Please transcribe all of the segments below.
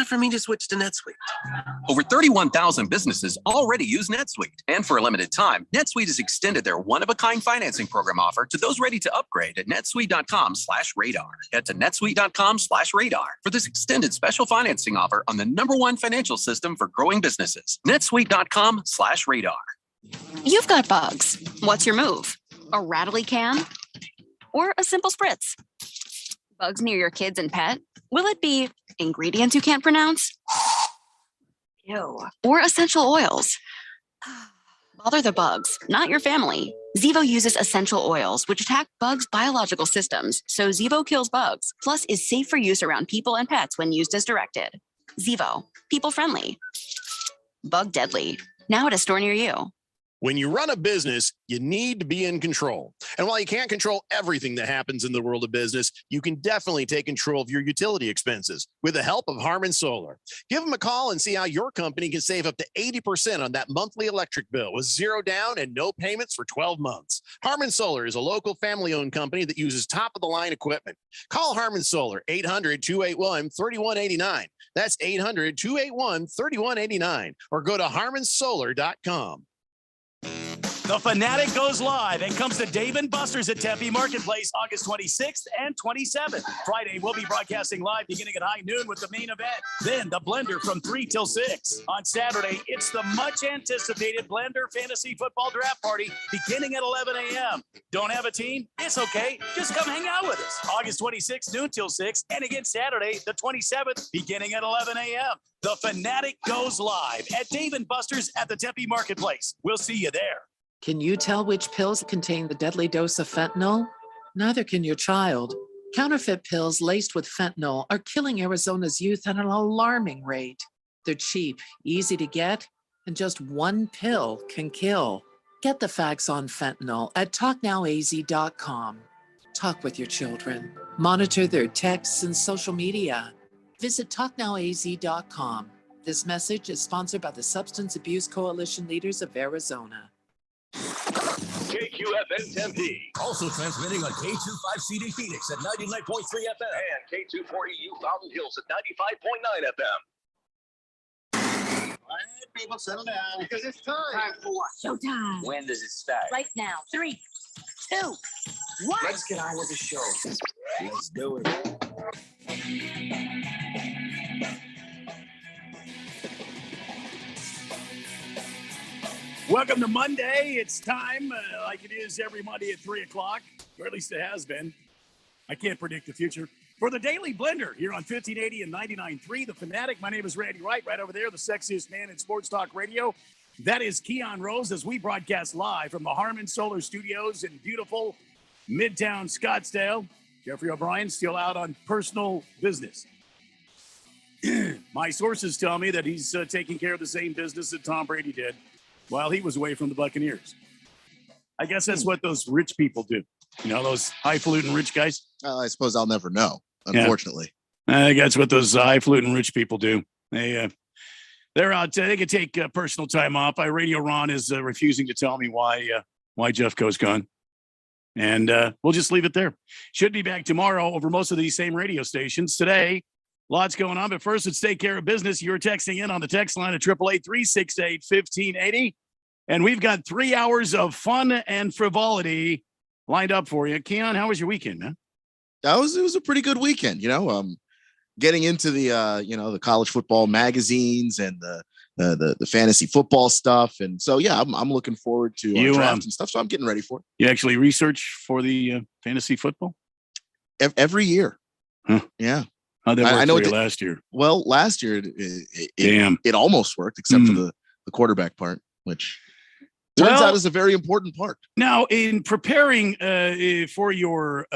for me to switch to NetSuite? Over 31,000 businesses already use NetSuite. And for a limited time, NetSuite has extended their one-of-a-kind financing program offer to those ready to upgrade at netsuite.com/radar. Head to netsuite.com/radar for this extended special financing offer on the #1 financial system for growing businesses. netsuite.com/radar. You've got bugs. What's your move? A rattly can? Or a simple spritz? Bugs near your kids and pet? Will it be ingredients you can't pronounce? Ew. Or essential oils? Bother the bugs, not your family. Zevo uses essential oils, which attack bugs' biological systems, so Zevo kills bugs, plus is safe for use around people and pets when used as directed. Zevo, people-friendly. Bug deadly. Now at a store near you. When you run a business, you need to be in control. And while you can't control everything that happens in the world of business, you can definitely take control of your utility expenses with the help of Harmon Solar. Give them a call and see how your company can save up to 80% on that monthly electric bill with zero down and no payments for 12 months. Harmon Solar is a local family-owned company that uses top-of-the-line equipment. Call Harmon Solar, 800-281-3189. That's 800-281-3189. Or go to harmonsolar.com. The Fanatic goes live and comes to Dave & Buster's at Tempe Marketplace August 26th and 27th. Friday, we'll be broadcasting live beginning at high noon with the main event. Then the Blender from 3 till 6. On Saturday, it's the much-anticipated Blender Fantasy Football Draft Party beginning at 11 a.m. Don't have a team? It's okay. Just come hang out with us. August 26th, noon till 6. And again Saturday, the 27th, beginning at 11 a.m. The Fanatic goes live at Dave & Buster's at the Tempe Marketplace. We'll see you there. Can you tell which pills contain the deadly dose of fentanyl? Neither can your child. Counterfeit pills laced with fentanyl are killing Arizona's youth at an alarming rate. They're cheap, easy to get, and just one pill can kill. Get the facts on fentanyl at talknowaz.com. Talk with your children. Monitor their texts and social media. Visit talknowaz.com. This message is sponsored by the Substance Abuse Coalition Leaders of Arizona. KQFN Tempe. Also transmitting on K25CD Phoenix at 99.3 FM. And K240U Fountain Hills at 95.9 FM. All right, people, settle down. Because it's time. Time for what? Showtime. When does it start? Right now. 3, 2, 1. Let's get on with the show. Let's do it. Welcome to Monday. It's time, like it is every Monday at 3 o'clock, or at least it has been. I can't predict the future. For the Daily Blender here on 1580 and 99.3, The Fanatic. My name is Randy Wright, right over there, the sexiest man in sports talk radio. That is Keon Rose as we broadcast live from the Harmon Solar Studios in beautiful Midtown Scottsdale. Jeffrey O'Brien still out on personal business. My sources tell me that he's taking care of the same business that Tom Brady did while he was away from the Buccaneers. I guess that's what those rich people do. You know, those highfalutin rich guys. I suppose I'll never know, unfortunately. Yeah. I think that's what those highfalutin rich people do. They're out. They can take personal time off. Radio Ron is refusing to tell me why Jeffco's gone. And we'll just leave it there. Should be back tomorrow over most of these same radio stations. Today, lots going on, but first, let's take care of business. You're texting in on the text line at 888-368-1580. And we've got 3 hours of fun and frivolity lined up for you. Keon, how was your weekend, man? It was a pretty good weekend, getting into the the college football magazines and the fantasy football stuff. And so, yeah, I'm looking forward to drafts and stuff. So I'm getting ready for it. You actually research for the fantasy football? Every year. Huh. Yeah. How'd that work for you last year? Well, last year it almost worked, except for the quarterback part, which turns out is a very important part. Now, in preparing for your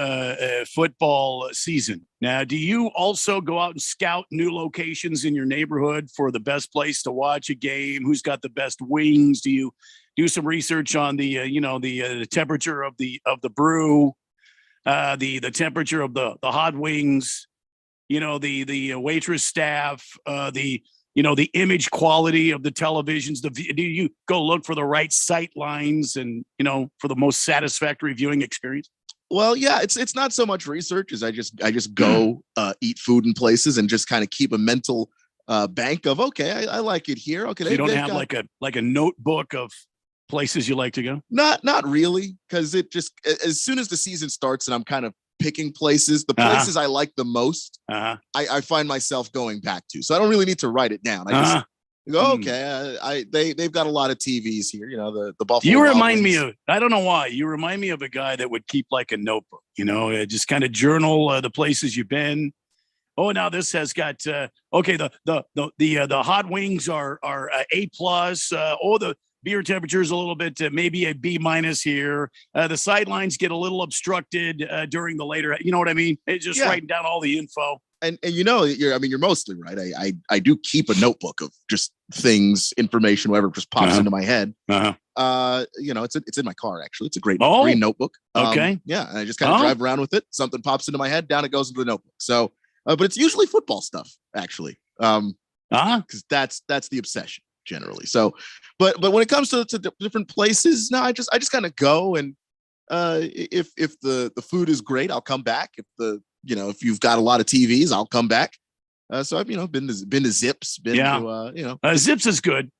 football season, now do you also go out and scout new locations in your neighborhood for the best place to watch a game? Who's got the best wings? Do you do some research on the the temperature of the brew, the temperature of the hot wings? The waitress staff, the image quality of the televisions. Do you go look for the right sight lines and, for the most satisfactory viewing experience? Well, yeah, it's not so much research as I just go eat food in places and just kind of keep a mental bank of, okay, I like it here. Okay. So you don't have like a notebook of places you like to go? Not really. Cause it just, as soon as the season starts and I'm kind of picking places, the places I like the most, I find myself going back to. So I don't really need to write it down. I just go, okay. They've got a lot of TVs here. You know, the Buffalo. You remind me of, I don't know why, you remind me of a guy that would keep like a notebook, you know, just kind of journal the places you've been. Oh, now this has got okay. The hot wings are A+. The beer temperature is a little bit maybe a B- here. The sidelines get a little obstructed during the later. You know what I mean? It's just writing down all the info. And you know, you're mostly right. I do keep a notebook of just things, information, whatever just pops into my head. You know, it's in my car actually. It's a great green notebook. Okay. Yeah, and I just kind of drive around with it. Something pops into my head, down it goes into the notebook. So. But it's usually football stuff, actually, because that's the obsession generally. So, but when it comes to different places, no, I just kind of go, and if the food is great, I'll come back. If you've got a lot of TVs, I'll come back. So I've been to Zips, to Zips is good.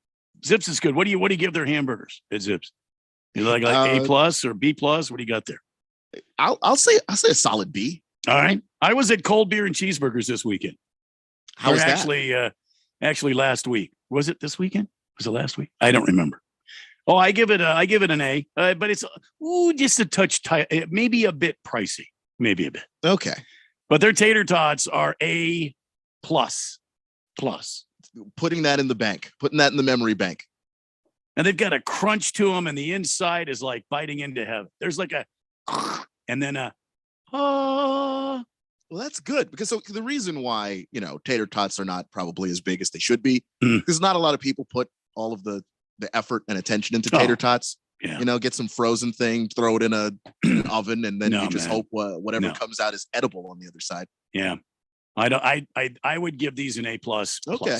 Zips is good. What do you give their hamburgers at Zips? You like A+ or B+? What do you got there? I'll say a solid B. All right. I was at Cold Beer and Cheeseburgers this weekend. How was that? Actually last week. Was it this weekend? Was it last week? I don't remember. Oh, I give it an A, but it's just a touch tight, maybe a bit pricey, maybe a bit. Okay. But their tater tots are A+. Putting that in the bank, putting that in the memory bank. And they've got a crunch to them, and the inside is like biting into heaven. There's like a, and then a, well, that's good because the reason why tater tots are not probably as big as they should be because not a lot of people put all of the effort and attention into tater tots. Yeah. Get some frozen thing, throw it in an oven, and then hope whatever comes out is edible on the other side. Yeah, I would give these an A+. Okay,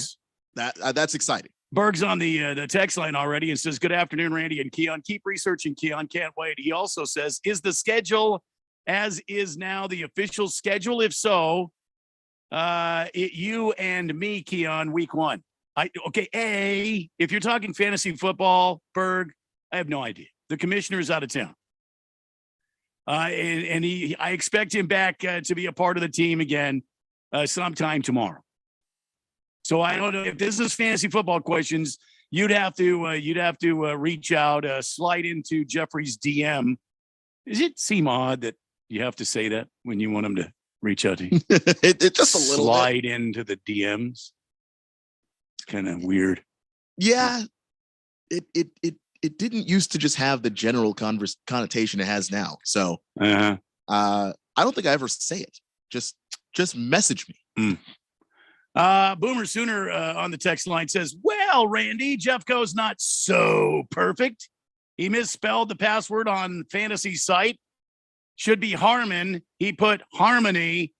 that's exciting. Berg's on the text line already and says, "Good afternoon, Randy and Keon. Keep researching, Keon. Can't wait." He also says, "Is the schedule as is now the official schedule? If so, you and me, Keon, week 1. If you're talking fantasy football, Berg, I have no idea. The commissioner's out of town. I expect him back to be a part of the team again sometime tomorrow. So I don't know if this is fantasy football questions. You'd have to reach out, slide into Jeffrey's DM. Does it seem odd that you have to say that when you want them to reach out to you? it just a little slide into the DMs. It's kind of weird. Yeah, it didn't used to just have the general connotation it has now. So I don't think I ever say it. Just message me. Boomer Sooner on the text line says, "Well, Randy, Jeffco's not so perfect. He misspelled the password on fantasy site. Should be Harmon. He put Harmony.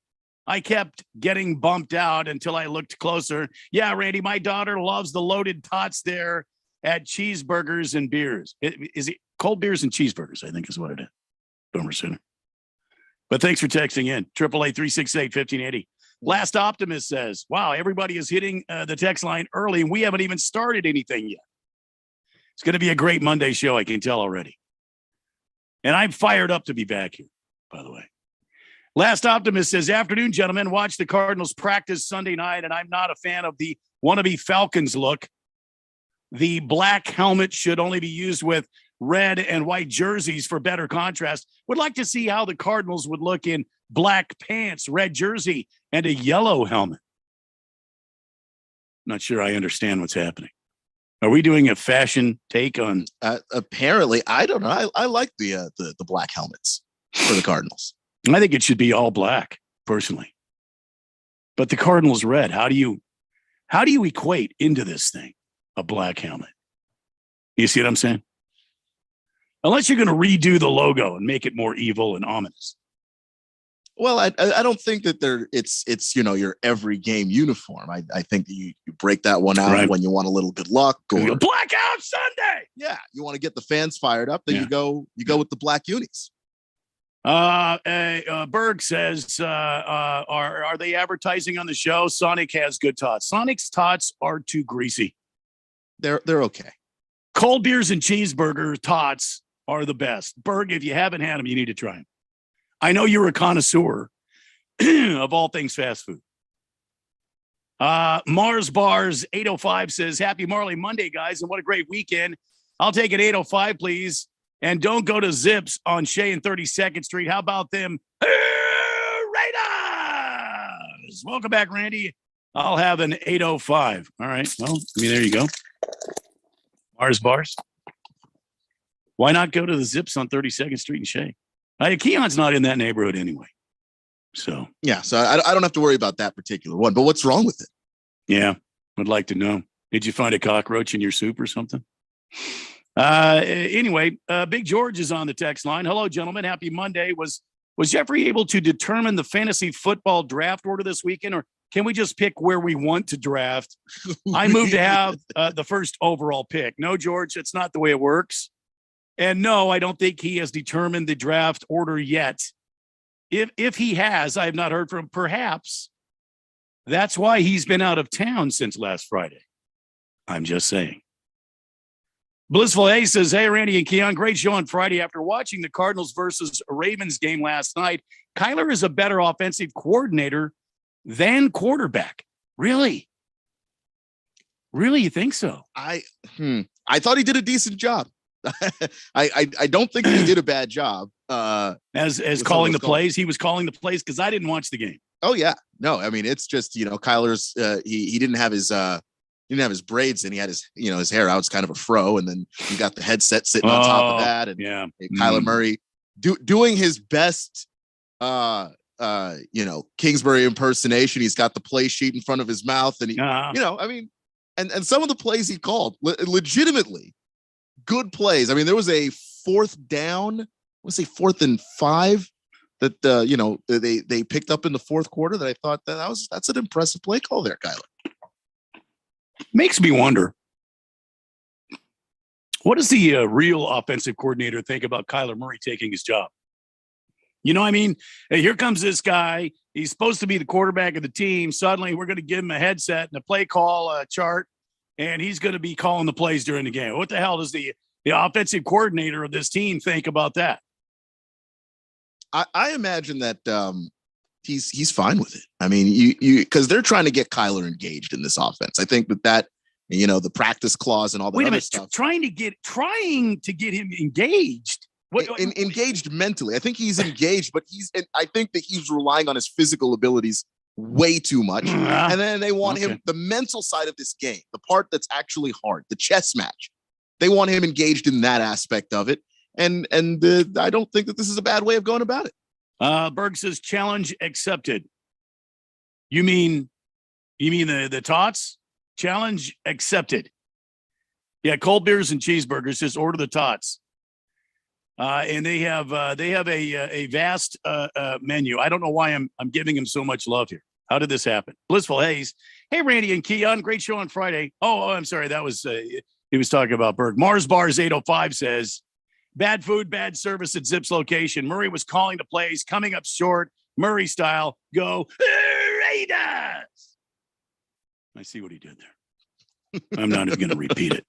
I kept getting bumped out until I looked closer. Yeah, Randy, my daughter loves the loaded tots there at Cheeseburgers and Beers. Is it Cold Beers and Cheeseburgers? I think is what it is. Boomer Sooner. But thanks for texting in. 888-368-1580. Last Optimist says, wow, everybody is hitting the text line early, and we haven't even started anything yet. It's going to be a great Monday show, I can tell already. And I'm fired up to be back here, by the way. Last Optimist says, afternoon, gentlemen, watch the Cardinals practice Sunday night, and I'm not a fan of the wannabe Falcons look. The black helmet should only be used with red and white jerseys for better contrast. Would like to see how the Cardinals would look in black pants, red jersey, and a yellow helmet. Not sure I understand what's happening. Are we doing a fashion take on? Apparently, I don't know. I like the black helmets for the Cardinals. I think it should be all black, personally. But the Cardinals red. How do you equate into this thing a black helmet? You see what I'm saying? Unless you're going to redo the logo and make it more evil and ominous. Well, I don't think that it's your every game uniform. I think that you break that one out when you want a little good luck or blackout Sunday. Yeah, you want to get the fans fired up, then you go with the black unis. Berg says, are they advertising on the show? Sonic has good tots. Sonic's tots are too greasy. They're okay. Cold beers and cheeseburger tots are the best. Berg, if you haven't had them, you need to try them. I know you're a connoisseur of all things fast food. Mars Bars 805 says, Happy Marley Monday, guys, and what a great weekend. I'll take an 805, please. And don't go to Zips on Shea and 32nd Street. How about them Raiders? Welcome back, Randy. I'll have an 805. All right. Well, there you go. Mars Bars. Why not go to the Zips on 32nd Street and Shea? Keon's not in that neighborhood anyway. So yeah, so I don't have to worry about that particular one. But what's wrong with it? Yeah, I'd like to know. Did you find a cockroach in your soup or something? Anyway, Big George is on the text line. Hello, gentlemen. Happy Monday. Was Jeffrey able to determine the fantasy football draft order this weekend, or can we just pick where we want to draft? I moved to have the first overall pick. No, George, that's not the way it works. And no, I don't think he has determined the draft order yet. If he has, I have not heard from him. Perhaps that's why he's been out of town since last Friday. I'm just saying. Blissful A says, hey, Randy and Keon, great show on Friday. After watching the Cardinals versus Ravens game last night, Kyler is a better offensive coordinator than quarterback. Really? Really, you think so? I thought he did a decent job. I don't think he did a bad job. As calling the plays, he was calling the plays because I didn't watch the game. Oh yeah, no, I mean it's just Kyler's he didn't have his braids and he had his hair out. It's kind of a fro, and then you got the headset sitting on top of that, and Kyler Murray doing his best Kingsbury impersonation. He's got the play sheet in front of his mouth, and and some of the plays he called legitimately good plays. I mean, there was a fourth down, let's say 4th and 5 that they picked up in the fourth quarter that I thought that's an impressive play call there, Kyler. Makes me wonder, what does the real offensive coordinator think about Kyler Murray taking his job? You know what I mean? Hey, here comes this guy. He's supposed to be the quarterback of the team. Suddenly, we're going to give him a headset and a play call chart, and he's going to be calling the plays during the game. What the hell does the offensive coordinator of this team think about that? I imagine that he's fine with it. I mean, you because they're trying to get Kyler engaged in this offense. I think that the practice clause and all that other stuff. Trying to get him engaged. Engaged mentally. I think he's engaged, but I think that he's relying on his physical abilities way too much. And then they want him, the mental side of this game, the part that's actually hard, the chess match. They want him engaged in that aspect of it. And I don't think that this is a bad way of going about it. Berg says challenge accepted. You mean the tots? Challenge accepted. Yeah, cold beers and cheeseburgers. Just order the tots. And they have a vast menu. I don't know why I'm giving him so much love here. How did this happen? Blissful Hayes. Hey, Randy and Keon, great show on Friday. Oh, I'm sorry. That was he was talking about Berg. Mars Bars 805 says, bad food, bad service at Zips location. Murray was calling the plays, coming up short, Murray style. Go Raiders! I see what he did there. I'm not even going to repeat it.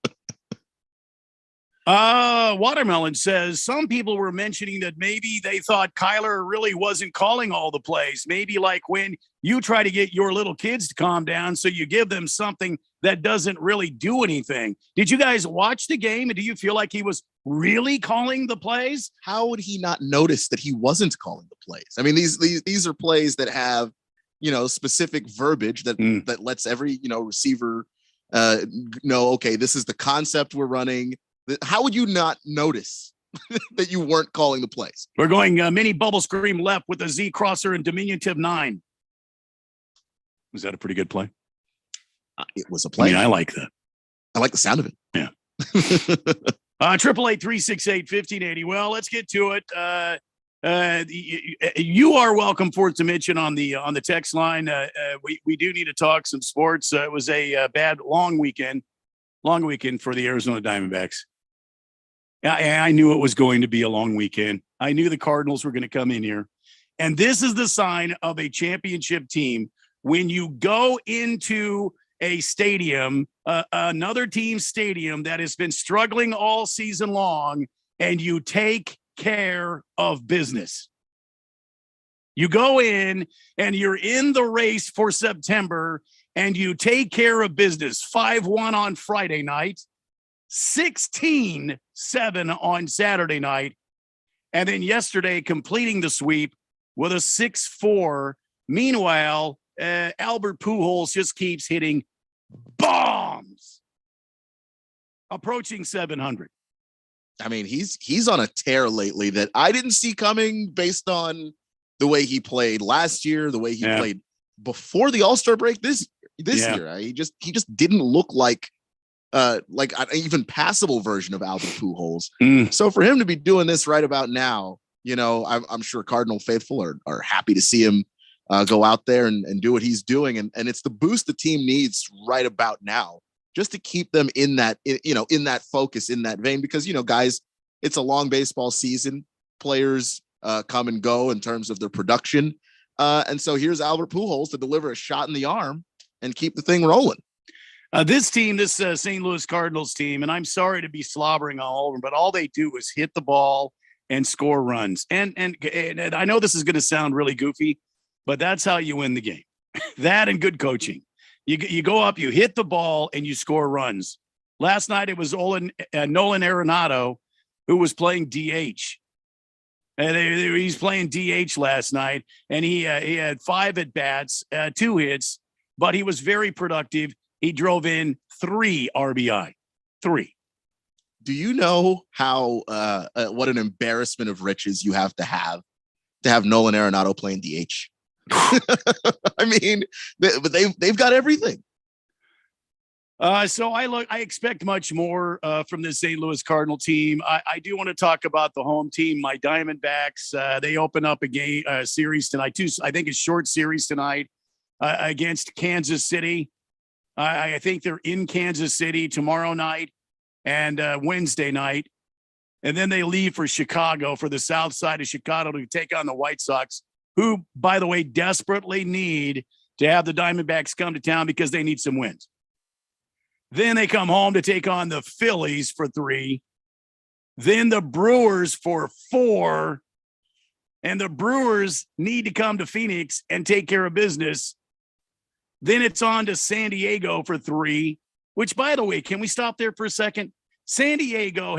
Watermelon says some people were mentioning that maybe they thought Kyler really wasn't calling all the plays. Maybe like when you try to get your little kids to calm down, so you give them something that doesn't really do anything. Did you guys watch the game, and do you feel like he was really calling the plays? How would he not notice that he wasn't calling the plays? I mean, these are plays that have, specific verbiage that lets every, receiver know, okay, this is the concept we're running. How would you not notice that you weren't calling the plays? We're going mini bubble scream left with a Z crosser and diminutive 9. Was that a pretty good play? It was a play. I mean, I like that. I like the sound of it. Yeah. 888-368-1580. Well, let's get to it. You are welcome for it to mention on the text line. We do need to talk some sports. It was a bad long weekend for the Arizona Diamondbacks. I knew it was going to be a long weekend. I knew the Cardinals were going to come in here. And this is the sign of a championship team. When you go into a stadium, another team's stadium that has been struggling all season long, and you take care of business. You go in and you're in the race for September, and you take care of business. 5-1 on Friday night, 16-7 on Saturday night, and then yesterday completing the sweep with a 6-4. Meanwhile, Albert Pujols just keeps hitting bombs, approaching 700. I mean, he's on a tear lately that I didn't see coming based on the way he played last year, the way he played before the All-Star break this year. He just didn't look like an even passable version of Albert Pujols. So for him to be doing this right about now, you know, I'm sure Cardinal faithful are happy to see him go out there and do what he's doing. And it's the boost the team needs right about now, just to keep them in that, in that focus, in that vein, because, guys, it's a long baseball season. Players come and go in terms of their production. And so here's Albert Pujols to deliver a shot in the arm and keep the thing rolling. This team, this St. Louis Cardinals team, and I'm sorry to be slobbering all over, but all they do is hit the ball and score runs. And I know this is going to sound really goofy, but that's how you win the game. That and good coaching. You go up, you hit the ball, and you score runs. Last night it was Nolan Arenado who was playing DH. And he's playing DH last night, and he had 5 at-bats, 2 hits, but he was very productive. He drove in 3 RBI. 3. Do you know how what an embarrassment of riches you have to have Nolan Arenado playing DH? I mean, they've got everything. So I expect much more from this St. Louis Cardinal team. I do want to talk about the home team, my Diamondbacks. They open up a series tonight, too. I think it's short series tonight against Kansas City. I think they're in Kansas City tomorrow night and Wednesday night. And then they leave for Chicago, for the south side of Chicago, to take on the White Sox, who, by the way, desperately need to have the Diamondbacks come to town because they need some wins. Then they come home to take on the Phillies for 3. Then the Brewers for 4. And the Brewers need to come to Phoenix and take care of business. Then it's on to San Diego for 3, which, by the way, can we stop there for a second? San Diego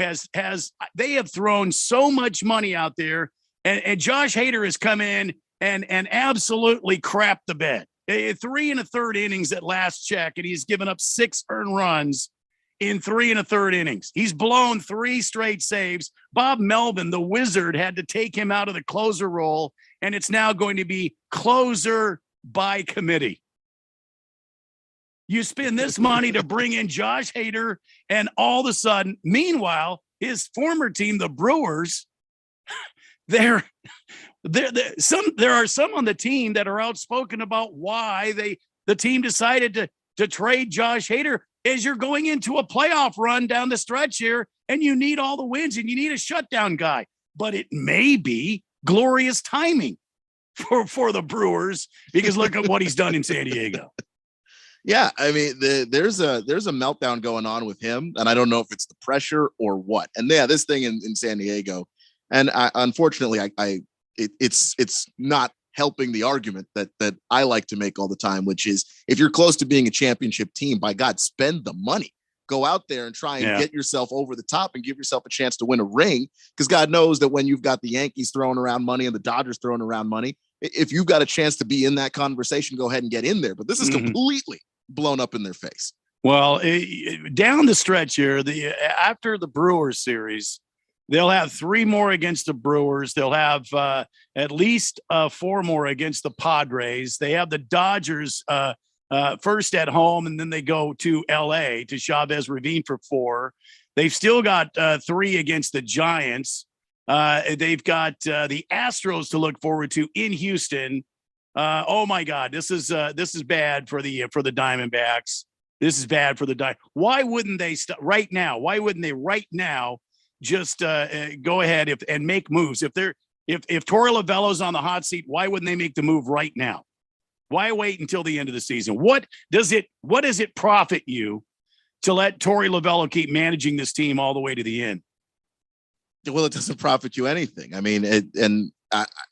they have thrown so much money out there, and Josh Hader has come in and absolutely crapped the bed. 3 1/3 innings at last check, and he's given up 6 earned runs in 3 1/3 innings. He's blown 3 straight saves. Bob Melvin, the wizard, had to take him out of the closer role, and it's now going to be closer by committee. You spend this money to bring in Josh Hader, and all of a sudden, meanwhile, his former team, the Brewers, there are some on the team that are outspoken about why the team decided to trade Josh Hader. As you're going into a playoff run down the stretch here, and you need all the wins, and you need a shutdown guy. But it may be glorious timing for the Brewers, because look at what he's done in San Diego. Yeah, I mean, there's a meltdown going on with him, and I don't know if it's the pressure or what. And yeah, this thing in San Diego, and unfortunately, it's not helping the argument that I like to make all the time, which is, if you're close to being a championship team, by God, spend the money. Go out there and try and get yourself over the top and give yourself a chance to win a ring, because God knows that when you've got the Yankees throwing around money and the Dodgers throwing around money, if you've got a chance to be in that conversation, go ahead and get in there. But this is completely blown up in their face. Well, down the stretch here, after the Brewers series, they'll have 3 more against the Brewers. They'll have at least 4 more against the Padres. They have the Dodgers first at home, and then they go to L.A. to Chavez Ravine for 4. They've still got 3 against the Giants. They've got the Astros to look forward to in Houston. Oh my God, this is bad for the Diamondbacks. This is bad for the Why wouldn't they right now? Why wouldn't they right now just go ahead and make moves? If Torey Lovullo's on the hot seat, why wouldn't they make the move right now? Why wait until the end of the season? What does it profit you to let Torey Lovullo keep managing this team all the way to the end? Well, it doesn't profit you anything. I mean,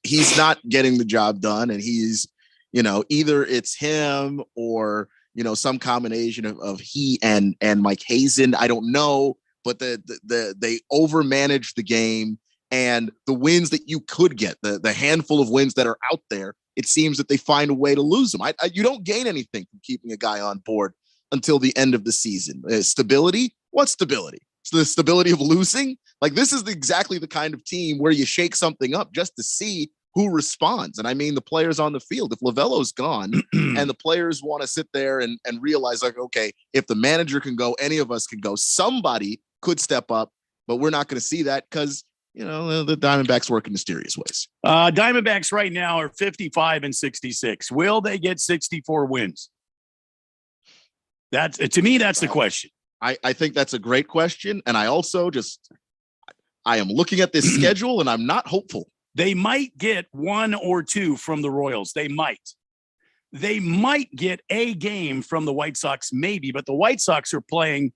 he's not getting the job done, and he's, either it's him or, some combination of he and Mike Hazen. I don't know, but they overmanaged the game, and the wins that you could get, the handful of wins that are out there, it seems that they find a way to lose them. You don't gain anything from keeping a guy on board until the end of the season. Stability? What stability? It's the stability of losing. Like, this is exactly the kind of team where you shake something up just to see who responds. And I mean, the players on the field, if Lovullo's gone and the players want to sit there and realize, like, okay, if the manager can go, any of us can go, somebody could step up, but we're not going to see that because, the Diamondbacks work in mysterious ways. Diamondbacks right now are 55-66. Will they get 64 wins? To me, that's the question. I think that's a great question. And I also I am looking at this schedule and I'm not hopeful. They might get 1 or 2 from the Royals. They might get a game from the White Sox, maybe, but the White Sox are playing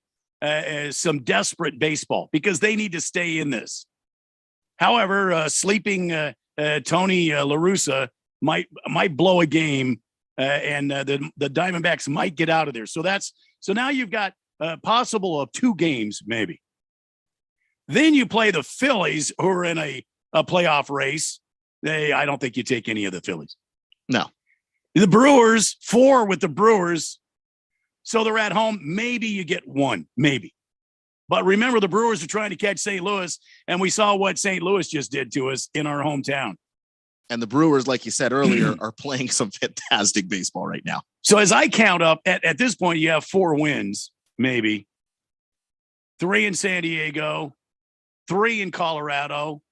some desperate baseball because they need to stay in this. However, sleeping Tony La Russa might blow a game and the Diamondbacks might get out of there. So now you've got possible of 2 games, maybe. Then you play the Phillies, who are in a playoff race. I don't think you take any of the Phillies. No. The Brewers, 4 with the Brewers. So they're at home. Maybe you get 1, maybe. But remember, the Brewers are trying to catch St. Louis, and we saw what St. Louis just did to us in our hometown. And the Brewers, like you said earlier, are playing some fantastic baseball right now. So as I count up, at this point, you have 4 wins, maybe. 3 in San Diego, 3 in Colorado,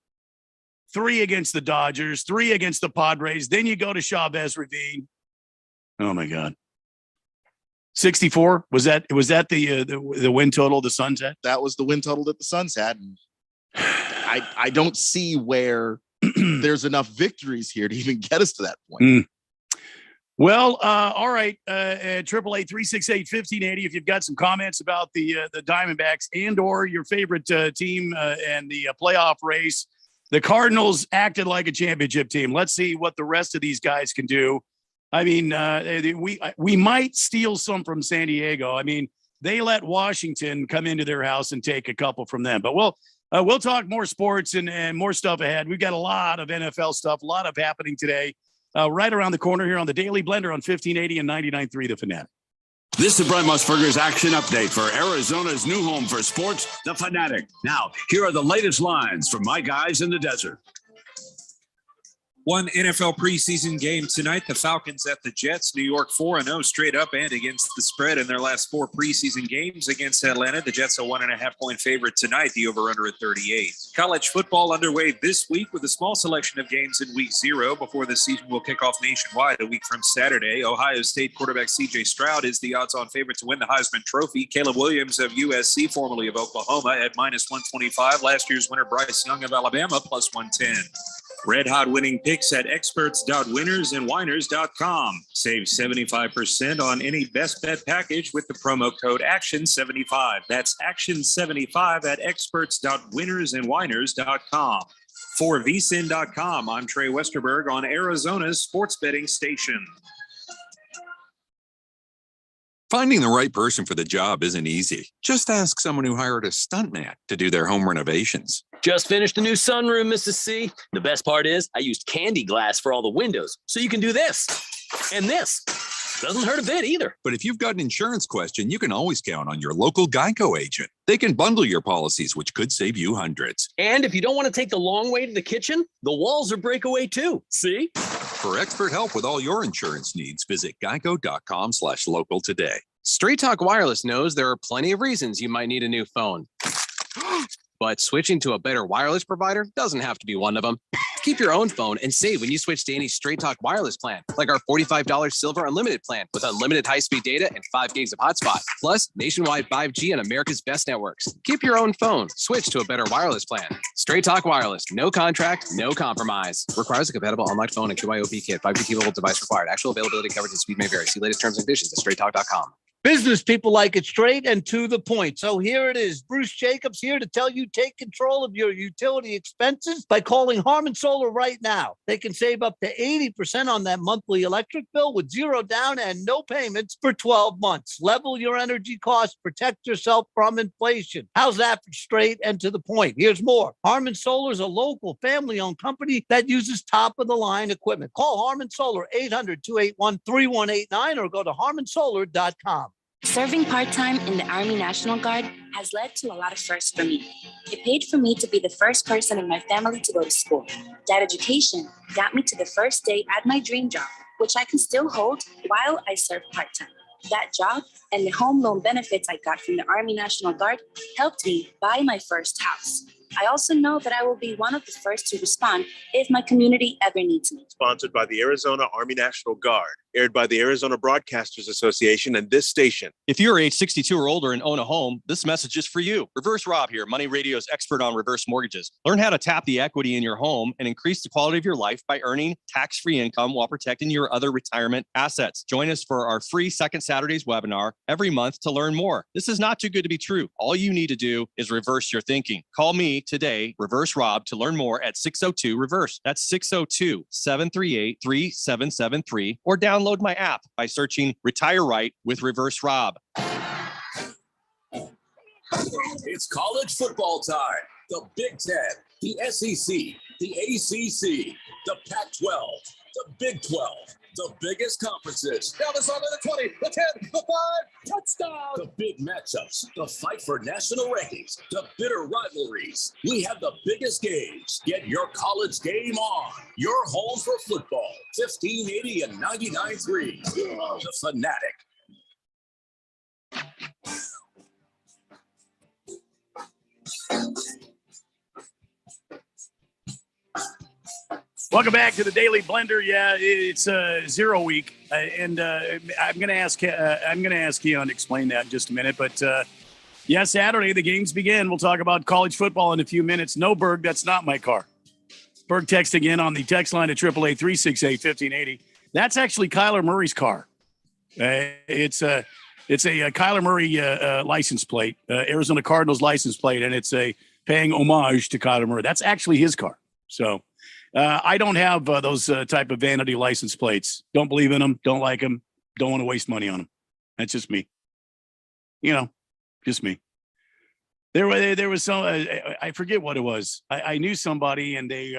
3 against the Dodgers, 3 against the Padres. Then you go to Chavez Ravine. Oh, my God. 64? Was that the win total the Suns had? That was the win total that the Suns had. And I don't see where there's enough victories here to even get us to that point. Well, all right. 888-368-1580. If you've got some comments about the Diamondbacks and or your favorite team and the playoff race, the Cardinals acted like a championship team. Let's see what the rest of these guys can do. I mean, we might steal some from San Diego. I mean, they let Washington come into their house and take a couple from them. But we'll talk more sports and more stuff ahead. We've got a lot of NFL stuff, a lot of happening today. Right around the corner here on the Daily Blender on 1580 and 99.3 The Fanatic. This is Brent Musburger's action update for Arizona's new home for sports, The Fanatic. Now, here are the latest lines from my guys in the desert. One NFL preseason game tonight. The Falcons at the Jets. New York 4-0 straight up and against the spread in their last 4 preseason games against Atlanta. The Jets a 1.5-point favorite tonight. The over-under at 38. College football underway this week with a small selection of games in week 0 before the season will kick off nationwide a week from Saturday. Ohio State quarterback C.J. Stroud is the odds-on favorite to win the Heisman Trophy. Caleb Williams of USC, formerly of Oklahoma, at -125. Last year's winner Bryce Young of Alabama +110. Red hot winning picks at experts.winnersandwiners.com. Save 75% on any best bet package with the promo code ACTION75. That's ACTION75 at experts.winnersandwiners.com. For vsin.com, I'm Trey Westerberg on Arizona's sports betting station. Finding the right person for the job isn't easy. Just ask someone who hired a stuntman to do their home renovations. Just finished a new sunroom, Mrs. C. The best part is I used candy glass for all the windows, so you can do this and this. Doesn't hurt a bit either. But if you've got an insurance question, you can always count on your local Geico agent. They can bundle your policies, which could save you hundreds. And if you don't want to take the long way to the kitchen, the walls are breakaway too. See? For expert help with all your insurance needs, visit geico.com/local today. Straight Talk Wireless knows there are plenty of reasons you might need a new phone. but switching to a better wireless provider doesn't have to be one of them. Keep your own phone and save when you switch to any Straight Talk wireless plan, like our $45 Silver Unlimited plan with unlimited high-speed data and 5 gigs of hotspot, plus nationwide 5G and America's best networks. Keep your own phone. Switch to a better wireless plan. Straight Talk Wireless. No contract, no compromise. Requires a compatible unlocked phone and QIOP kit. 5G capable device required. Actual availability, coverage, and speed may vary. See latest terms and conditions at straighttalk.com. Business people like it straight and to the point. So here it is. Bruce Jacobs here to tell you take control of your utility expenses by calling Harmon Solar right now. They can save up to 80% on that monthly electric bill with zero down and no payments for 12 months. Level your energy costs. Protect yourself from inflation. How's that for straight and to the point? Here's more. Harmon Solar is a local family-owned company that uses top-of-the-line equipment. Call Harmon Solar 800-281-3189 or go to harmonsolar.com. Serving part-time in the Army National Guard has led to a lot of firsts for me. It paid for me to be the first person in my family to go to school. That education got me to the first day at my dream job, which I can still hold while I serve part-time. That job and the home loan benefits I got from the Army National Guard helped me buy my first house. I also know that I will be one of the first to respond if my community ever needs me. Sponsored by the Arizona Army National Guard, aired by the Arizona Broadcasters Association and this station. If you're age 62 or older and own a home, this message is for you. Reverse Rob here, Money Radio's expert on reverse mortgages. Learn how to tap the equity in your home and increase the quality of your life by earning tax-free income while protecting your other retirement assets. Join us for our free Second Saturdays webinar every month to learn more. This is not too good to be true. All you need to do is reverse your thinking. Call me today, Reverse Rob, to learn more at 602-REVERSE. That's 602-738-3773, or download my app by searching Retire Right with Reverse Rob. It's college football time. The Big Ten, the SEC, the ACC, the Pac-12, the Big 12. The biggest conferences. Now this on the 20, the 10, the 5, touchdown. The big matchups, the fight for national rankings, the bitter rivalries. We have the biggest games. Get your college game on. Your home for football. 1580 and 99.3. The Fanatic. Welcome back to the Daily Blender. Yeah, it's a 0 week, and I'm going to ask Keon to explain that in just a minute. But yeah, Saturday the games begin. We'll talk about college football in a few minutes. No, Berg, that's not my car. Berg texting in on the text line at 888-368-1580. That's actually Kyler Murray's car. It's a Kyler Murray license plate, Arizona Cardinals license plate, and it's a paying homage to Kyler Murray. That's actually his car. So. I don't have those type of vanity license plates. Don't believe in them. Don't like them. Don't want to waste money on them. That's just me. Just me. There was some. I forget what it was. I knew somebody, and they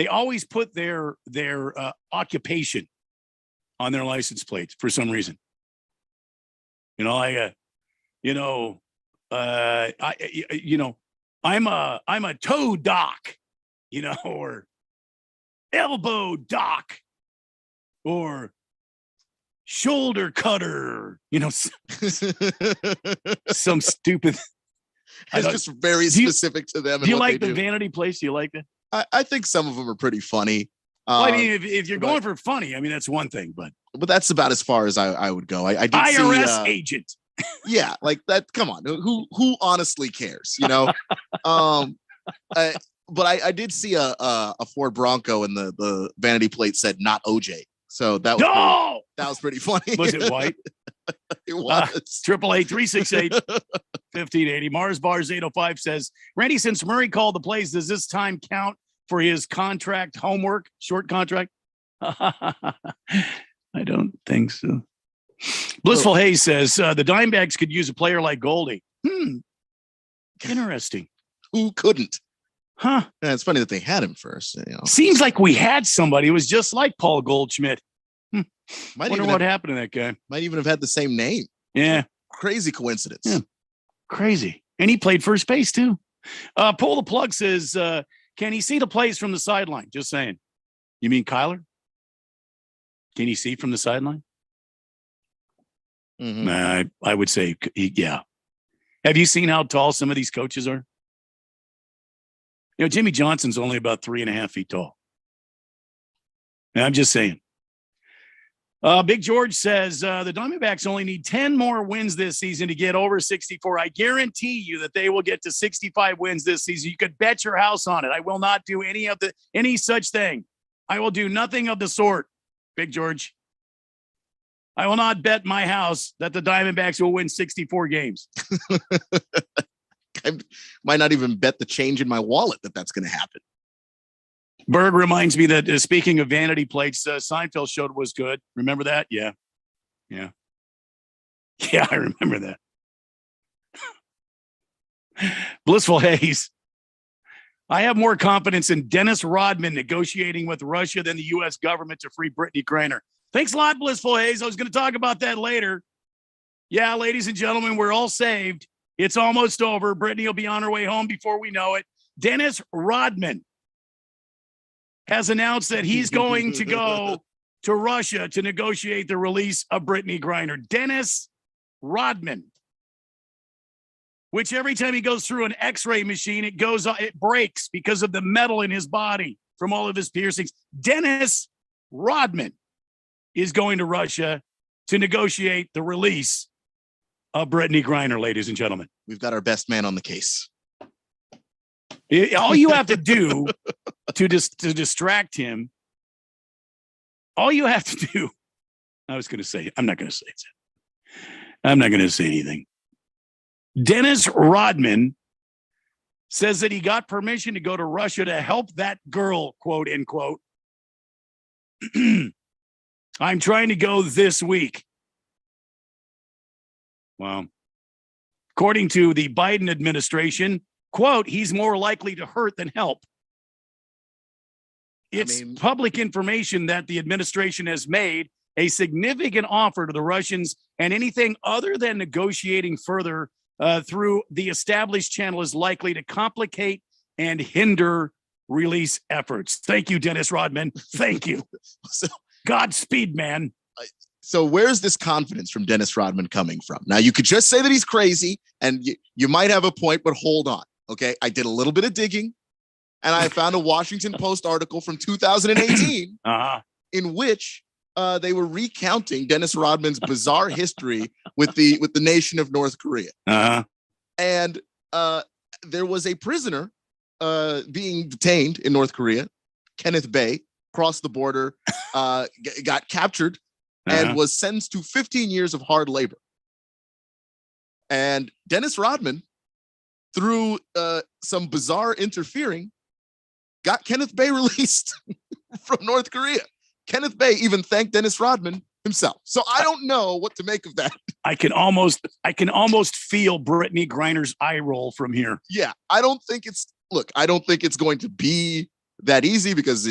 always put their occupation on their license plates for some reason. I'm a tow doc. Or elbow dock or shoulder cutter, some stupid. It's just very specific to them. Do you like the vanity place? Do you like that? I think some of them are pretty funny. Well, I mean, if you're going for funny, I mean, that's one thing, but that's about as far as I would go. I did IRS agent. Yeah, like that. Come on, who honestly cares? But I did see a Ford Bronco and the vanity plate said not OJ. So that was pretty funny. Was it white? It was. 888-368-1580. Mars Bars 805 says, Randy, since Murray called the plays, does this time count for his contract homework, short contract? I don't think so. Blissful Hayes says, the Dimebacks could use a player like Goldie. Interesting. Who couldn't? Huh. Yeah, it's funny that they had him first. Seems like we had somebody who was just like Paul Goldschmidt. Wonder what happened to that guy. Might even have had the same name. Yeah. Crazy coincidence. Yeah. Crazy. And he played first base too. Pull the Plug says, can he see the plays from the sideline? Just saying. You mean Kyler? Can he see from the sideline? Mm-hmm. I would say, yeah. Have you seen how tall some of these coaches are? Jimmy Johnson's only about 3.5 feet tall. And I'm just saying. Big George says the Diamondbacks only need 10 more wins this season to get over 64. I guarantee you that they will get to 65 wins this season. You could bet your house on it. I will not do any such thing. I will do nothing of the sort, Big George. I will not bet my house that the Diamondbacks will win 64 games. I might not even bet the change in my wallet that that's going to happen. Berg reminds me that speaking of vanity plates, Seinfeld showed was good. Remember that? Yeah. Yeah, I remember that. Blissful Hayes. I have more confidence in Dennis Rodman negotiating with Russia than the U.S. government to free Brittany Griner. Thanks a lot, Blissful Hayes. I was going to talk about that later. Yeah, ladies and gentlemen, we're all saved. It's almost over. Brittany will be on her way home before we know it. Dennis Rodman has announced that he's going to go to Russia to negotiate the release of Brittany Griner. Dennis Rodman, which every time he goes through an X-ray machine, it breaks because of the metal in his body from all of his piercings. Dennis Rodman is going to Russia to negotiate the release of Brittany Griner, ladies and gentlemen. We've got our best man on the case. All you have to do to distract him, all you have to do, I'm not going to say it. I'm not going to say anything. Dennis Rodman says that he got permission to go to Russia to help that girl, quote unquote. I'm trying to go this week. Well, according to the Biden administration, quote, he's more likely to hurt than help. It's public information that the administration has made a significant offer to the Russians, and anything other than negotiating further through the established channel is likely to complicate and hinder release efforts. Thank you, Dennis Rodman. Thank you. Godspeed, man. So where's this confidence from Dennis Rodman coming from? Now, you could just say that he's crazy, and you might have a point, but hold on. Okay, I did a little bit of digging, and I found a Washington Post article from 2018 in which they were recounting Dennis Rodman's bizarre history with the nation of North Korea. And there was a prisoner being detained in North Korea, Kenneth Bay, crossed the border, got captured, and was sentenced to 15 years of hard labor. And Dennis Rodman, through some bizarre interfering, got Kenneth Bay released from North Korea. Kenneth Bay even thanked Dennis Rodman himself. So I don't know what to make of that. I can almost feel Brittany Griner's eye roll from here. Yeah, I don't think it's going to be that easy because,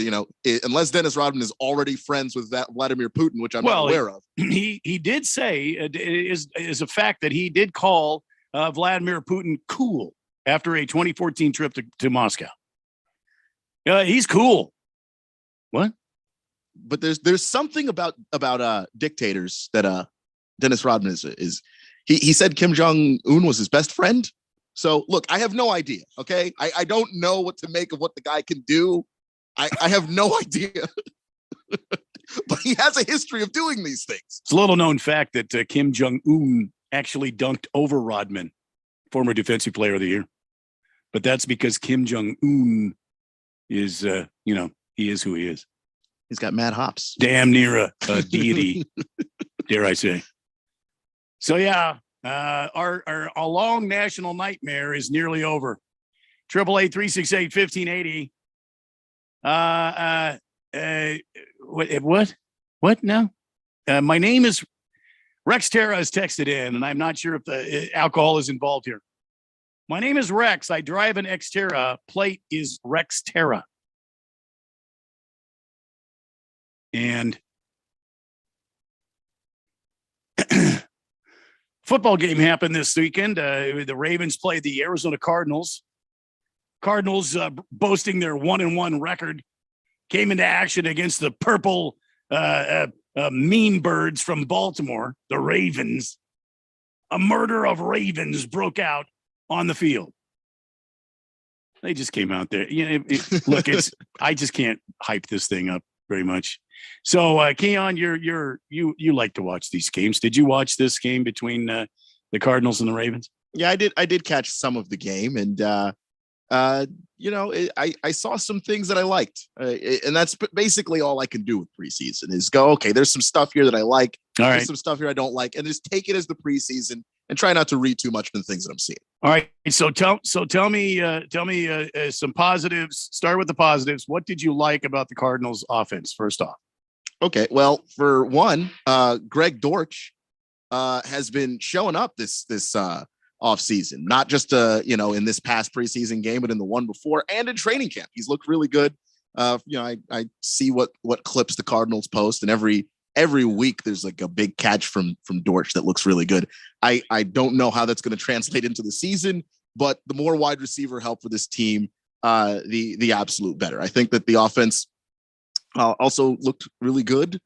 unless Dennis Rodman is already friends with that Vladimir Putin, which I'm not aware of. He did say it is a fact that he did call Vladimir Putin cool after a 2014 trip to Moscow. He's cool. What? But there's something about dictators that Dennis Rodman is. He said Kim Jong-un was his best friend. So look, I have no idea. Okay, I don't know what to make of what the guy can do. I have no idea. But he has a history of doing these things. It's a little known fact that Kim Jong-un actually dunked over Rodman, former Defensive Player of the Year. But that's because Kim Jong-un is, he is who he is. He's got mad hops. Damn near a deity, dare I say. So, yeah, our long national nightmare is nearly over. 888-368-1580. What now? My name is Rex Terra has texted in, and I'm not sure if the alcohol is involved here. My name is Rex. I drive an Xterra. Plate is Rex Terra. And football game happened this weekend. The Ravens played the Arizona Cardinals. Cardinals, boasting their 1-1 record, came into action against the purple mean birds from Baltimore, the Ravens. A murder of ravens broke out on the field. They just came out there. Look, I just can't hype this thing up very much. So, Keon, you like to watch these games. Did you watch this game between the Cardinals and the Ravens? Yeah, I did catch some of the game, and I saw some things that I liked, and that's basically all I can do with preseason is go, okay, there's some stuff here that I like, there's some stuff here I don't like, and just take it as the preseason and try not to read too much of the things that I'm seeing. All right, so tell me some positives. Start with the positives. What did you like about the Cardinals' offense? First off, okay, well, for one, Greg Dortch has been showing up this off season, not just in this past preseason game, but in the one before and in training camp. He's looked really good. I see what clips the Cardinals post, and every week there's like a big catch from Dortch that looks really good. I don't know how that's going to translate into the season, but the more wide receiver help for this team, the absolute better. I think that the offense also looked really good,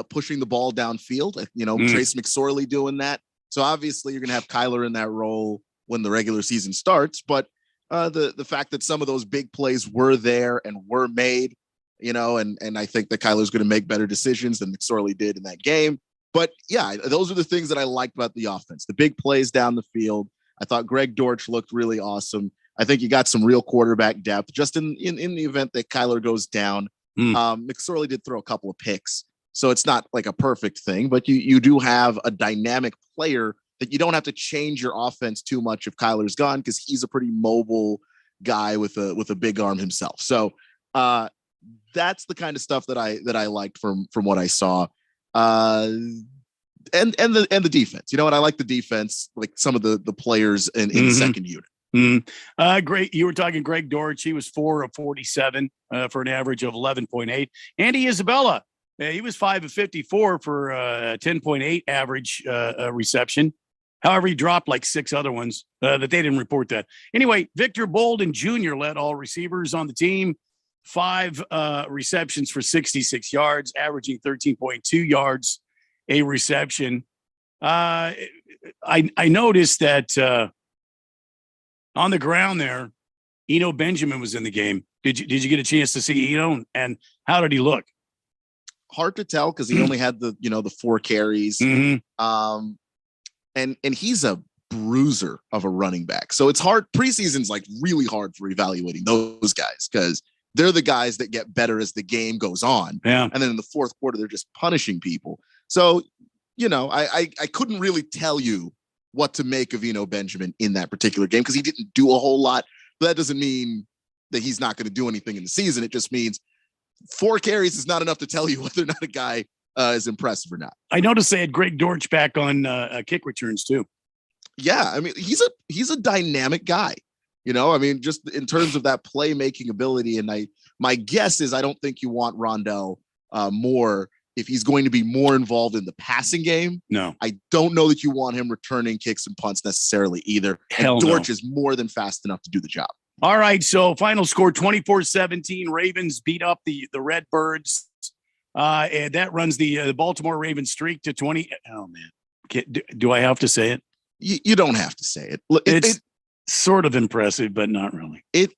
pushing the ball downfield. Trace McSorley doing that. So obviously you're going to have Kyler in that role when the regular season starts, but the fact that some of those big plays were there and were made, and I think that Kyler's going to make better decisions than McSorley did in that game. But yeah, those are the things that I liked about the offense. The big plays down the field. I thought Greg Dortch looked really awesome. I think you got some real quarterback depth just in the event that Kyler goes down. McSorley did throw a couple of picks, so it's not like a perfect thing, but you do have a dynamic player that you don't have to change your offense too much if Kyler's gone, because he's a pretty mobile guy with a big arm himself. So that's the kind of stuff that I liked from what I saw. And the defense. You know what? I like the defense, like some of the players in the second unit. Great. You were talking Greg Dortch. He was 4 of 47 for an average of 11.8. Andy Isabella, he was 5 of 54 for 10.8 average reception. However, he dropped like 6 other ones that they didn't report that. Anyway, Victor Bolden Jr. led all receivers on the team. 5 receptions for 66 yards, averaging 13.2 yards a reception. I noticed that on the ground there, Eno Benjamin was in the game. Did you get a chance to see Eno, and how did he look? Hard to tell because he only had the 4 carries. And he's a bruiser of a running back. So it's hard. Preseason's like really hard for evaluating those guys because they're the guys that get better as the game goes on. Yeah. And then in the fourth quarter, they're just punishing people. So, I couldn't really tell you what to make of Eno Benjamin in that particular game because he didn't do a whole lot. But that doesn't mean that he's not going to do anything in the season. It just means 4 carries is not enough to tell you whether or not a guy is impressive or not. I noticed they had Greg Dortch back on kick returns too. Yeah, I mean he's a dynamic guy. Just in terms of that playmaking ability. And my guess is I don't think you want Rondell Moore if he's going to be more involved in the passing game. No, I don't know that you want him returning kicks and punts necessarily either. Hell and Dortch no. is more than fast enough to do the job. All right, so final score 24-17. Ravens beat up the Redbirds. And that runs the Baltimore Ravens streak to 20. Oh, man. Do I have to say it? You don't have to say it. Look, it's sort of impressive, but not really. It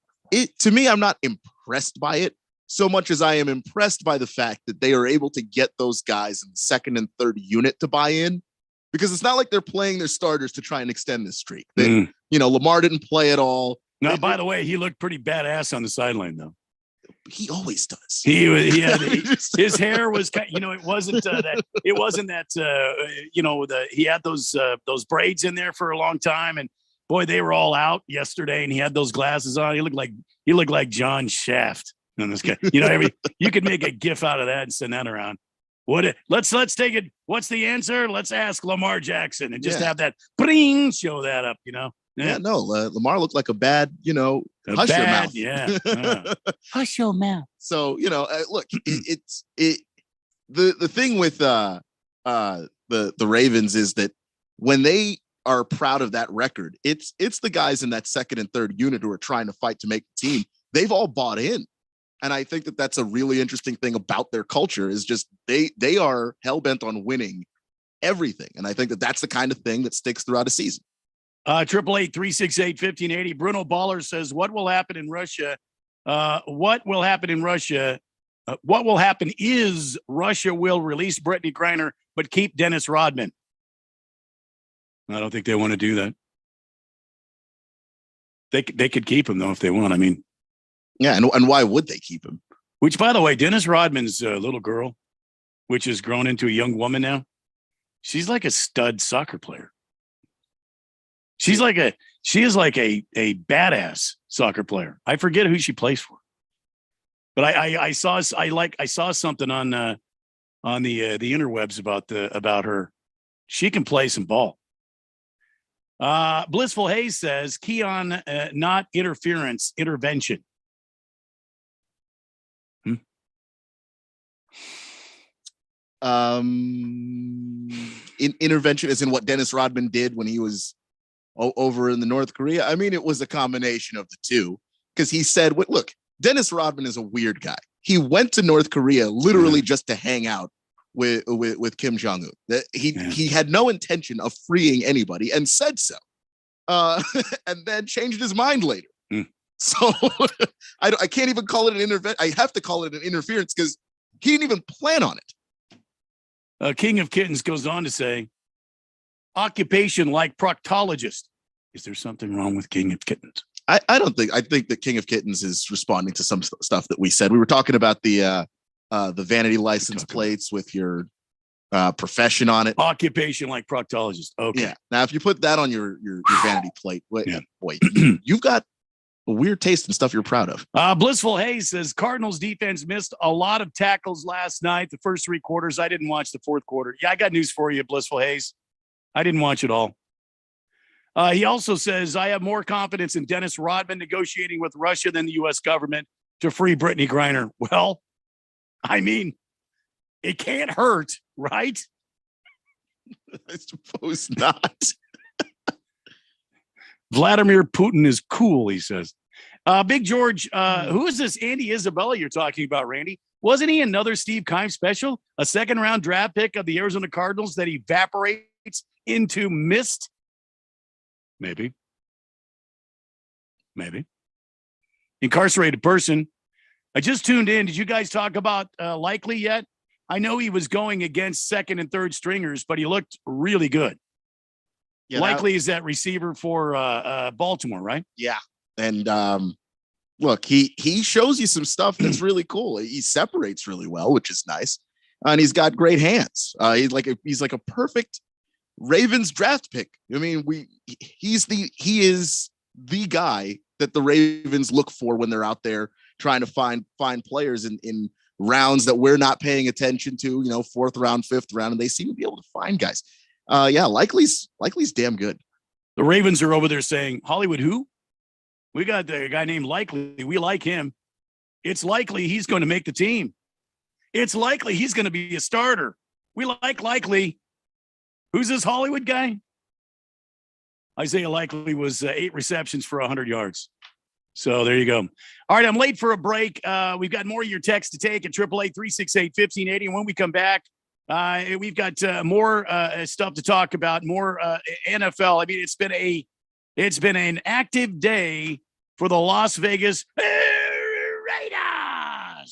to me, I'm not impressed by it so much as I am impressed by the fact that they are able to get those guys in the second and third unit to buy in, because it's not like they're playing their starters to try and extend this streak. Lamar didn't play at all. No, by the way, he looked pretty badass on the sideline, though. He always does. He had his hair was, it wasn't that. It wasn't that. He had those braids in there for a long time, and boy, they were all out yesterday. And he had those glasses on. He looked like John Shaft on this guy. You could make a GIF out of that and send that around. Let's take it. What's the answer? Let's ask Lamar Jackson and just have that bring show that up. Yeah, no, Lamar looked like a bad, hush your mouth. Yeah. Hush your mouth. So, look, it's the thing with the Ravens is that when they are proud of that record, it's the guys in that second and third unit who are trying to fight to make the team. They've all bought in. And I think that that's a really interesting thing about their culture is just they are hell bent on winning everything. And I think that that's the kind of thing that sticks throughout a season. 888-368-1580. Bruno Baller says, what will happen in Russia? What will happen is Russia will release Brittany Griner, but keep Dennis Rodman. I don't think they want to do that. They could keep him, though, if they want. I mean. Yeah, and why would they keep him? Which, by the way, Dennis Rodman's little girl, which has grown into a young woman now, she's like a stud soccer player. She is like a badass soccer player. I forget who she plays for, but I saw something on the interwebs about her. She can play some ball. Blissful Hayes says Keon, not interference, intervention. Intervention is in what Dennis Rodman did when he was over in the North Korea. I mean, it was a combination of the two, because he said, look, Dennis Rodman is a weird guy. He went to North Korea literally just to hang out with Kim Jong-un. He had no intention of freeing anybody and said so, and then changed his mind later. So I can't even call it an intervention. I have to call it an interference because he didn't even plan on it. King of Kittens goes on to say, occupation like proctologist. Is there something wrong with King of Kittens? I think that King of Kittens is responding to some stuff that we said. We were talking about the vanity license plates with your profession on it. Occupation like proctologist. Okay. Yeah. Now, if you put that on your vanity plate, boy, you've got a weird taste in stuff you're proud of. Blissful Hayes says Cardinals defense missed a lot of tackles last night. The first three quarters. I didn't watch the fourth quarter. Yeah, I got news for you, Blissful Hayes. I didn't watch it all. He also says, I have more confidence in Dennis Rodman negotiating with Russia than the U.S. government to free Brittany Griner. Well, I mean, it can't hurt, right? I suppose not. Vladimir Putin is cool, he says. Big George, who is this Andy Isabella you're talking about, Randy? Wasn't he another Steve Keim special? A second-round draft pick of the Arizona Cardinals that evaporates into mist? Maybe. Incarcerated person. I just tuned in. Did you guys talk about Likely yet? I know he was going against second and third stringers, but he looked really good. Yeah, Likely is that receiver for Baltimore, right? Yeah. And look, he shows you some stuff that's really cool. He separates really well, which is nice. And he's got great hands. He's like a perfect Ravens draft pick. I mean, he is the guy that the Ravens look for when they're out there trying to find players in rounds that we're not paying attention to, fourth round, fifth round, and they seem to be able to find guys. Likely's damn good. The Ravens are over there saying, Hollywood who? We got the guy named Likely. We like him. It's likely he's going to make the team. It's likely he's going to be a starter. We like Likely. Who's this Hollywood guy? Isaiah Likely was 8 receptions for 100 yards. So there you go. All right, I'm late for a break. We've got more of your text to take at 888-368-1580. And when we come back, we've got more stuff to talk about, more NFL. I mean, it's been an active day for the Las Vegas Raiders.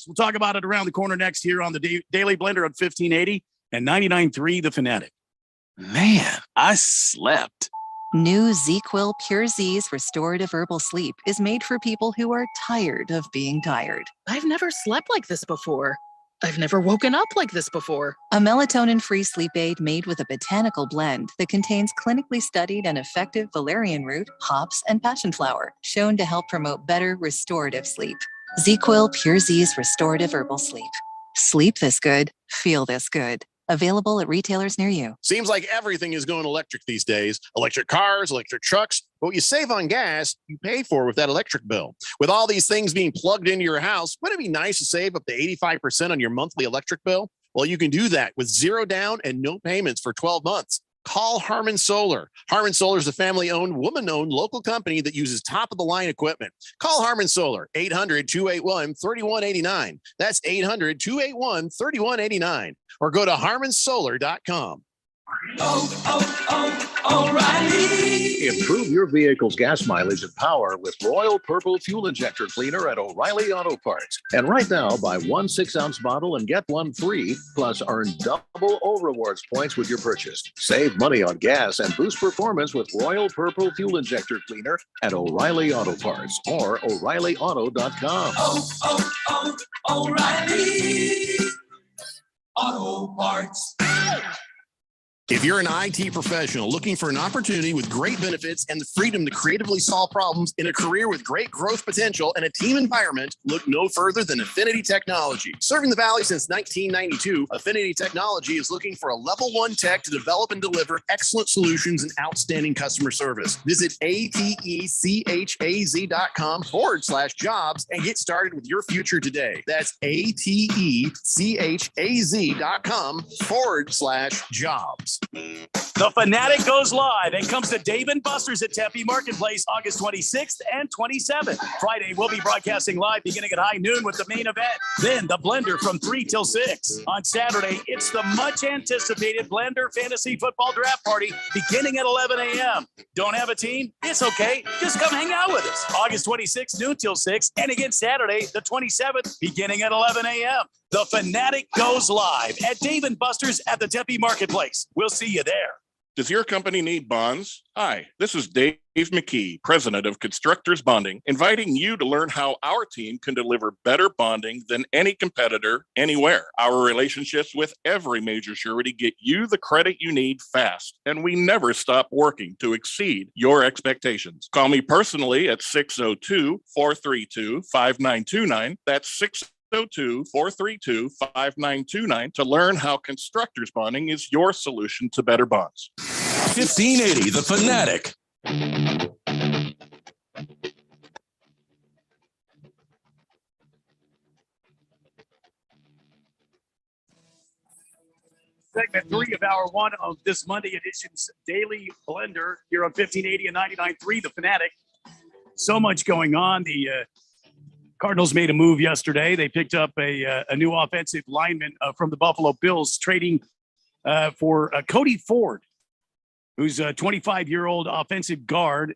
We'll talk about it around the corner next here on the Daily Blender on 1580 and 99.3 The Fanatic. Man, I slept. New ZzzQuil Pure Z's Restorative Herbal Sleep is made for people who are tired of being tired. I've never slept like this before. I've never woken up like this before. A melatonin-free sleep aid made with a botanical blend that contains clinically studied and effective valerian root, hops, and passion flower, shown to help promote better restorative sleep. ZzzQuil Pure Z's Restorative Herbal Sleep. Sleep this good, feel this good. Available at retailers near you. Seems like everything is going electric these days. Electric cars, electric trucks. But what you save on gas, you pay for with that electric bill. With all these things being plugged into your house, wouldn't it be nice to save up to 85% on your monthly electric bill? Well, you can do that with zero down and no payments for 12 months. Call Harmon Solar. Harmon Solar is a family-owned, woman-owned local company that uses top-of-the-line equipment. Call Harmon Solar, 800-281-3189. That's 800-281-3189. Or go to harmonsolar.com. O'Reilly. Improve your vehicle's gas mileage and power with Royal Purple Fuel Injector Cleaner at O'Reilly Auto Parts. And right now, buy 1 6-ounce bottle and get one free, plus earn double O Rewards points with your purchase. Save money on gas and boost performance with Royal Purple Fuel Injector Cleaner at O'Reilly Auto Parts or O'ReillyAuto.com. O'Reilly Auto Parts. If you're an IT professional looking for an opportunity with great benefits and the freedom to creatively solve problems in a career with great growth potential and a team environment, look no further than Affinity Technology. Serving the Valley since 1992, Affinity Technology is looking for a level 1 tech to develop and deliver excellent solutions and outstanding customer service. Visit atechaz.com/jobs and get started with your future today. That's atechaz.com/jobs. The Fanatic goes live and comes to Dave & Buster's at Tempe Marketplace August 26th and 27th. Friday, we'll be broadcasting live beginning at high noon with the main event. Then the Blender from 3 till 6. On Saturday, it's the much anticipated Blender Fantasy Football Draft Party beginning at 11 a.m. Don't have a team? It's okay. Just come hang out with us. August 26th, noon till 6. And again, Saturday, the 27th, beginning at 11 a.m. The Fanatic goes live at Dave & Buster's at the Tempe Marketplace. We'll see you there. Does your company need bonds? Hi, this is Dave McKee, president of Constructors Bonding, inviting you to learn how our team can deliver better bonding than any competitor anywhere. Our relationships with every major surety get you the credit you need fast, and we never stop working to exceed your expectations. Call me personally at 602-432-5929. That's 602-432-5929 to learn how Constructors Bonding is your solution to better bonds. 1580, The Fanatic. Segment 3 of hour 1 of this Monday edition's Daily Blender here on 1580 and 99.3 The Fanatic. So much going on. The Cardinals made a move yesterday. They picked up a new offensive lineman from the Buffalo Bills, trading for Cody Ford, who's a 25-year-old offensive guard.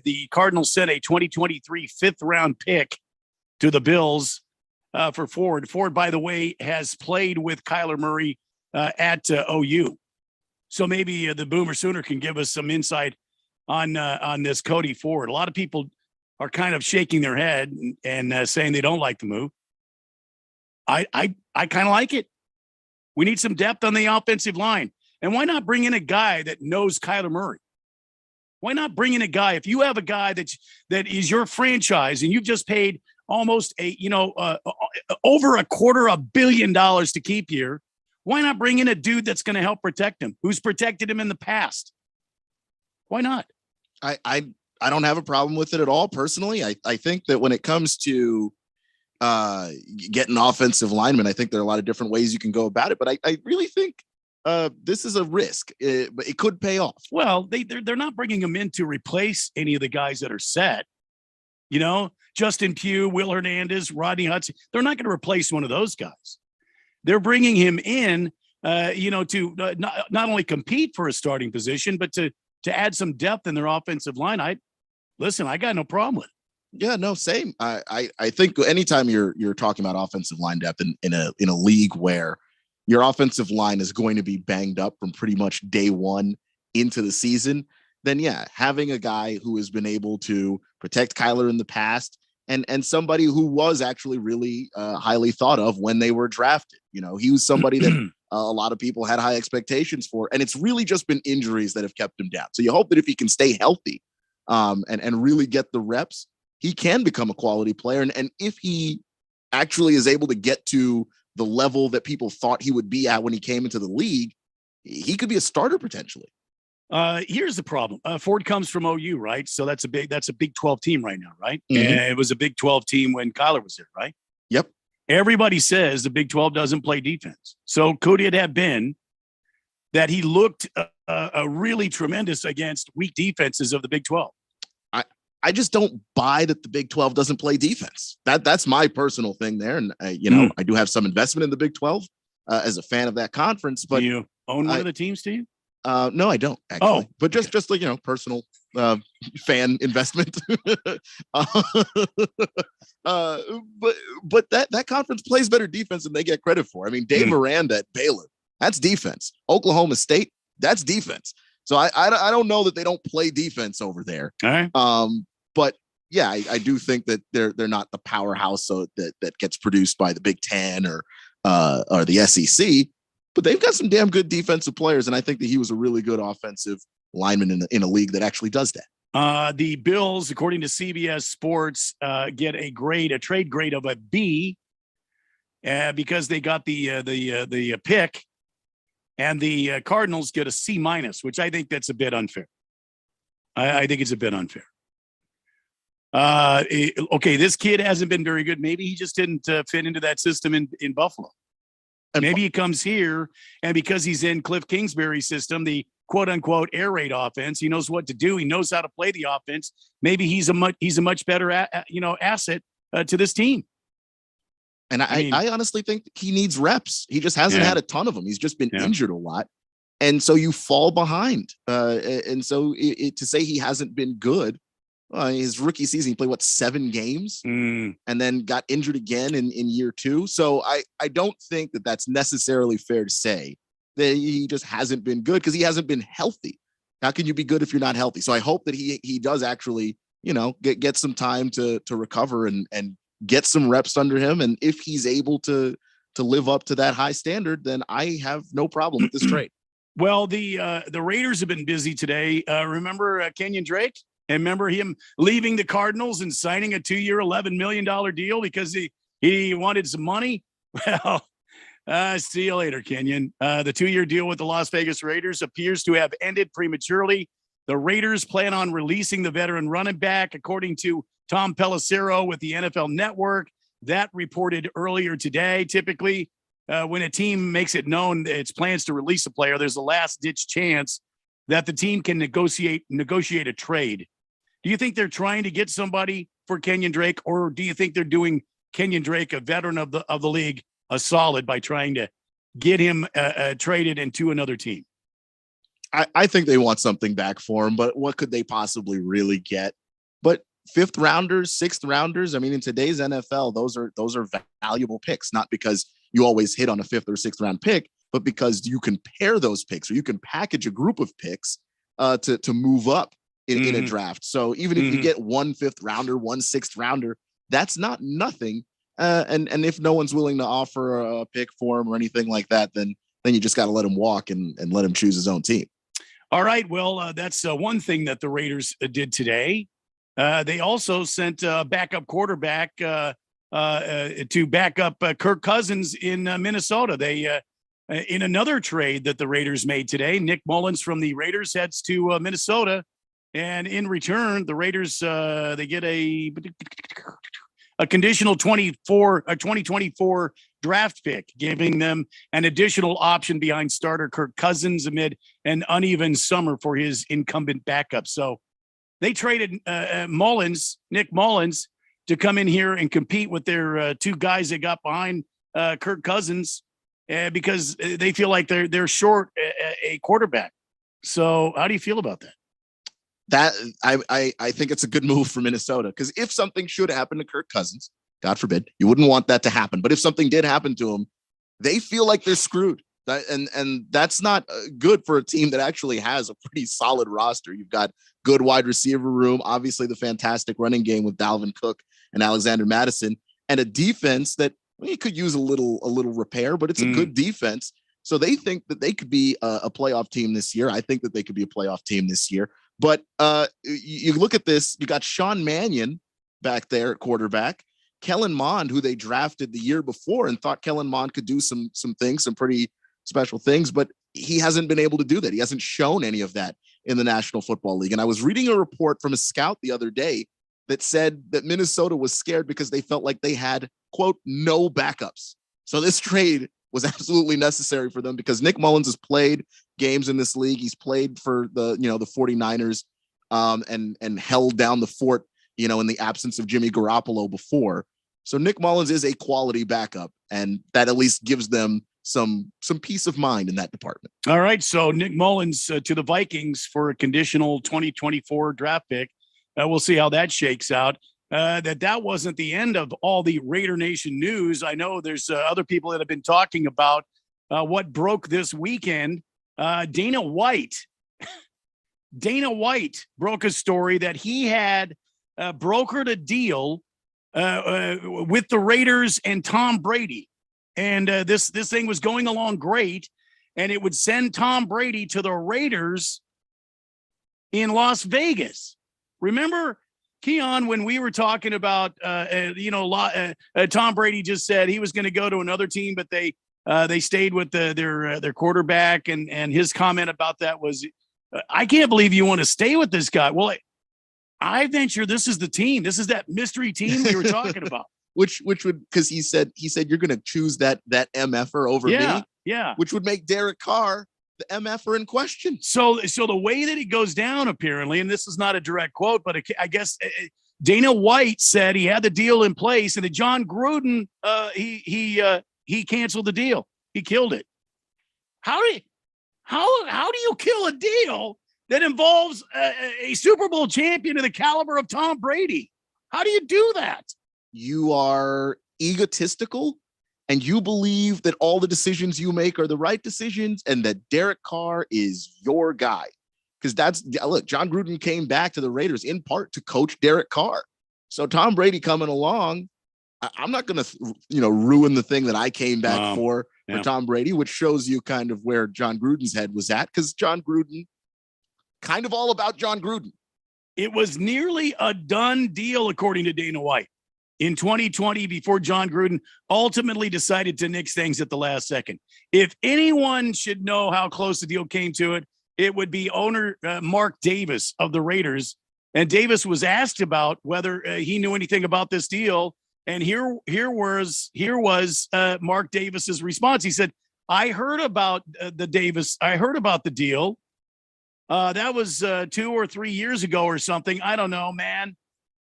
The Cardinals sent a 2023 fifth-round pick to the Bills for Ford. Ford, by the way, has played with Kyler Murray at OU. So maybe the Boomer Sooner can give us some insight on this Cody Ford. A lot of people are kind of shaking their head and saying they don't like the move. I kind of like it. We need some depth on the offensive line. And why not bring in a guy that knows Kyler Murray? Why not bring in a guy? If you have a guy that is your franchise and you've just paid almost over $250 million to keep here, why not bring in a dude that's going to help protect him, who's protected him in the past? Why not? I don't have a problem with it at all. Personally, I think that when it comes to getting offensive linemen, I think there are a lot of different ways you can go about it. But I really think this is a risk, but it could pay off. Well, they're not bringing him in to replace any of the guys that are set. You know, Justin Pugh, Will Hernandez, Rodney Hudson. They're not going to replace one of those guys. They're bringing him in, to not only compete for a starting position, but to add some depth in their offensive line. I got no problem with it. Yeah, no, same. I think anytime you're talking about offensive line depth in a league where your offensive line is going to be banged up from pretty much day one into the season, then yeah, having a guy who has been able to protect Kyler in the past and somebody who was actually really highly thought of when they were drafted. You know, he was somebody that a lot of people had high expectations for, and it's really just been injuries that have kept him down. So you hope that if he can stay healthy and really get the reps, he can become a quality player. And if he actually is able to get to the level that people thought he would be at when he came into the league, he could be a starter potentially. Here's the problem. Ford comes from OU, right? So that's a Big 12 team right now, right? Mm-hmm. And it was a Big 12 team when Kyler was there, right? Yep. Everybody says the Big 12 doesn't play defense. So could it have been that he looked really tremendous against weak defenses of the Big 12? I just don't buy that the Big 12 doesn't play defense. That's my personal thing there. And, I do have some investment in the Big 12 as a fan of that conference. But do you own one of the teams, Steve? No, I don't actually. But just like, personal fan investment. But that conference plays better defense than they get credit for. I mean, Dave Aranda at Baylor, that's defense. Oklahoma State, that's defense. So I don't know that they don't play defense over there. All right. But yeah, I do think that they're not the powerhouse that gets produced by the Big Ten or the SEC. But they've got some damn good defensive players, and I think that he was a really good offensive lineman in a league that actually does that. The Bills, according to CBS Sports, get a trade grade of a B, because they got the pick, and the Cardinals get a C minus, which I think that's a bit unfair. I think it's a bit unfair. Okay, this kid hasn't been very good. Maybe he just didn't fit into that system in Buffalo. Maybe he comes here, and because he's in Cliff Kingsbury's system, the quote unquote air raid offense, he knows what to do. He knows how to play the offense. Maybe he's a much better asset to this team. And I honestly think he needs reps. He just hasn't had a ton of them. He's just been injured a lot. And so you fall behind. And so to say he hasn't been good, his rookie season, he played 7 games and then got injured again in year 2. So I don't think that that's necessarily fair to say that he just hasn't been good, because he hasn't been healthy. How can you be good if you're not healthy? So I hope that he does actually, get some time to recover and get some reps under him. And if he's able to live up to that high standard, then I have no problem with this trade. Well, the Raiders have been busy today. Remember Kenyon Drake? And remember him leaving the Cardinals and signing a 2-year, $11 million deal because he wanted some money? Well, see you later, Kenyon. The 2-year deal with the Las Vegas Raiders appears to have ended prematurely. The Raiders plan on releasing the veteran running back, according to Tom Pelissero with the NFL Network. That reported earlier today. Typically, when a team makes it known its plans to release a player, there's a last-ditch chance that the team can negotiate a trade. Do you think they're trying to get somebody for Kenyon Drake, or do you think they're doing Kenyon Drake, a veteran of the league, a solid by trying to get him traded into another team? I think they want something back for him, but what could they possibly really get? But 5th rounders, 6th rounders, I mean, in today's NFL, those are valuable picks, not because you always hit on a 5th or 6th round pick, but because you can pair those picks, or you can package a group of picks to move up in a draft. So even if you get 1 5th rounder, 1 6th rounder, that's not nothing. And if no one's willing to offer a pick for him or anything like that, then you just got to let him walk and let him choose his own team. All right. Well, that's one thing that the Raiders did today. They also sent a backup quarterback to back up Kirk Cousins in Minnesota. They in another trade that the Raiders made today, Nick Mullins from the Raiders heads to Minnesota. And in return, the Raiders, they get a conditional 2024 draft pick, giving them an additional option behind starter Kirk Cousins amid an uneven summer for his incumbent backup. So they traded Nick Mullins, to come in here and compete with their 2 guys they got behind Kirk Cousins, because they feel like they're short a quarterback. So how do you feel about that? That I think it's a good move for Minnesota, because if something should happen to Kirk Cousins, God forbid, you wouldn't want that to happen. But if something did happen to him, they feel like they're screwed. And that's not good for a team that actually has a pretty solid roster. You've got good wide receiver room, obviously the fantastic running game with Dalvin Cook and Alexander Madison, and a defense that could use a little repair, but it's a good defense. So they think that they could be a playoff team this year. I think that they could be a playoff team this year. But you look at this, you got Sean Mannion back there at quarterback, Kellen Mond, who they drafted the year before and thought Kellen Mond could do some things, some pretty special things, but he hasn't been able to do that. He hasn't shown any of that in the National Football League. And I was reading a report from a scout the other day that said that Minnesota was scared because they felt like they had, quote, no backups. So this trade was absolutely necessary for them, because Nick Mullins has played games in this league. He's played for the 49ers and held down the fort, in the absence of Jimmy Garoppolo before. So Nick Mullins is a quality backup, and that at least gives them some peace of mind in that department. All right. So Nick Mullins to the Vikings for a conditional 2024 draft pick. We'll see how that shakes out. That wasn't the end of all the Raider Nation news. I know there's other people that have been talking about what broke this weekend. Dana White broke a story that he had brokered a deal with the Raiders and Tom Brady. And this thing was going along great, and it would send Tom Brady to the Raiders in Las Vegas. Remember, Keon, when we were talking about, Tom Brady just said he was going to go to another team, but they stayed with their quarterback, and his comment about that was, I can't believe you want to stay with this guy. Well, I venture this is the team. This is that mystery team we were talking about. Which would, because he said you're going to choose that MFer over me. Yeah. Which would make Derek Carr the MFer in question. So the way that it goes down, apparently, and this is not a direct quote, but I guess Dana White said he had the deal in place, and that John Gruden he canceled the deal. He killed it. How do you kill a deal that involves a Super Bowl champion of the caliber of Tom Brady? How do you do that? You are egotistical, and you believe that all the decisions you make are the right decisions, and that Derek Carr is your guy. Because look, John Gruden came back to the Raiders in part to coach Derek Carr. So Tom Brady coming along, I'm not going to, ruin the thing that I came back for Tom Brady, which shows you kind of where John Gruden's head was at, because John Gruden, kind of all about John Gruden. It was nearly a done deal, according to Dana White, in 2020, before John Gruden ultimately decided to nix things at the last second. If anyone should know how close the deal came to it, it would be owner Mark Davis of the Raiders. And Davis was asked about whether he knew anything about this deal. And here was Mark Davis's response. He said, I heard about the deal. That was 2 or 3 years ago or something. I don't know, man.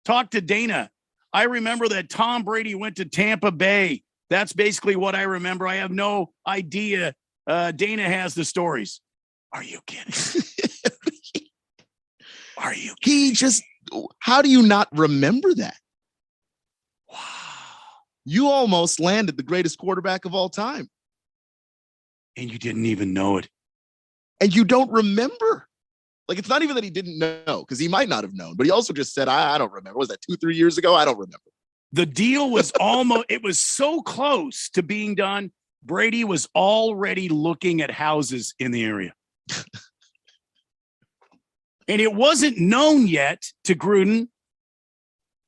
Talk to Dana. I remember that Tom Brady went to Tampa Bay. That's basically what I remember. I have no idea. Dana has the stories. Are you kidding? Are you kidding? How do you not remember that? Wow. You almost landed the greatest quarterback of all time. And you didn't even know it. And you don't remember. Like, it's not even that he didn't know, because he might not have known, but he also just said, I don't remember. Was that 2-3 years ago? I don't remember. The deal was it was so close to being done. Brady was already looking at houses in the area. And it wasn't known yet to Gruden,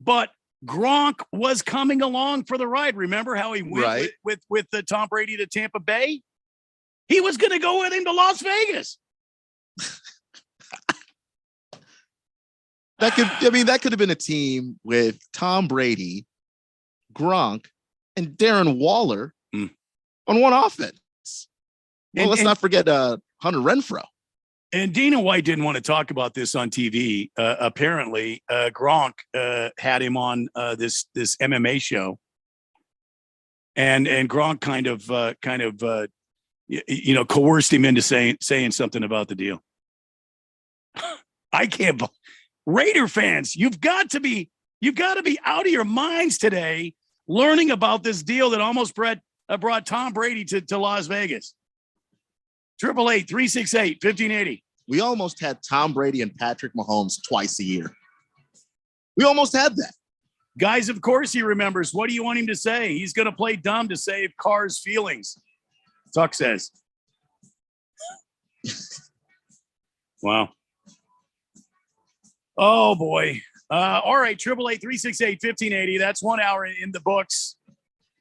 but Gronk was coming along for the ride. Remember how he went with Tom Brady to Tampa Bay? He was going to go with him to Las Vegas. That could have been a team with Tom Brady, Gronk, and Darren Waller on one offense. Well, let's not forget Hunter Renfrow. And Dana White didn't want to talk about this on TV. Apparently, Gronk had him on this MMA show, and Gronk kind of coerced him into saying something about the deal. I can't. Raider fans, you've got to be out of your minds today, learning about this deal that almost brought Tom Brady to Las Vegas. 888-368-1580. We almost had Tom Brady and Patrick Mahomes twice a year. We almost had that. Guys, of course he remembers. What do you want him to say? He's going to play dumb to save Carr's feelings. Tuck says. Wow. Oh, boy. All right, 888-368-1580. That's 1 hour in the books.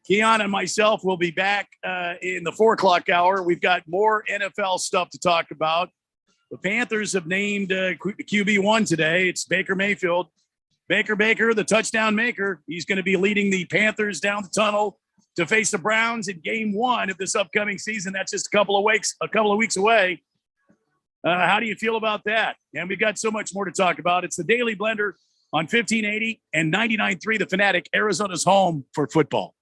Keon and myself will be back in the 4 o'clock hour. We've got more NFL stuff to talk about. The Panthers have named QB1 today. It's Baker Mayfield. Baker, the touchdown maker. He's going to be leading the Panthers down the tunnel to face the Browns in game 1 of this upcoming season. That's just a couple of weeks away. How do you feel about that? And we've got so much more to talk about. It's the Daily Blender on 1580 and 99.3 The Fanatic, Arizona's home for football.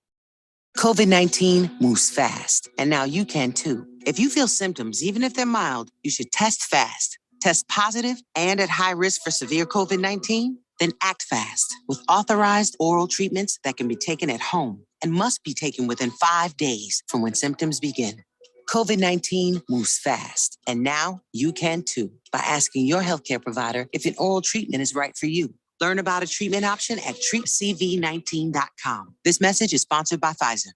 COVID-19 moves fast, and now you can too. If you feel symptoms, even if they're mild, you should test fast. Test positive and at high risk for severe COVID-19? Then act fast with authorized oral treatments that can be taken at home and must be taken within 5 days from when symptoms begin. COVID-19 moves fast, and now you can too by asking your healthcare provider if an oral treatment is right for you. Learn about a treatment option at treatcv19.com. This message is sponsored by Pfizer.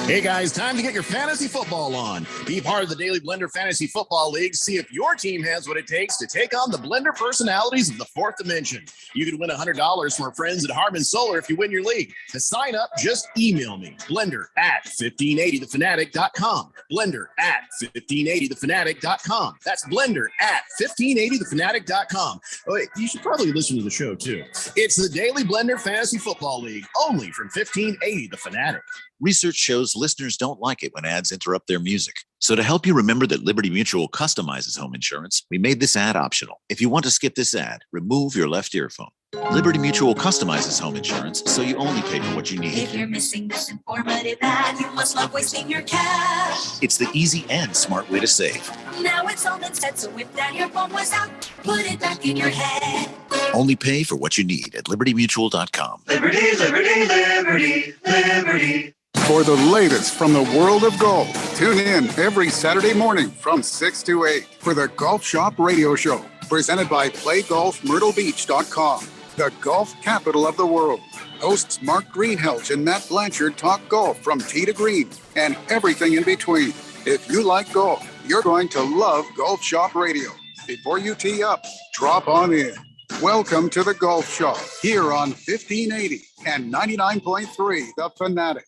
Hey guys, time to get your fantasy football on. Be part of the Daily Blender Fantasy Football League. See if your team has what it takes to take on the Blender personalities of the fourth dimension. You could win $100 from our friends at Harman Solar if you win your league. To sign up, just email me, blender@1580thefanatic.com. Blender@1580thefanatic.com. That's blender@1580thefanatic.com. Oh, wait, you should probably listen to the show too. It's the Daily Blender Fantasy Football League, only from 1580 The Fanatic. Research shows listeners don't like it when ads interrupt their music. So to help you remember that Liberty Mutual customizes home insurance, we made this ad optional. If you want to skip this ad, remove your left earphone. Liberty Mutual customizes home insurance, so you only pay for what you need. If you're missing this informative ad, you must love wasting your cash. It's the easy and smart way to save. Now it's all been said, so if that earphone was out, put it back in your head. Only pay for what you need at libertymutual.com. Liberty, liberty, liberty, liberty. For the latest from the world of golf, tune in every Saturday morning from 6 to 8 for the Golf Shop Radio Show, presented by PlayGolfMyrtleBeach.com, the golf capital of the world. Hosts Mark Greenhelch and Matt Blanchard talk golf from tee to green and everything in between. If you like golf, you're going to love Golf Shop Radio. Before you tee up, drop on in. Welcome to the Golf Shop here on 1580 and 99.3 The Fanatic.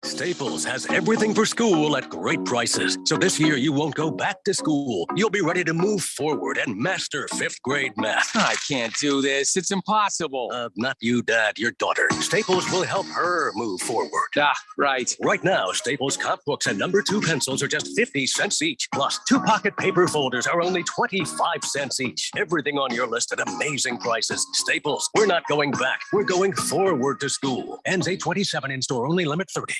Staples has everything for school at great prices. So this year you won't go back to school. You'll be ready to move forward and master 5th grade math. I can't do this. It's impossible. Not you, Dad, your daughter. Staples will help her move forward. Right. Right now, Staples comp books and number 2 pencils are just 50 cents each. Plus, 2 pocket paper folders are only 25 cents each. Everything on your list at amazing prices. Staples, we're not going back. We're going forward to school. Ends 8/27 in store only, limit 30.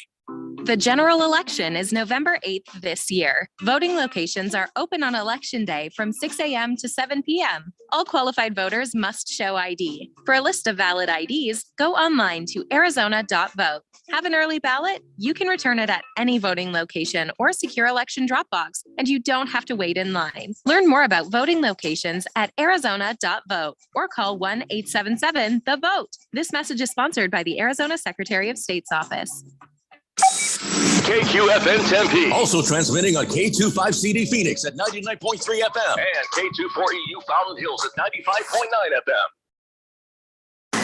The general election is November 8th this year. Voting locations are open on Election Day from 6 a.m. to 7 p.m. All qualified voters must show ID. For a list of valid IDs, go online to arizona.vote. Have an early ballot? You can return it at any voting location or secure election drop box, and you don't have to wait in line. Learn more about voting locations at arizona.vote or call 1-877-THE-VOTE. This message is sponsored by the Arizona Secretary of State's office. KQFN Tempe. Also transmitting on K25CD Phoenix at 99.3 FM. And K240U Fountain Hills at 95.9 FM. All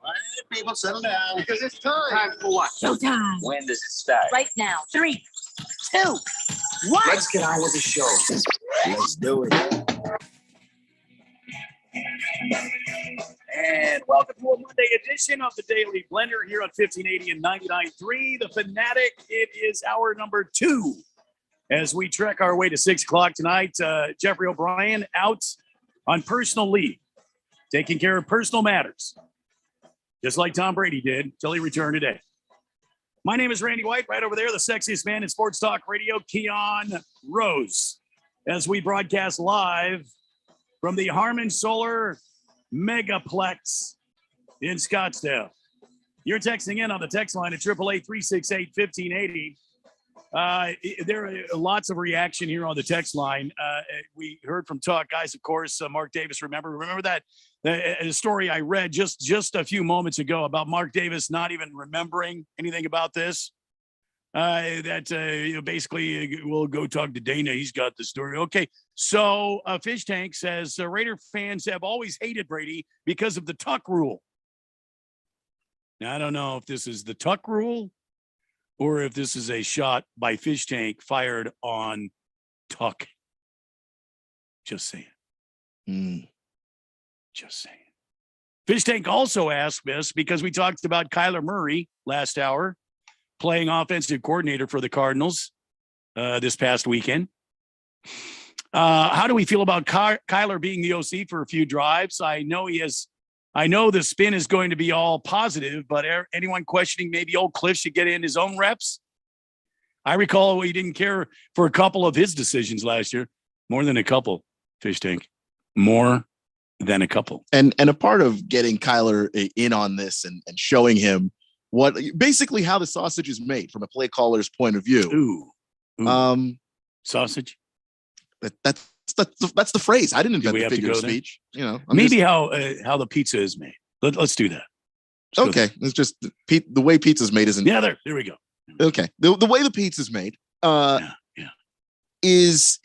right, people, settle down because it's time. Time for what? Showtime. When does it start? Right now. 3, 2, 1. Let's get on with the show. Let's do it. And welcome to a Monday edition of the Daily Blender here on 1580 and 99.3 The Fanatic. It is hour number 2 as we trek our way to 6 o'clock tonight. Jeffrey O'Brien out on personal leave, taking care of personal matters, just like Tom Brady did till he returned today. My name is Randy White. Right over there, the sexiest man in sports talk radio, Keon Rose, as we broadcast live from the Harman Solar Megaplex in Scottsdale. You're texting in on the text line at 888-368-1580. There are lots of reaction here on the text line. We heard from Talk Guys, of course. Mark Davis, remember that the story I read just a few moments ago about Mark Davis not even remembering anything about this? Basically we'll go talk to Dana. He's got the story. Okay. So Fish Tank says Raider fans have always hated Brady because of the Tuck rule. Now, I don't know if this is the Tuck rule or if this is a shot by Fish Tank fired on Tuck. Just saying. Just saying. Fish Tank also asked this because we talked about Kyler Murray last hour, playing offensive coordinator for the Cardinals this past weekend. How do we feel about Kyler being the OC for a few drives? I know he has I know the spin is going to be all positive, but anyone questioning maybe old Cliff should get in his own reps? I recall he didn't care for a couple of his decisions last year. More than a couple, Fish Tank. More than a couple. And a part of getting Kyler in on this and showing him what basically how the sausage is made from a play caller's point of view. Ooh. Sausage. That's the phrase. I didn't invent the figure of speech. Maybe how the pizza is made. Let's do that. Okay, it's just the way pizza's made isn't. Yeah, there we go. Okay, the way the pizza's made is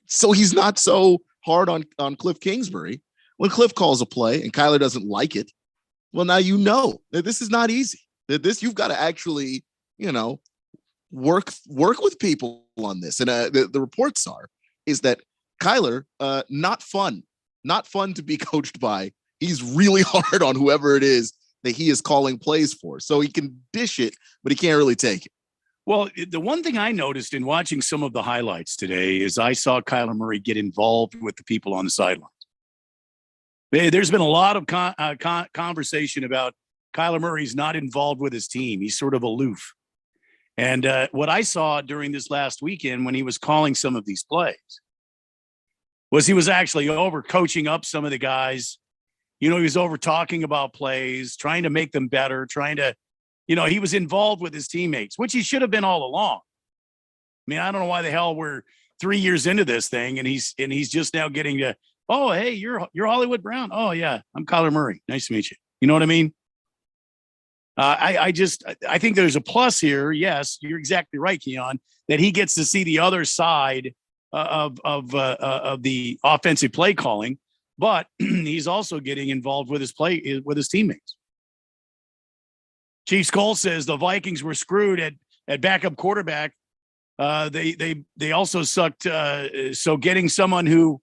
so he's not so hard on Cliff Kingsbury when Cliff calls a play and Kyler doesn't like it. Well, now you know that this is not easy. That you've got to actually work with people on this. And the reports is that Kyler not fun to be coached by. He's really hard on whoever it is that he is calling plays for. So he can dish it, but he can't really take it. Well, the one thing I noticed in watching some of the highlights today is I saw Kyler Murray get involved with the people on the sidelines. There's been a lot of conversation about Kyler Murray's not involved with his team. He's sort of aloof. And what I saw during this last weekend when he was calling some of these plays was he was actually over coaching up some of the guys. He was over talking about plays, trying to make them better, trying to, he was involved with his teammates, which he should have been all along. I mean, I don't know why the hell we're 3 years into this thing and he's just now getting to, oh, hey, you're Hollywood Brown. Oh yeah, I'm Kyler Murray. Nice to meet you. You know what I mean? I think there's a plus here. Yes, you're exactly right, Keon, that he gets to see the other side of the offensive play calling, but he's also getting involved with his teammates. Chief Cole says the Vikings were screwed at backup quarterback. They also sucked. So getting someone who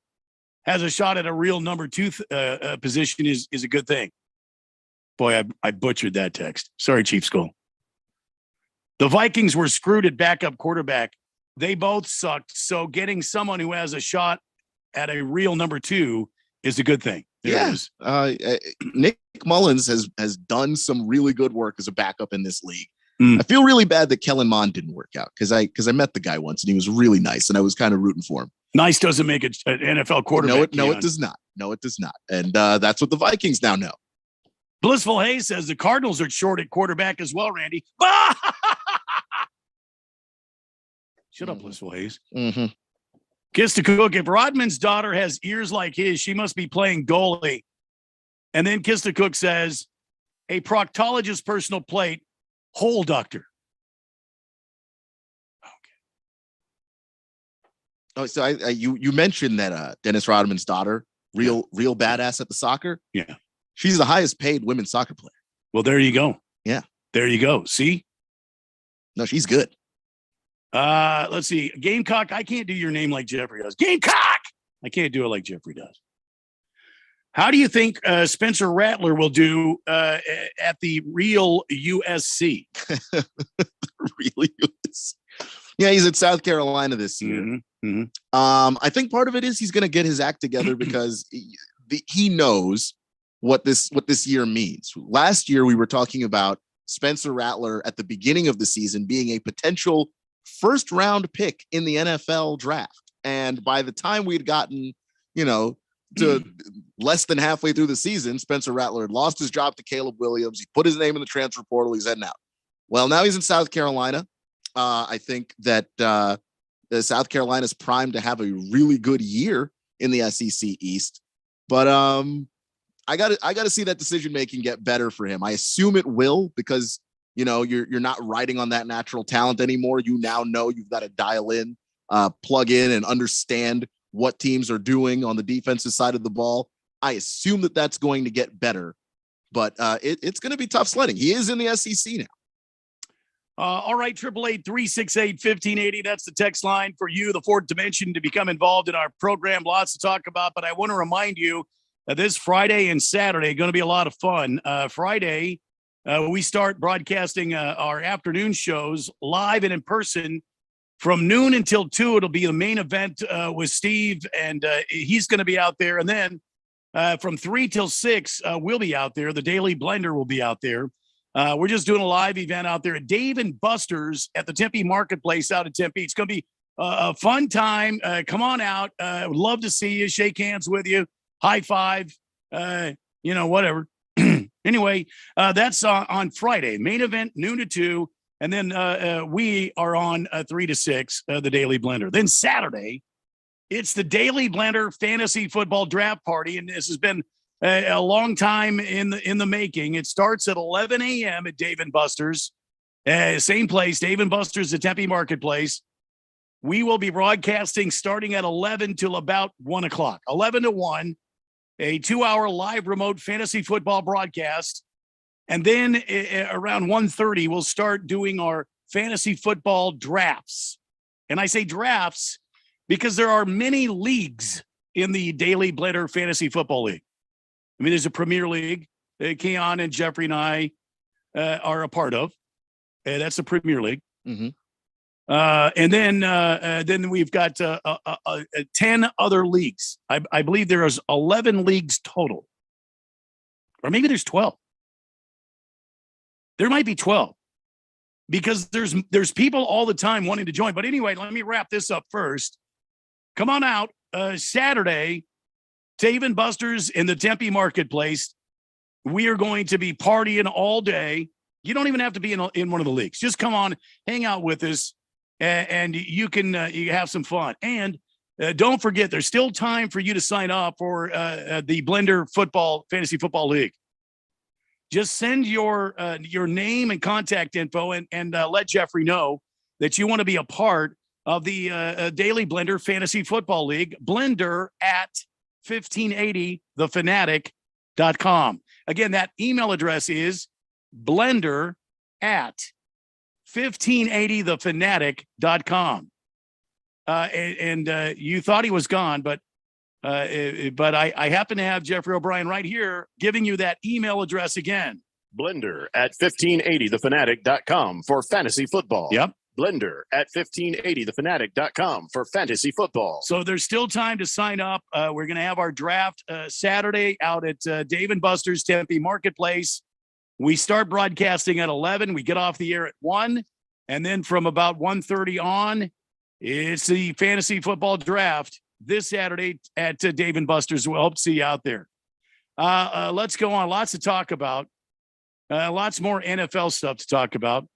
has a shot at a real number 2 position is a good thing. Boy, I butchered that text. Sorry, Chief Skull. The Vikings were screwed at backup quarterback. They both sucked. So getting someone who has a shot at a real number 2 is a good thing. Nick Mullins has done some really good work as a backup in this league. I feel really bad that Kellen Mond didn't work out because I met the guy once and he was really nice and I was kind of rooting for him. Nice doesn't make an NFL quarterback. No, it does not. No, it does not. And that's what the Vikings now know. Blissful Hayes says the Cardinals are short at quarterback as well, Randy. Shut up, Blissful Hayes. Mm-hmm. Kiss to Cook. If Rodman's daughter has ears like his, she must be playing goalie. And then Kiss to Cook says, a proctologist personal plate, hole doctor. Oh, so you mentioned that Dennis Rodman's daughter, real badass at the soccer. Yeah. She's the highest paid women's soccer player. Well, there you go. Yeah. There you go. See? No, she's good. Let's see. Gamecock, I can't do your name like Jeffrey does. Gamecock! I can't do it like Jeffrey does. How do you think Spencer Rattler will do at the real USC? Real USC. Yeah, he's at South Carolina this year. Mm-hmm. Mm-hmm. I think part of it is he's going to get his act together because he knows what this year means. Last year, we were talking about Spencer Rattler at the beginning of the season being a potential first-round pick in the NFL draft. And by the time we'd gotten, to less than halfway through the season, Spencer Rattler had lost his job to Caleb Williams. He put his name in the transfer portal. He's heading out. Well, now he's in South Carolina. I think that South Carolina's primed to have a really good year in the SEC East. But I got to see that decision making get better for him. I assume it will because you're not riding on that natural talent anymore. You now know you've got to dial in, plug in, and understand what teams are doing on the defensive side of the ball. I assume that that's going to get better, but it's going to be tough sledding. He is in the SEC now. All right, 888-368-1580. That's the text line for you, the fourth dimension, to become involved in our program. Lots to talk about, but I want to remind you that this Friday and Saturday going to be a lot of fun. Friday, we start broadcasting our afternoon shows live and in person from noon until 2. It'll be the main event with Steve, and he's going to be out there. And then from 3 till 6, we'll be out there. The Daily Blender will be out there. We're just doing a live event out there at Dave and Buster's at the Tempe Marketplace out at Tempe. It's going to be a fun time. Come on out. Would love to see you, shake hands with you, high five, whatever. Anyway, that's on Friday. Main event, noon to 2. And then we are on 3 to 6, the Daily Blender. Then Saturday, it's the Daily Blender Fantasy Football Draft Party. And this has been a long time in the making. It starts at 11 a.m. at Dave & Buster's. Same place, Dave & Buster's at Tempe Marketplace. We will be broadcasting starting at 11 till about 1 o'clock. 11 to 1, a 2-hour live remote fantasy football broadcast. And then around 1:30, we'll start doing our fantasy football drafts. And I say drafts because there are many leagues in the Daily Blender Fantasy Football League. I mean, there's a Premier League Keon and Jeffrey and I are a part of. That's the Premier League. Mm-hmm. And then we've got 10 other leagues. I believe there is 11 leagues total. Or maybe there's 12. There might be 12 because there's people all the time wanting to join. But anyway, let me wrap this up first. Come on out Saturday, Dave & Buster's in the Tempe Marketplace. We are going to be partying all day. You don't even have to be in one of the leagues. Just come on, hang out with us, and you can you have some fun. And don't forget, there's still time for you to sign up for the Blender Fantasy Football League. Just send your name and contact info and let Jeffrey know that you want to be a part of the Daily Blender Fantasy Football League. Blender at 1580thefanatic.com. Again, that email address is blender at 1580thefanatic.com. And you thought he was gone, but I happen to have Jeffrey O'Brien right here giving you that email address again. Blender at 1580thefanatic.com for fantasy football. Yep. Blender at 1580thefanatic.com for fantasy football. So there's still time to sign up. We're going to have our draft Saturday out at Dave & Buster's Tempe Marketplace. We start broadcasting at 11. We get off the air at 1. And then from about 1:30 on, it's the fantasy football draft this Saturday at Dave & Buster's. We'll hope to see you out there. Let's go on. Lots to talk about. Lots more NFL stuff to talk about.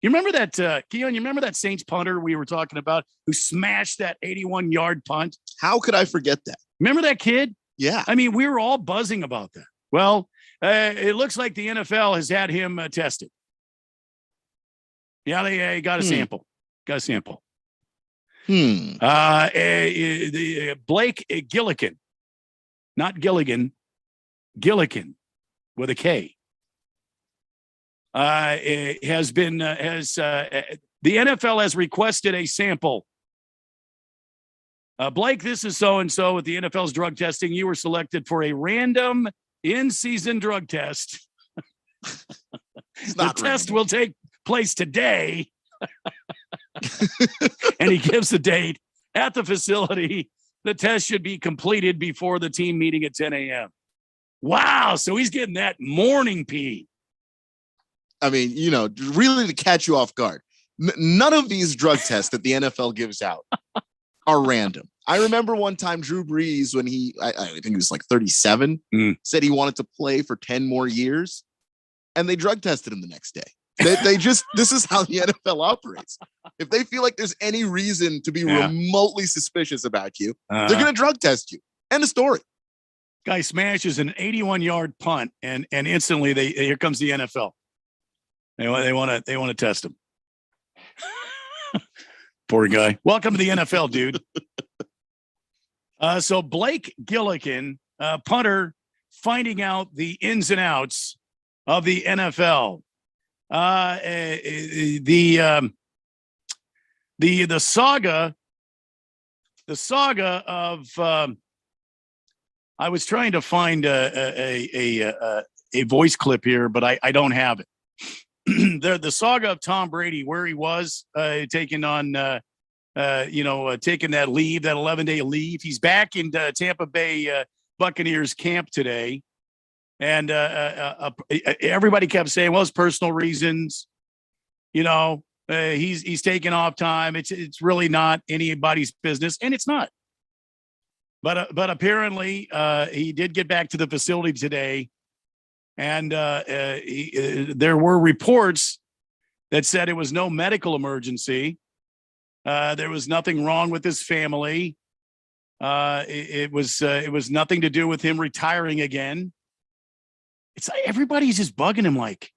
You remember that, Keon, you remember that Saints punter we were talking about who smashed that 81-yard punt? How could I forget that? Remember that kid? Yeah. I mean, we were all buzzing about that. Well, it looks like the NFL has had him tested. Yeah, they got a sample. Got a sample. Blake Gillikin, not Gilligan, Gillikin with a K. The NFL has requested a sample. Blake, this is so-and-so with the NFL's drug testing. You were selected for a random in-season drug test. The test will take place today. And he gives the date at the facility. The test should be completed before the team meeting at 10 a.m. Wow. So he's getting that morning pee. I mean, really to catch you off guard. None of these drug tests that the NFL gives out are random. I remember one time Drew Brees, when I think he was like 37, said he wanted to play for 10 more years, and they drug tested him the next day. This is how the NFL operates. If they feel like there's any reason to be remotely suspicious about you, they're going to drug test you. End of story. Guy smashes an 81-yard punt, and instantly here comes the NFL. They want to test him. Poor guy. Welcome to the NFL, dude. So Blake Gillikin, punter, finding out the ins and outs of the NFL. The saga of I was trying to find a voice clip here, but I don't have it. The saga of Tom Brady, where he was taking on taking that leave, that 11-day leave. He's back in Tampa Bay Buccaneers camp today, and everybody kept saying, "Well, it's personal reasons." He's taking off time. It's really not anybody's business, and it's not. But apparently, he did get back to the facility today, and there were reports that said it was no medical emergency. There was nothing wrong with his family. It was nothing to do with him retiring again. It's like everybody's just bugging him like,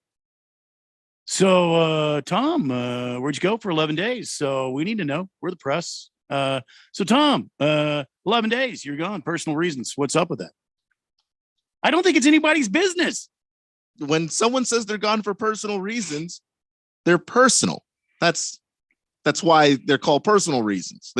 so Tom, where'd you go for 11 days? So we need to know. We're the press. So Tom, 11 days, you're gone. Personal reasons. What's up with that? I don't think it's anybody's business. When someone says they're gone for personal reasons, they're personal. That's why they're called personal reasons.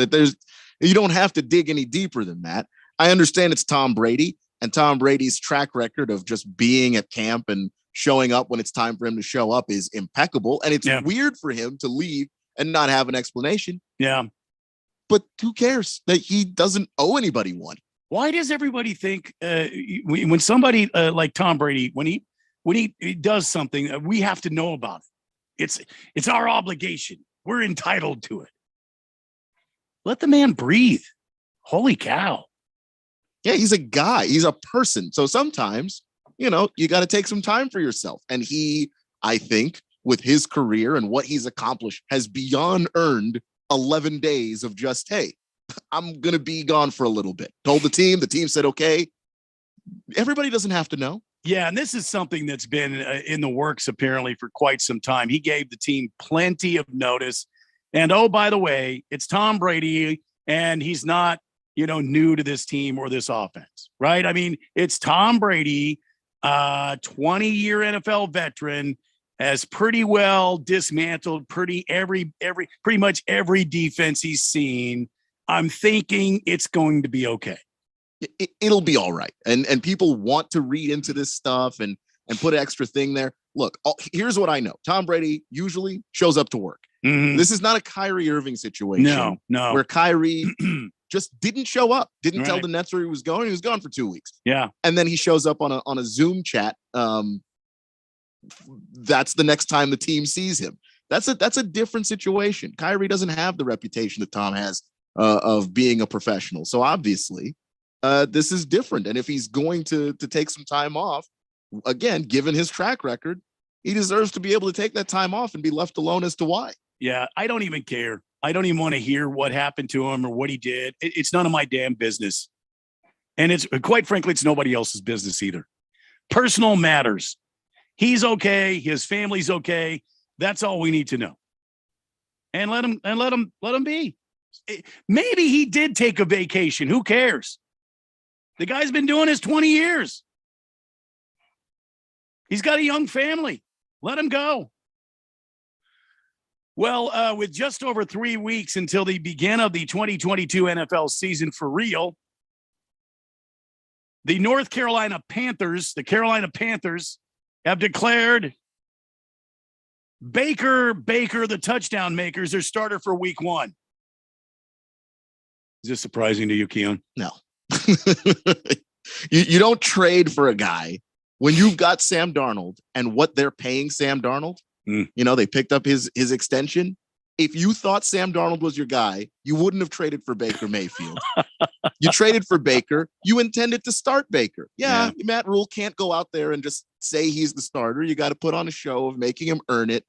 You don't have to dig any deeper than that. I understand it's Tom Brady, and Tom Brady's track record of just being at camp and showing up when it's time for him to show up is impeccable. And it's weird for him to leave and not have an explanation. Yeah. But who cares that he doesn't owe anybody one? Why does everybody think when somebody like Tom Brady, when he does something, we have to know about it? It's our obligation. We're entitled to it. Let the man breathe. Holy cow. Yeah, he's a guy. He's a person. So sometimes, you got to take some time for yourself. And he, I think, with his career and what he's accomplished, has beyond earned 11 days of just, hey, I'm going to be gone for a little bit. Told the team said, okay. Everybody doesn't have to know. Yeah, and this is something that's been in the works apparently for quite some time. He gave the team plenty of notice. And oh, by the way, it's Tom Brady, and he's not, new to this team or this offense, right? I mean, it's Tom Brady, 20-year NFL veteran, has pretty well dismantled pretty much every defense he's seen. I'm thinking it's going to be okay. It'll be all right. And people want to read into this stuff and put an extra thing there. Look, here's what I know. Tom Brady usually shows up to work. Mm-hmm. This is not a Kyrie Irving situation. No. Where Kyrie just didn't show up, didn't tell the Nets where he was going. He was gone for 2 weeks. Yeah. And then he shows up on a Zoom chat. That's the next time the team sees him. That's a different situation. Kyrie doesn't have the reputation that Tom has of being a professional. So obviously, this is different. And if he's going to take some time off, again, given his track record, he deserves to be able to take that time off and be left alone as to why. Yeah, I don't even care. I don't even want to hear what happened to him or what he did. It's none of my damn business. And it's quite frankly, it's nobody else's business either. Personal matters. He's okay. His family's okay. That's all we need to know. And let him be. Maybe he did take a vacation. Who cares? The guy's been doing this 20 years. He's got a young family. Let him go. Well, with just over 3 weeks until the beginning of the 2022 NFL season for real, the Carolina Panthers, have declared Baker, the touchdown maker, is their starter for week 1. Is this surprising to you, Keon? No. You don't trade for a guy when you've got Sam Darnold and what they're paying Sam Darnold. They picked up his extension. If you thought Sam Darnold was your guy, you wouldn't have traded for Baker Mayfield. You traded for Baker. You intended to start Baker. Yeah, Matt Rule can't go out there and just say he's the starter. You got to put on a show of making him earn it.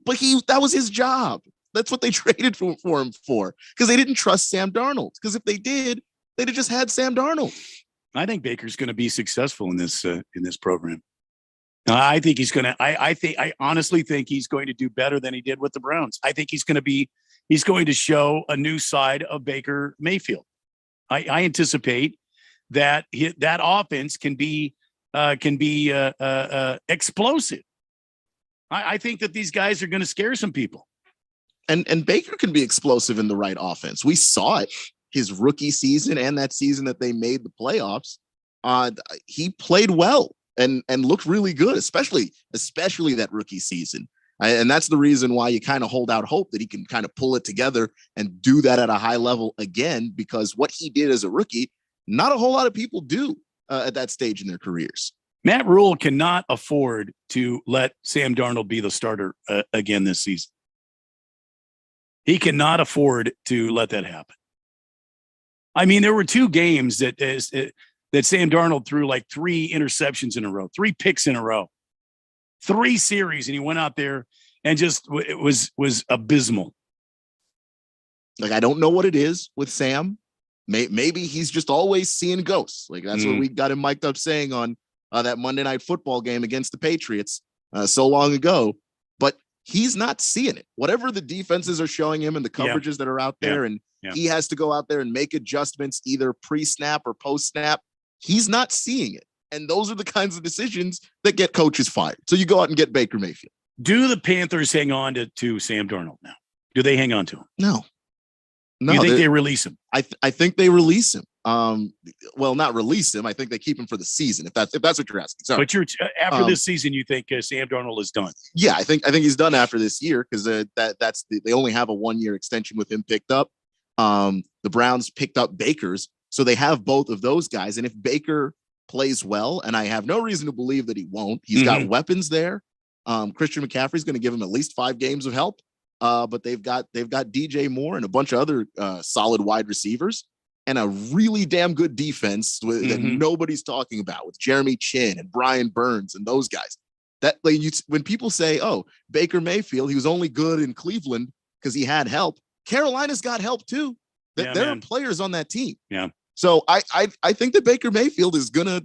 But that was his job. That's what they traded for him for, because they didn't trust Sam Darnold. Because if they did, they'd have just had Sam Darnold. I think Baker's going to be successful in this program. I think he's going to. I honestly think he's going to do better than he did with the Browns. I think he's going to show a new side of Baker Mayfield. I anticipate that that offense can be explosive. I think that these guys are going to scare some people. And Baker can be explosive in the right offense. We saw it his rookie season and that season that they made the playoffs. He played well and looked really good, especially that rookie season. And that's the reason why you kind of hold out hope that he can kind of pull it together and do that at a high level again, because what he did as a rookie, not a whole lot of people do. at that stage in their careers. Matt Rule cannot afford to let Sam Darnold be the starter again this season. He cannot afford to let that happen. I mean, there were 2 games that Sam Darnold threw like 3 interceptions in a row, 3 picks in a row, 3 series, and he went out there and just it was abysmal. Like, I don't know what it is with Sam. Maybe he's just always seeing ghosts. Like, that's what we got him mic'd up saying on that Monday Night Football game against the Patriots so long ago. But he's not seeing it. Whatever the defenses are showing him and the coverages that are out there, and he has to go out there and make adjustments either pre-snap or post-snap. He's not seeing it. And those are the kinds of decisions that get coaches fired. So you go out and get Baker Mayfield. Do the Panthers hang on to Sam Darnold now? Do they hang on to him? No. You think they release him? I think they release him. Well, not release him. I think they keep him for the season. If that's what you're asking. Sorry. But after this season, you think Sam Darnold is done? Yeah, I think he's done after this year because they only have a 1-year extension with him picked up. The Browns picked up Baker's, so they have both of those guys. And if Baker plays well, and I have no reason to believe that he won't, he's got weapons there. Christian McCaffrey's going to give him at least 5 games of help. But they've got DJ Moore and a bunch of other solid wide receivers and a really damn good defense that nobody's talking about with Jeremy Chin and Brian Burns and those guys. That when people say, "Oh, Baker Mayfield, he was only good in Cleveland because he had help," Carolina's got help too. There are players on that team. Yeah. So I think that Baker Mayfield is gonna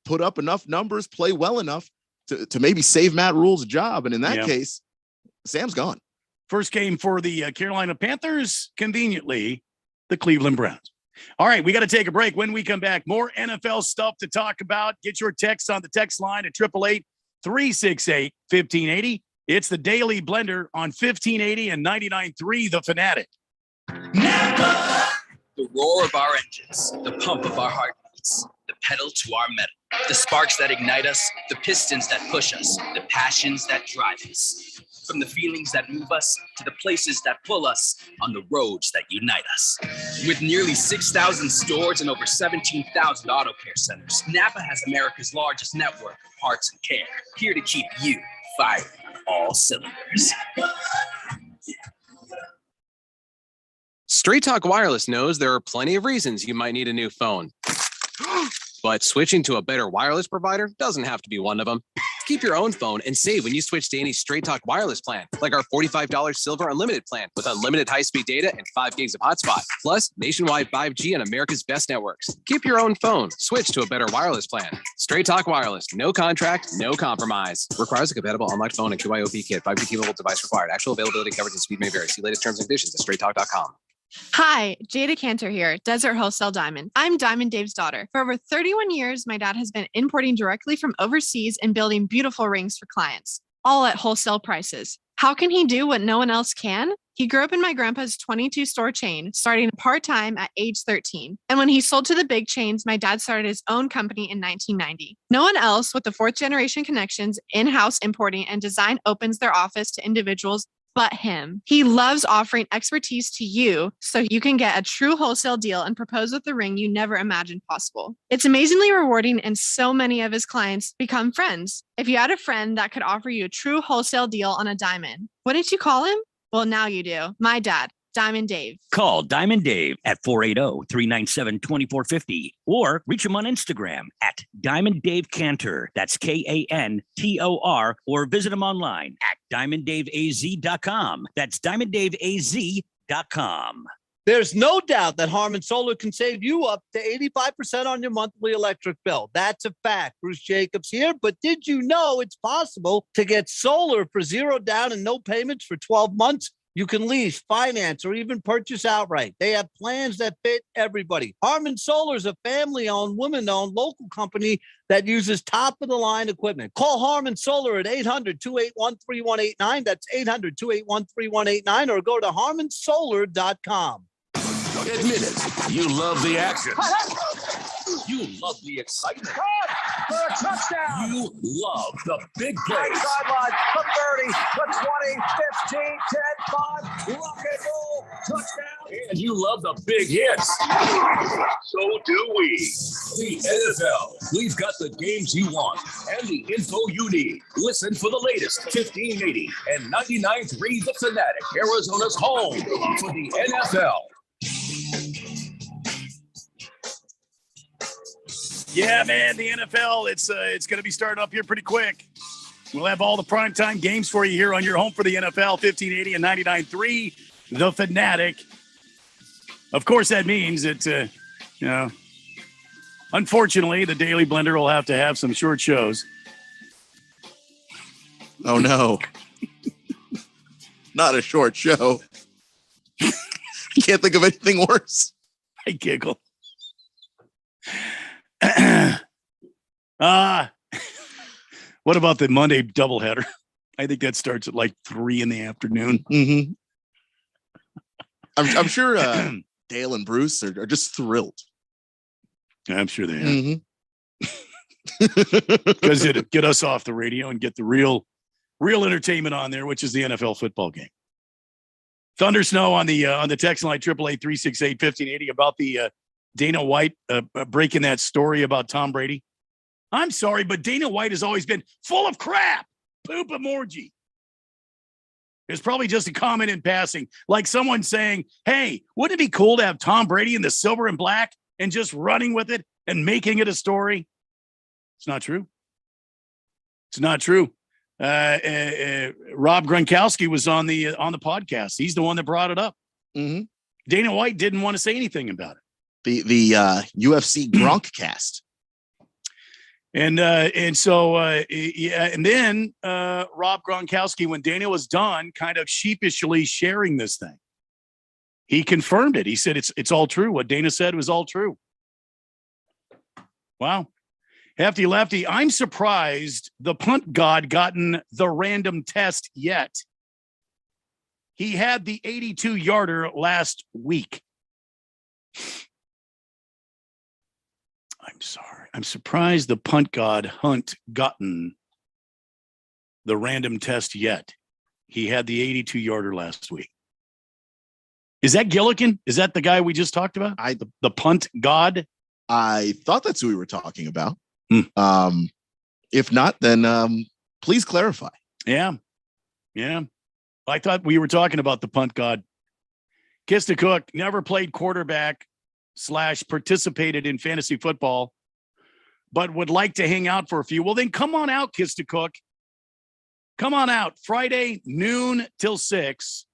put up enough numbers, play well enough to maybe save Matt Rule's job, and in that case, Sam's gone. First game for the Carolina Panthers, conveniently, the Cleveland Browns. All right, we got to take a break. When we come back, more NFL stuff to talk about. Get your text on the text line at 888-368-1580. It's the Daily Blender on 1580 and 99.3 The Fanatic. The roar of our engines, the pump of our heartbeats, the pedal to our metal, the sparks that ignite us, the pistons that push us, the passions that drive us. From the feelings that move us to the places that pull us on the roads that unite us. With nearly 6,000 stores and over 17,000 auto care centers, Napa has America's largest network of parts and care, here to keep you firing on all cylinders. Straight Talk Wireless knows there are plenty of reasons you might need a new phone. But switching to a better wireless provider doesn't have to be one of them. Keep your own phone and save when you switch to any Straight Talk Wireless plan, like our $45 Silver Unlimited plan with unlimited high-speed data and 5 gigs of hotspot, plus nationwide 5G on America's best networks. Keep your own phone. Switch to a better wireless plan. Straight Talk Wireless. No contract, no compromise. Requires a compatible unlocked phone and QIOP kit. 5G T-Mobile device required. Actual availability, coverage, and speed may vary. See latest terms and conditions at straighttalk.com. Hi, Jada Cantor here, Desert Wholesale Diamond. I'm Diamond Dave's daughter. For over 31 years, my dad has been importing directly from overseas and building beautiful rings for clients, all at wholesale prices. How can he do what no one else can? He grew up in my grandpa's 22-store chain, starting part-time at age 13. And when he sold to the big chains, my dad started his own company in 1990. No one else with the fourth-generation connections, in-house importing, and design opens their office to individuals but him. He loves offering expertise to you so you can get a true wholesale deal and propose with the ring you never imagined possible. It's amazingly rewarding, and so many of his clients become friends. If you had a friend that could offer you a true wholesale deal on a diamond, wouldn't you call him? Well, now you do. My dad, Diamond Dave. Call Diamond Dave at 480-397-2450 or reach him on Instagram at Diamond Dave Cantor. That's Kantor, or visit him online at diamonddaveaz.com. That's diamonddaveaz.com. There's no doubt that Harman Solar can save you up to 85% on your monthly electric bill. That's a fact. Bruce Jacobs here. But did you know it's possible to get solar for $0 down and no payments for 12 months? You can lease, finance, or even purchase outright. They have plans that fit everybody. Harman Solar is a family-owned, woman-owned local company that uses top-of-the-line equipment. Call Harman Solar at 800-281-3189. That's 800-281-3189, or go to harmansolar.com. Admit it, you love the action. You love the excitement. For a touchdown. You love the big plays. Sideline, the 30, the 20, 15, 10, 5, rock and roll, touchdown. And you love the big hits. So do we. The NFL. We've got the games you want and the info you need. Listen for the latest 1580 and 99.3 The Fanatic, Arizona's home for the NFL. Yeah, man, the NFL, it's going to be starting up here pretty quick. We'll have all the primetime games for you here on your home for the NFL, 1580 and 99.3 The Fanatic. Of course, that means that, unfortunately, the Daily Blender will have to have some short shows. Oh, no. Not a short show. Can't think of anything worse. I giggle. What about the Monday doubleheader? I think that starts at like 3 p.m. Mm-hmm. I'm sure Dale and Bruce are just thrilled. I'm sure they are. Because it'd get us off the radio and get the real entertainment on there, which is the NFL football game. Thunder Snow on the text line 888-368-1580 about the Dana White breaking that story about Tom Brady. I'm sorry, but Dana White has always been full of crap. Poop emoji. It's probably just a comment in passing, like someone saying, hey, wouldn't it be cool to have Tom Brady in the silver and black and just running with it and making it a story? It's not true. It's not true. Rob Gronkowski was on the podcast. He's the one that brought it up. Mm-hmm. Dana White didn't want to say anything about it. The UFC Gronkcast. And then Rob Gronkowski, when Dana was done, kind of sheepishly sharing this thing, he confirmed it. He said it's all true. What Dana said was all true. Wow. Hefty Lefty, I'm surprised the punt god gotten the random test yet. He had the 82-yarder last week. I'm sorry. I'm surprised the punt god Hunt gotten the random test yet. He had the 82-yarder last week. Is that Gillikin? Is that the guy we just talked about? The punt god? I thought that's who we were talking about. If not, then please clarify. Yeah. I thought we were talking about the punt god. Kista Cook never played quarterback / participated in fantasy football, but would like to hang out for a few. Well, then come on out, Kista Cook. Come on out. Friday, noon till 6,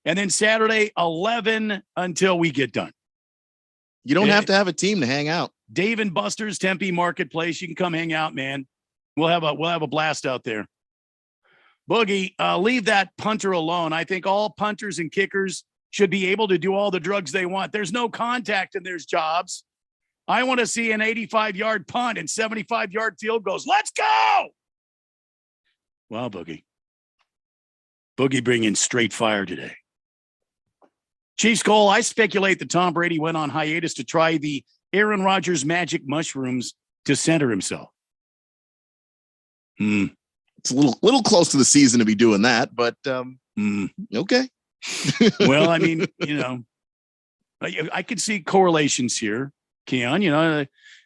and then Saturday, 11 until we get done. You don't have to have a team to hang out. Dave and Buster's Tempe Marketplace. You can come hang out, man. We'll have a blast out there. Boogie, leave that punter alone. I think all punters and kickers should be able to do all the drugs they want. There's no contact and there's jobs. I want to see an 85-yard punt and 75-yard field goals. Let's go! Wow, Boogie. Boogie bringing straight fire today. Chief Cole, I speculate that Tom Brady went on hiatus to try the Aaron Rodgers magic mushrooms to center himself. It's a little close to the season to be doing that, but okay. Well, I mean, I could see correlations here, Keon.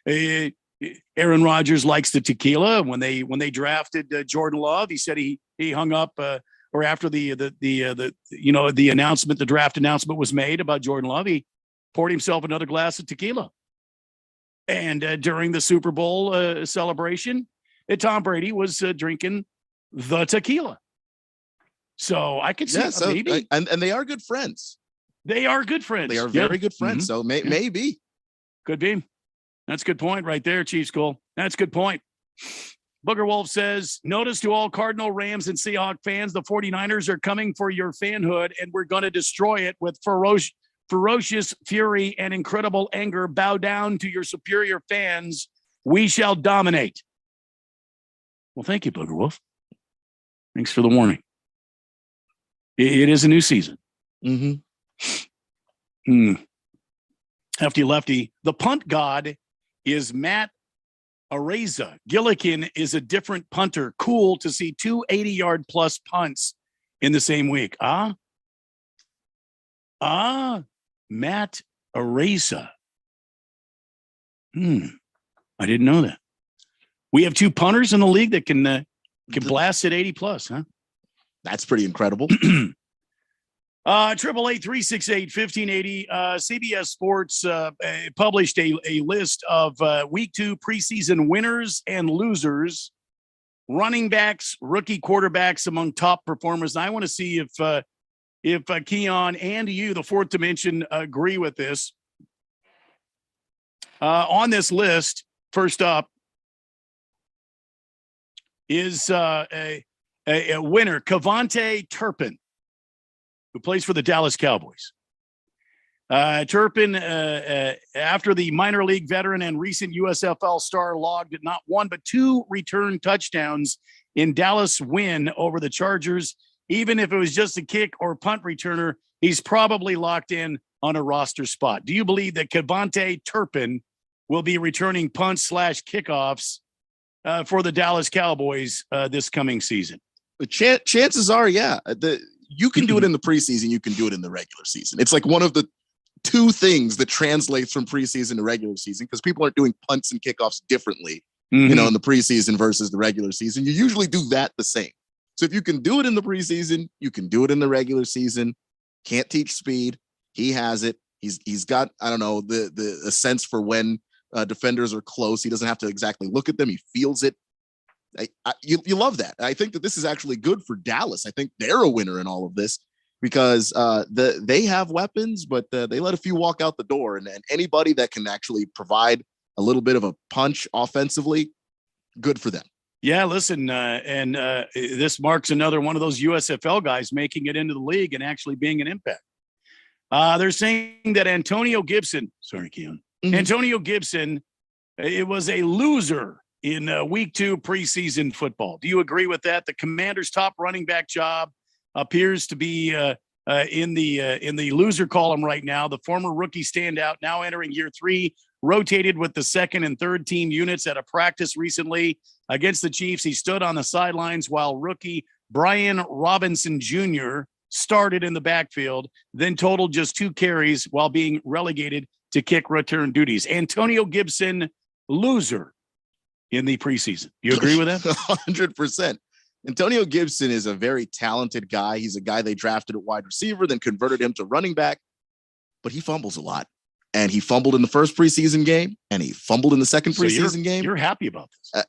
Aaron Rodgers likes the tequila. When they drafted Jordan Love, he said he hung up or after the announcement, the draft announcement was made about Jordan Love, he poured himself another glass of tequila. And during the Super Bowl celebration, Tom Brady was drinking the tequila. So I could see maybe. And they are good friends. They are good friends. They are very good friends. So maybe. Could be. That's a good point right there, Chief Skull. That's a good point. Booger Wolf says, notice to all Cardinal, Rams, and Seahawk fans, the 49ers are coming for your fanhood, and we're going to destroy it with ferocious fury and incredible anger. Bow down to your superior fans. We shall dominate. Well, thank you, Booger Wolf. Thanks for the warning. It is a new season. Hefty Lefty, the punt god is Matt Araiza. Gillikin is a different punter. Cool to see 2 80-yard plus punts in the same week. Matt Araiza. I didn't know that. We have 2 punters in the league that can blast at 80 plus, huh? That's pretty incredible. 888-368-1580. CBS Sports published a list of week 2 preseason winners and losers, running backs, rookie quarterbacks among top performers. And I want to see if Keon and you, the fourth dimension, agree with this. On this list, first up is a winner, KaVontae Turpin, who plays for the Dallas Cowboys. Turpin, after the minor league veteran and recent USFL star, logged not 1 but 2 return touchdowns in Dallas' win over the Chargers. Even if it was just a kick or punt returner, he's probably locked in on a roster spot. Do you believe that KaVontae Turpin will be returning punts / kickoffs for the Dallas Cowboys this coming season? Chances are, yeah. You can do it in the preseason. You can do it in the regular season. It's like one of the 2 things that translates from preseason to regular season, because people aren't doing punts and kickoffs differently, in the preseason versus the regular season. You usually do that the same. So if you can do it in the preseason, you can do it in the regular season. Can't teach speed. He has it. He's got, I don't know, the sense for when defenders are close. He doesn't have to exactly look at them. He feels it. You love that. I think that this is actually good for Dallas. I think they're a winner in all of this because they have weapons, but they let a few walk out the door. And anybody that can actually provide a little bit of a punch offensively, good for them. Yeah, listen, this marks another one of those USFL guys making it into the league and actually being an impact. They're saying that Antonio Gibson, Antonio Gibson, it was a loser in week 2 preseason football. Do you agree with that? The Commanders' top running back job appears to be in the loser column right now. The former rookie standout, now entering year 3, rotated with the second and third team units at a practice recently against the Chiefs. He stood on the sidelines while rookie Brian Robinson Jr. started in the backfield, then totaled just 2 carries while being relegated to kick return duties. Antonio Gibson, loser in the preseason. You agree with that? 100%. Antonio Gibson is a very talented guy. He's a guy they drafted at wide receiver, then converted him to running back, but he fumbles a lot. And he fumbled in the first preseason game, and he fumbled in the second preseason game. You're happy about this?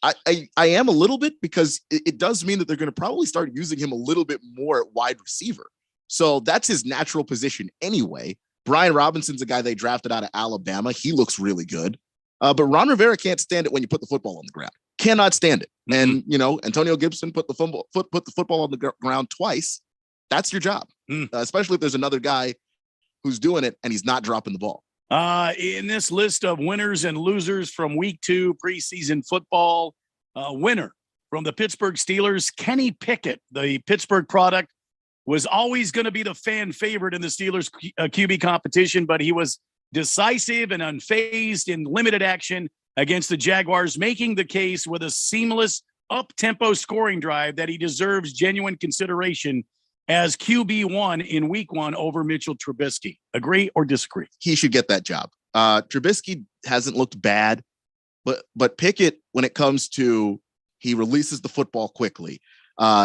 I am a little bit, because it does mean that they're going to probably start using him a little bit more at wide receiver. So that's his natural position anyway. Brian Robinson's a guy they drafted out of Alabama. He looks really good. But Ron Rivera can't stand it when you put the football on the ground. Cannot stand it. And, Antonio Gibson put the football on the ground twice. That's your job, especially if there's another guy who's doing it and he's not dropping the ball. In this list of winners and losers from week 2 preseason football, winner from the Pittsburgh Steelers, Kenny Pickett, the Pittsburgh product, was always going to be the fan favorite in the Steelers QB competition, but he was decisive and unfazed in limited action against the Jaguars, making the case with a seamless up-tempo scoring drive that he deserves genuine consideration as QB1 in week 1 over Mitchell Trubisky. Agree or disagree? He should get that job. Trubisky hasn't looked bad, but Pickett, when it comes to, he releases the football quickly.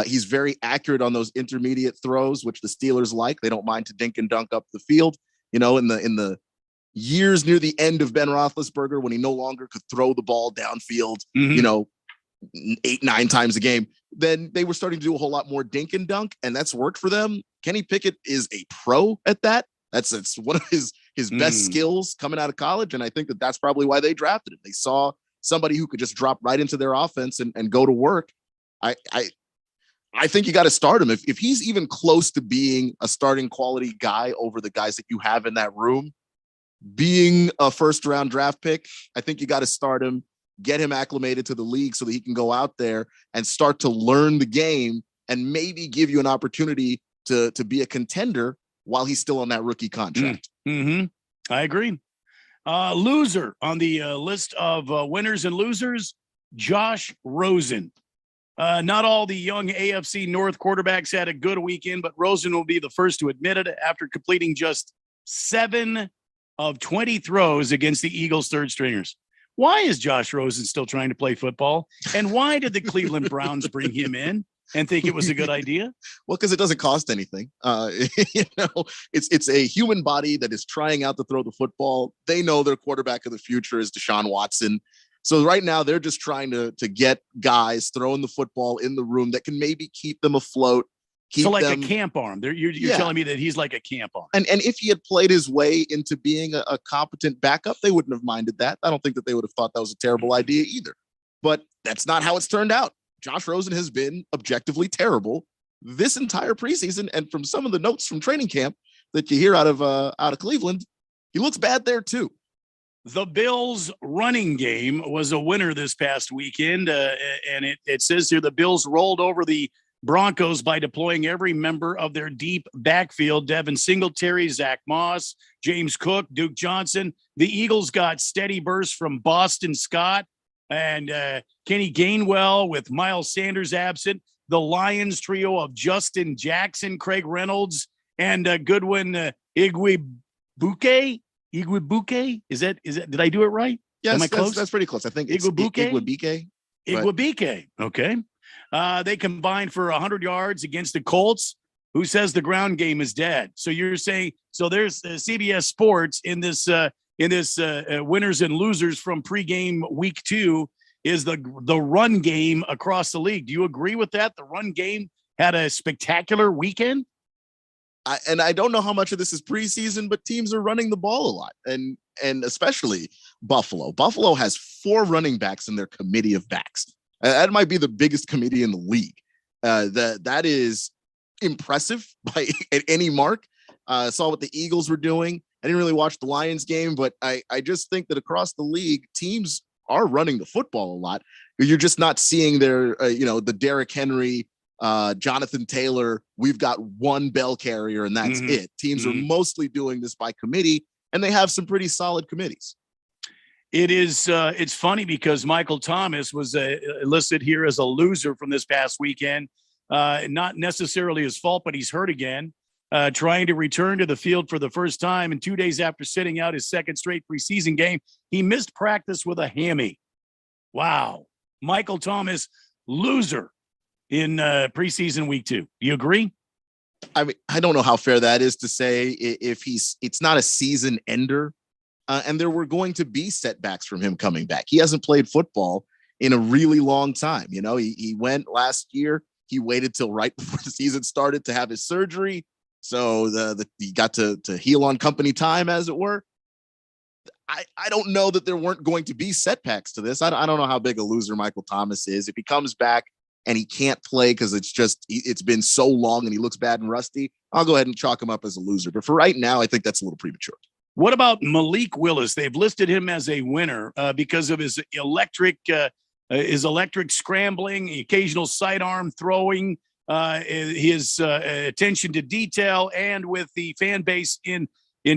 He's very accurate on those intermediate throws, which the Steelers like. They don't mind to dink and dunk up the field. In the years near the end of Ben Roethlisberger, when he no longer could throw the ball downfield, 8-9 times a game, then they were starting to do a whole lot more dink and dunk, and that's worked for them. Kenny Pickett is a pro at that. That's one of his best skills coming out of college, and I think that's probably why they drafted him. They saw somebody who could just drop right into their offense and go to work. I think you got to start him. If he's even close to being a starting quality guy over the guys that you have in that room, being a first-round draft pick, I think you got to start him, get him acclimated to the league so that he can go out there and start to learn the game and maybe give you an opportunity to be a contender while he's still on that rookie contract. I agree. Loser on the list of winners and losers, Josh Rosen. Not all the young AFC North quarterbacks had a good weekend, but Rosen will be the first to admit it after completing just 7 of 20 throws against the Eagles' third stringers. Why is Josh Rosen still trying to play football? And why did the Cleveland Browns bring him in and think it was a good idea? Well, because it doesn't cost anything. It's a human body that is trying out to throw the football. They know their quarterback of the future is Deshaun Watson. So right now they're just trying to get guys throwing the football in the room that can maybe keep them afloat. So like a camp arm. You're telling me that he's like a camp arm. And if he had played his way into being a competent backup, they wouldn't have minded that. I don't think that they would have thought that was a terrible idea either. But that's not how it's turned out. Josh Rosen has been objectively terrible this entire preseason. And from some of the notes from training camp that you hear out of Cleveland, he looks bad there too. The Bills running game was a winner this past weekend. And it says here the Bills rolled over the Broncos by deploying every member of their deep backfield: Devin Singletary, Zach Moss, James Cook, Duke Johnson. The Eagles got steady bursts from Boston Scott and Kenny Gainwell with Miles Sanders absent. The Lions trio of Justin Jackson, Craig Reynolds, and Goodwin Igwebuike. Is that? Did I do it right? Yes, am I close? That's pretty close. I think it's Igwebuike. Okay. They combined for 100 yards against the Colts. Who says the ground game is dead? So you're saying there's CBS Sports in this winners and losers from pregame week 2 is the run game across the league. Do you agree with that? The run game had a spectacular weekend. I don't know how much of this is preseason, but teams are running the ball a lot, and especially Buffalo. Buffalo has 4 running backs in their committee of backs. That might be the biggest committee in the league. That is impressive by any mark. Saw what the Eagles were doing. I didn't really watch the Lions game, but I just think that across the league, teams are running the football a lot. You're just not seeing their, the Derrick Henry, Jonathan Taylor. We've got one bell carrier and that's it. Teams are mostly doing this by committee, and they have some pretty solid committees. It is. It's funny because Michael Thomas was listed here as a loser from this past weekend. Not necessarily his fault, but he's hurt again. Trying to return to the field for the first time, and 2 days after sitting out his second straight preseason game, he missed practice with a hammy. Wow, Michael Thomas, loser in preseason week 2. Do you agree? I mean, I don't know how fair that is to say if it's not a season ender. And there were going to be setbacks from him coming back. He hasn't played football in a really long time. He went last year. He waited till right before the season started to have his surgery. So he got to heal on company time, as it were. I don't know that there weren't going to be setbacks to this. I don't know how big a loser Michael Thomas is. If he comes back and he can't play because it's been so long and he looks bad and rusty, I'll go ahead and chalk him up as a loser. But for right now, I think that's a little premature. What about Malik Willis? They've listed him as a winner because of his electric scrambling, occasional sidearm throwing, his attention to detail, and with the fan base in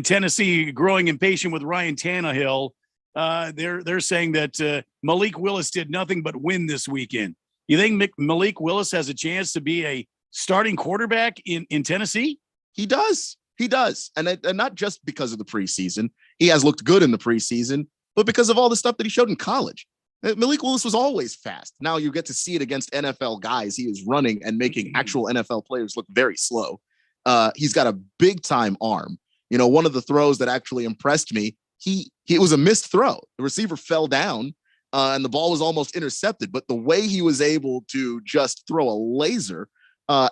Tennessee growing impatient with Ryan Tannehill. They're saying that Malik Willis did nothing but win this weekend. You think Malik Willis has a chance to be a starting quarterback in Tennessee? He does. He does. And not just because of the preseason. He has looked good in the preseason, but because of all the stuff that he showed in college. Malik Willis was always fast. Now you get to see it against NFL guys. He is running and making actual NFL players look very slow. He's got a big time arm. One of the throws that actually impressed me, it was a missed throw. The receiver fell down and the ball was almost intercepted, but the way he was able to just throw a laser,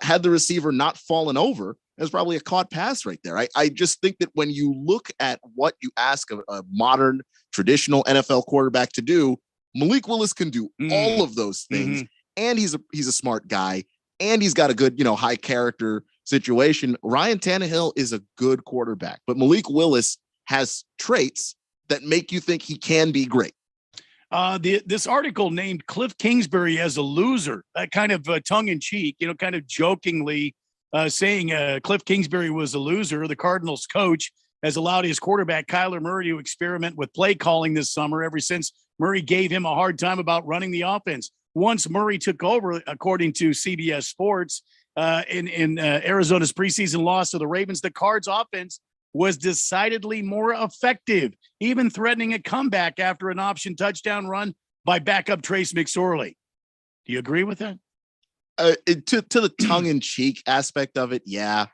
had the receiver not fallen over, there's probably a caught pass right there. I just think that when you look at what you ask of a modern, traditional NFL quarterback to do, Malik Willis can do all of those things. And he's a smart guy, and he's got a good, high character situation. Ryan Tannehill is a good quarterback, but Malik Willis has traits that make you think he can be great. This article named Cliff Kingsbury as a loser, kind of tongue in cheek, kind of jokingly saying Cliff Kingsbury was a loser, the Cardinals coach. has allowed his quarterback, Kyler Murray, to experiment with play calling this summer ever since Murray gave him a hard time about running the offense. Once Murray took over, according to CBS Sports, in Arizona's preseason loss to the Ravens, the Cards offense was decidedly more effective, even threatening a comeback after an option touchdown run by backup Trace McSorley. Do you agree with that? To the tongue-in-cheek aspect of it, yeah.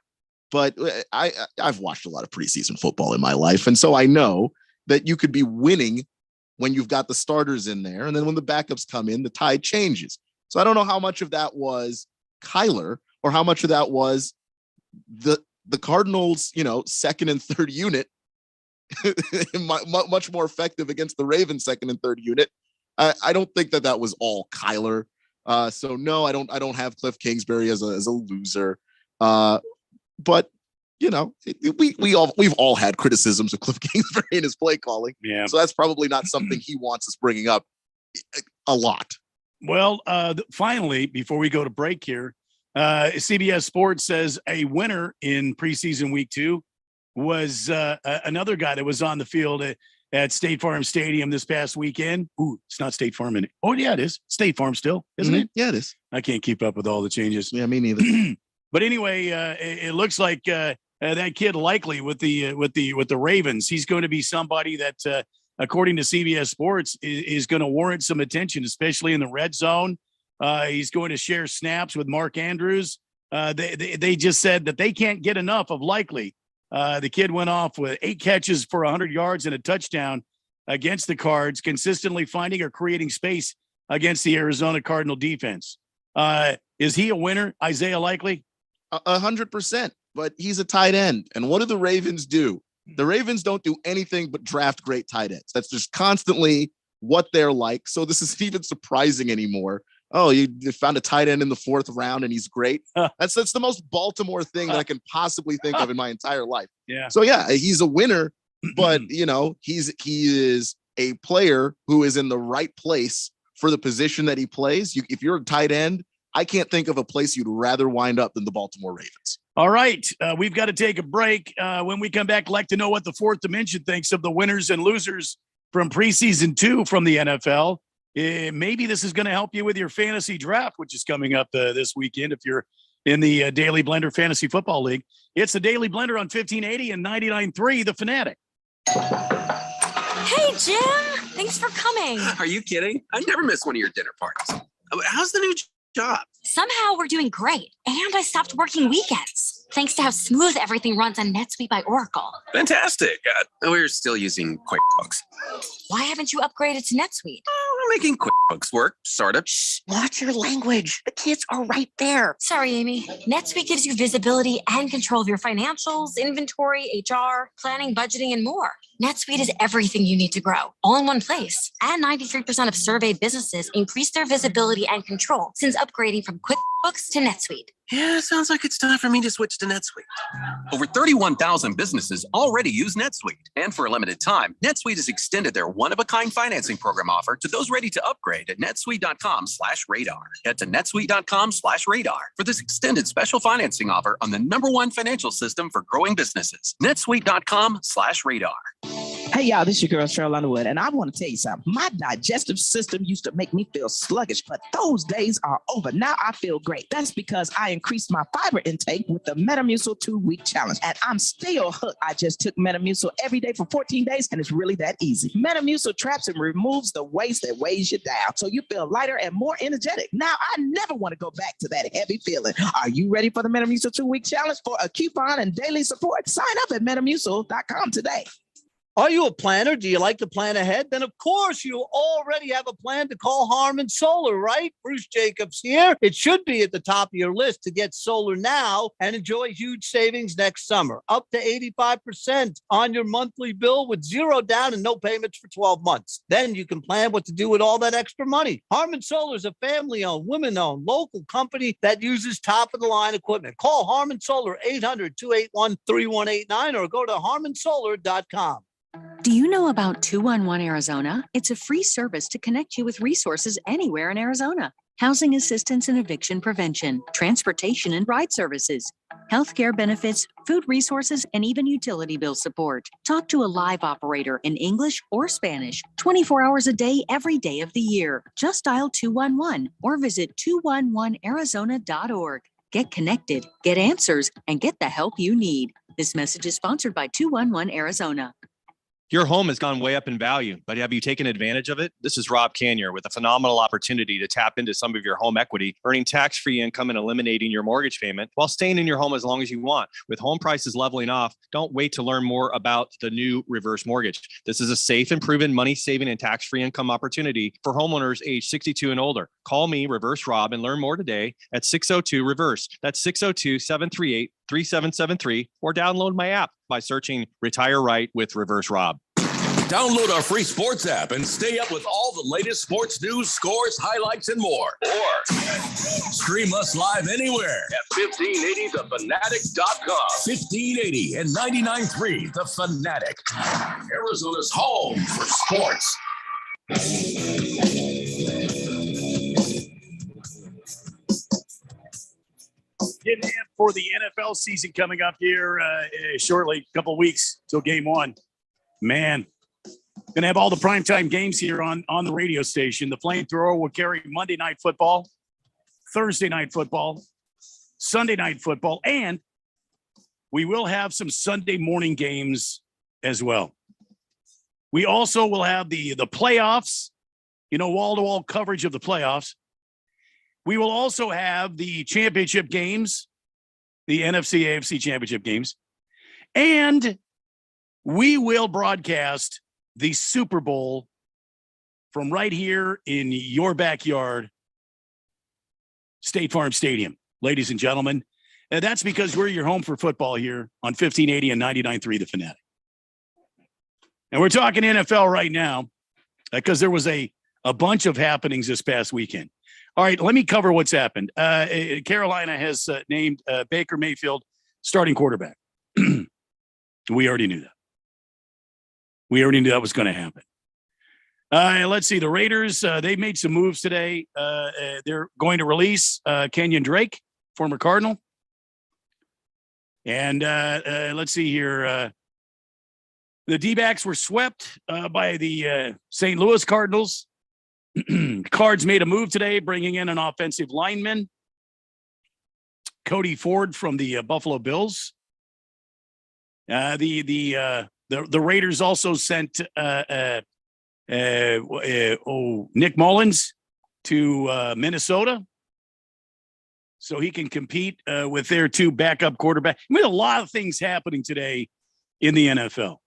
But I've watched a lot of preseason football in my life, and so I know that you could be winning when you've got the starters in there, and then when the backups come in, the tide changes. So I don't know how much of that was Kyler or how much of that was the Cardinals, second and third unit, much more effective against the Ravens second and third unit. I don't think that was all Kyler. So no, I don't have Cliff Kingsbury as a loser. But we've all had criticisms of Cliff Kingsbury and his play calling. Yeah. So that's probably not something he wants us bringing up a lot. Well, finally, before we go to break here, CBS Sports says a winner in preseason week 2 was another guy that was on the field at State Farm Stadium this past weekend. Ooh, it's not State Farm. Oh, yeah, it is. State Farm still, isn't it? Yeah, it is. I can't keep up with all the changes. Yeah, me neither. But anyway, it looks like that kid likely with the Ravens, he's going to be somebody that, according to CBS Sports, is going to warrant some attention, especially in the red zone. He's going to share snaps with Mark Andrews. They just said that they can't get enough of likely. The kid went off with 8 catches for 100 yards and a touchdown against the Cards, consistently finding or creating space against the Arizona Cardinal defense. Is he a winner, Isaiah Likely? 100%, but he's a tight end. And what do the Ravens do? The Ravens don't do anything but draft great tight ends. That's just constantly what they're like. So this isn't even surprising anymore. Oh, you found a tight end in the 4th round and he's great. That's the most Baltimore thing that I can possibly think of in my entire life. Yeah. So yeah, he's a winner, but he is a player who is in the right place for the position that he plays. If you're a tight end, I can't think of a place you'd rather wind up than the Baltimore Ravens. All right. We've got to take a break. When we come back, I'd like to know what the Fourth Dimension thinks of the winners and losers from preseason 2 from the NFL. Maybe this is going to help you with your fantasy draft, which is coming up this weekend if you're in the Daily Blender Fantasy Football League. It's the Daily Blender on 1580 and 99.3 The Fanatic. Hey, Jim. Thanks for coming. Are you kidding? I never miss one of your dinner parties. How's the new job? Somehow we're doing great, and I stopped working weekends, thanks to how smooth everything runs on NetSuite by Oracle. Fantastic. We're still using QuickBooks. Why haven't you upgraded to NetSuite? We're making QuickBooks work, sort of. Shh, watch your language. The kids are right there. Sorry, Amy. NetSuite gives you visibility and control of your financials, inventory, HR, planning, budgeting, and more. NetSuite is everything you need to grow, all in one place. And 93% of surveyed businesses increase their visibility and control since upgrading from QuickBooks to NetSuite. Yeah, sounds like it's time for me to switch to NetSuite. Over 31,000 businesses already use NetSuite. And for a limited time, NetSuite has extended their one-of-a-kind financing program offer to those ready to upgrade at netsuite.com/radar. Head to netsuite.com/radar for this extended special financing offer on the #1 financial system for growing businesses. netsuite.com/radar. Hey, y'all, this is your girl, Cheryl Underwood, and I want to tell you something. My digestive system used to make me feel sluggish, but those days are over. Now I feel great. That's because I increased my fiber intake with the Metamucil 2-week challenge, and I'm still hooked. I just took Metamucil every day for 14 days, and it's really that easy. Metamucil traps and removes the waste that weighs you down, so you feel lighter and more energetic. Now I never want to go back to that heavy feeling. Are you ready for the Metamucil 2-week challenge? For a coupon and daily support, sign up at Metamucil.com today. Are you a planner? Do you like to plan ahead? Then, of course, you already have a plan to call Harman Solar, right? Bruce Jacobs here. It should be at the top of your list to get solar now and enjoy huge savings next summer. Up to 85% on your monthly bill with zero down and no payments for 12 months. Then you can plan what to do with all that extra money. Harman Solar is a family-owned, women-owned, local company that uses top-of-the-line equipment. Call Harman Solar 800-281-3189 or go to harmansolar.com. Do you know about 211 Arizona? It's a free service to connect you with resources anywhere in Arizona. housing assistance and eviction prevention, transportation and ride services, healthcare benefits, food resources, and even utility bill support. Talk to a live operator in English or Spanish, 24 hours a day, every day of the year. Just dial 211 or visit 211arizona.org. Get connected, get answers, and get the help you need. This message is sponsored by 211 Arizona. Your home has gone way up in value, but have you taken advantage of it? This is Rob Canier with a phenomenal opportunity to tap into some of your home equity, earning tax-free income and eliminating your mortgage payment while staying in your home as long as you want. With home prices leveling off, don't wait to learn more about the new reverse mortgage. This is a safe and proven money-saving and tax-free income opportunity for homeowners age 62 and older. Call me, Reverse Rob, and learn more today at 602-REVERSE. That's 602-738-3773, or download my app by searching Retire Right with Reverse Rob. Download our free sports app and stay up with all the latest sports news, scores, highlights, and more. Or stream us live anywhere at 1580thefanatic.com. 1580 and 99.3 The Fanatic, Arizona's home for sports. Getting amped for the NFL season coming up here shortly, a couple of weeks till game one. Man, going to have all the primetime games here on the radio station. The Flamethrower will carry Monday Night Football, Thursday Night Football, Sunday Night Football, and we will have some Sunday morning games as well. We also will have the playoffs, wall-to-wall coverage of the playoffs. We will also have the championship games, the NFC, AFC championship games, and we will broadcast the Super Bowl from right here in your backyard, State Farm Stadium, ladies and gentlemen. And that's because we're your home for football here on 1580 and 99.3 The Fanatic. And we're talking NFL right now because there was a bunch of happenings this past weekend. All right, let me cover what's happened. Carolina has named Baker Mayfield starting quarterback. We already knew that. We already knew that was going to happen. Let's see. The Raiders, they made some moves today. They're going to release Kenyon Drake, former Cardinal. And let's see here. The D-backs were swept by the St. Louis Cardinals. Cards made a move today, bringing in an offensive lineman, Cody Ford from the Buffalo Bills. The Raiders also sent Nick Mullins to Minnesota so he can compete with their two backup quarterbacks. I mean, a lot of things happening today in the NFL.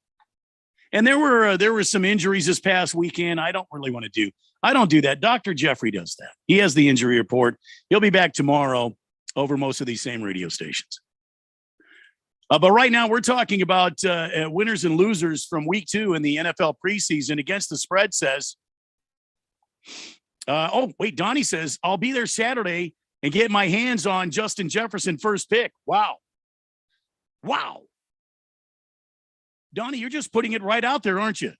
And there were some injuries this past weekend. I don't do that. Dr. Jeffrey does that. He has the injury report. He'll be back tomorrow over most of these same radio stations. But right now we're talking about winners and losers from week 2 in the NFL preseason. Against the Spread says, Donnie says, I'll be there Saturday and get my hands on Justin Jefferson first pick. Wow. Donnie, you're just putting it right out there, aren't you?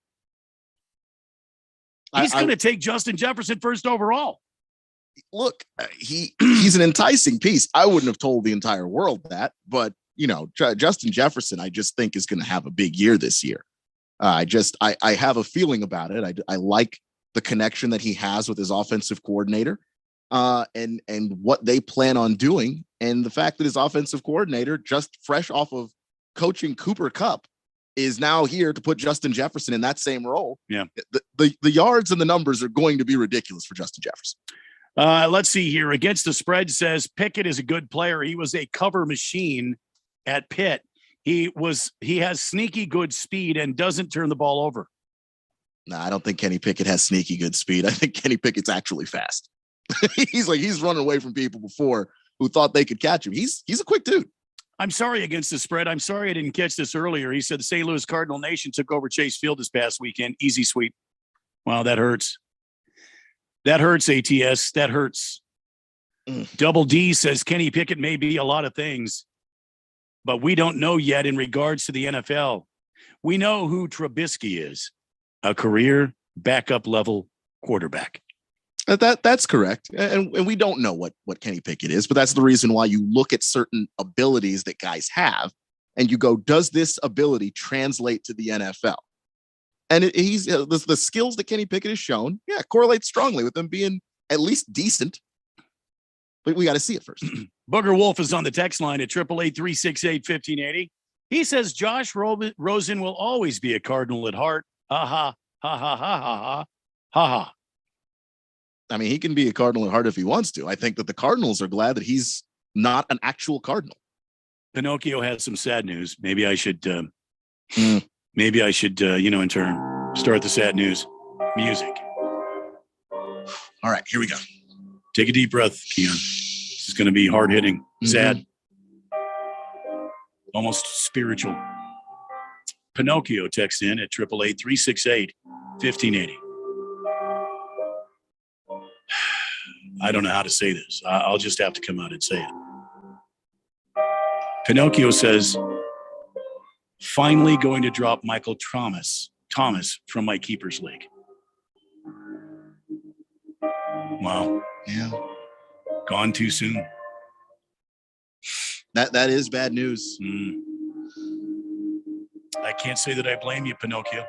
He's going to take Justin Jefferson first overall. Look, he's an enticing piece. I wouldn't have told the entire world that, but Justin Jefferson, I just think is going to have a big year this year. I have a feeling about it. I like the connection that he has with his offensive coordinator, and what they plan on doing, and the fact that his offensive coordinator, just fresh off of coaching Cooper Kupp, is now here to put Justin Jefferson in that same role. Yeah, the yards and the numbers are going to be ridiculous for Justin Jefferson. Let's see here. Against the Spread says Pickett is a good player. He was a cover machine at Pitt. He has sneaky good speed and doesn't turn the ball over. No, I don't think Kenny Pickett has sneaky good speed. I think Kenny Pickett's actually fast. he's running away from people before who thought they could catch him. He's a quick dude. I'm sorry against the Spread. I'm sorry I didn't catch this earlier. He said the St. Louis Cardinal Nation took over Chase Field this past weekend. Easy sweep. Wow, that hurts. That hurts, ATS. That hurts. Double D says Kenny Pickett may be a lot of things, but we don't know yet in regards to the NFL. We know who Trubisky is, a career backup level quarterback. That's correct. And we don't know what Kenny Pickett is, but that's the reason why you look at certain abilities that guys have and you go, does this ability translate to the NFL? And he's the skills that Kenny Pickett has shown, correlate strongly with them being at least decent. But we got to see it first. Booger Wolf is on the text line at 888-368-1580. He says Josh Rosen will always be a Cardinal at heart. Ha ha ha ha ha ha ha ha. I mean, he can be a Cardinal at heart if he wants to. I think that the Cardinals are glad that he's not an actual Cardinal. Pinocchio has some sad news. Maybe I should, in turn, start the sad news music. All right, here we go. Take a deep breath, Keon. This is going to be hard hitting, sad, almost spiritual. Pinocchio texts in at 888-368-1580. I don't know how to say this. I'll just have to come out and say it. Pinocchio says, finally going to drop Michael Thomas from my keepers league. Wow. Yeah. Gone too soon. That is bad news. I can't say that I blame you, Pinocchio.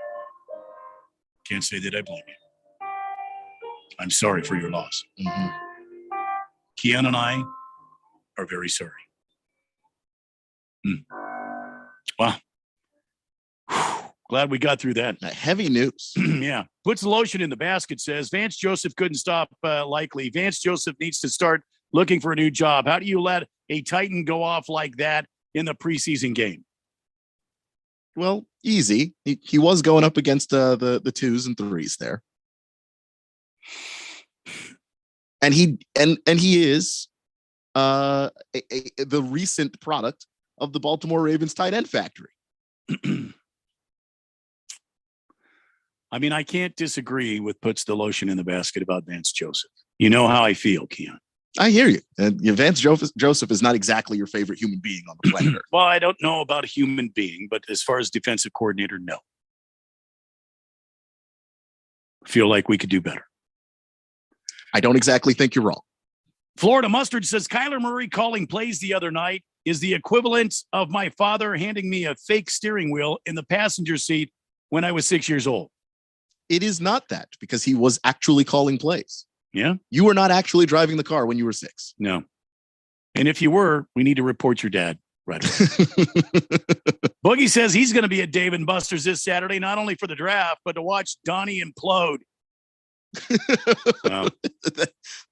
Can't say that I blame you. I'm sorry for your loss. Keon and I are very sorry. Wow. Glad we got through that. Heavy news. Yeah. Puts the lotion in the basket, says Vance Joseph couldn't stop Likely. Vance Joseph needs to start looking for a new job. How do you let a Titan go off like that in the preseason game? Well, easy. He was going up against the 2s and 3s there. And he is the recent product of the Baltimore Ravens tight end factory. I mean, I can't disagree with puts the lotion in the basket about Vance Joseph. You know how I feel, Keon. I hear you. Vance Joseph is not exactly your favorite human being on the planet Earth. Well, I don't know about a human being, but as far as defensive coordinator, no. Feel like we could do better. I don't exactly think you're wrong. Florida Mustard says Kyler Murray calling plays the other night is the equivalent of my father handing me a fake steering wheel in the passenger seat when I was 6 years old. It is not that, because he was actually calling plays. Yeah. You were not actually driving the car when you were 6. No. And if you were, we need to report your dad right away. Boogie says he's going to be at Dave & Buster's this Saturday, not only for the draft, but to watch Donnie implode. Wow.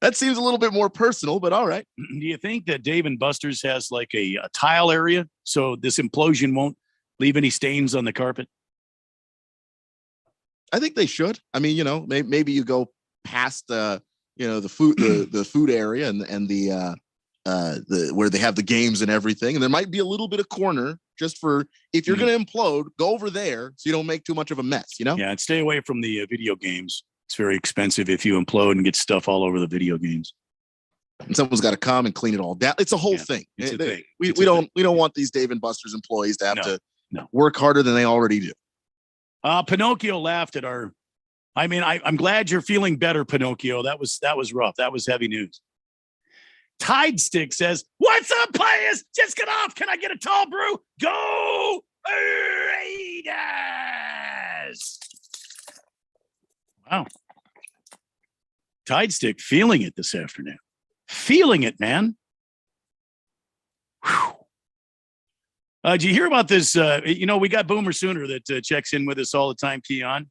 That seems a little bit more personal, but all right. Do you think that Dave & Buster's has like a tile area so this implosion won't leave any stains on the carpet? I think they should. I mean, maybe you go past the food area and the where they have the games and everything, and there might be a little bit of corner just for if you're going to implode, go over there so you don't make too much of a mess. Yeah, and stay away from the video games. It's very expensive if you implode and get stuff all over the video games. And someone's got to come and clean it all down. It's a whole thing. It's a thing. We don't want these Dave & Buster's employees to have to work harder than they already do. Pinocchio laughed at our. I mean, I'm glad you're feeling better, Pinocchio. That was rough. That was heavy news. Tide Stick says, "What's up, players? Just get off. Can I get a tall brew? Go Raiders!" Wow. Tide Stick feeling it this afternoon. Feeling it, man. Whew. Did you hear about this? We got Boomer Sooner that checks in with us all the time, Keon.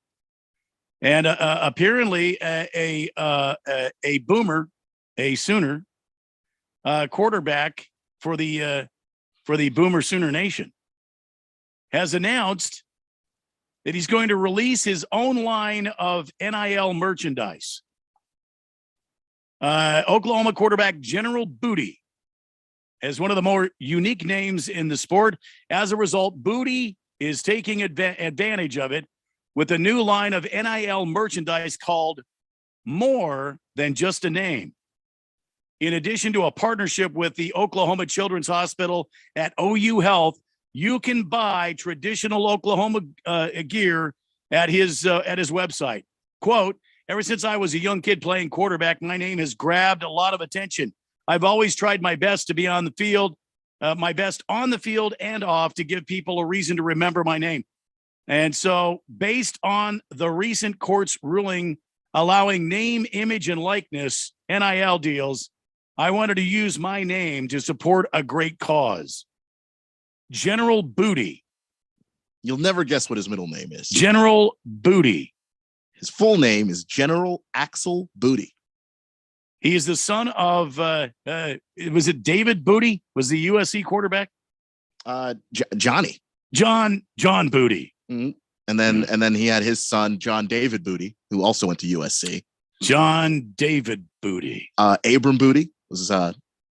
And apparently a Sooner quarterback for the Boomer Sooner Nation has announced that he's going to release his own line of NIL merchandise. Oklahoma quarterback General Booty as one of the more unique names in the sport. As a result, Booty is taking advantage of it with a new line of NIL merchandise called More Than Just a Name. In addition to a partnership with the Oklahoma Children's Hospital at OU Health, you can buy traditional Oklahoma gear at his website. Quote, Ever since I was a young kid playing quarterback, my name has grabbed a lot of attention. I've always tried my best to be on the field, my best on the field and off, to give people a reason to remember my name. And so, based on the recent court's ruling allowing name, image, and likeness, NIL deals, I wanted to use my name to support a great cause. General Booty. You'll never guess what his middle name is. General Booty. His full name is General Axel Booty. He is the son of, was it David Booty? Was the USC quarterback? Johnny. John Booty. Mm-hmm. And then he had his son, John David Booty, who also went to USC. John David Booty. Abram Booty was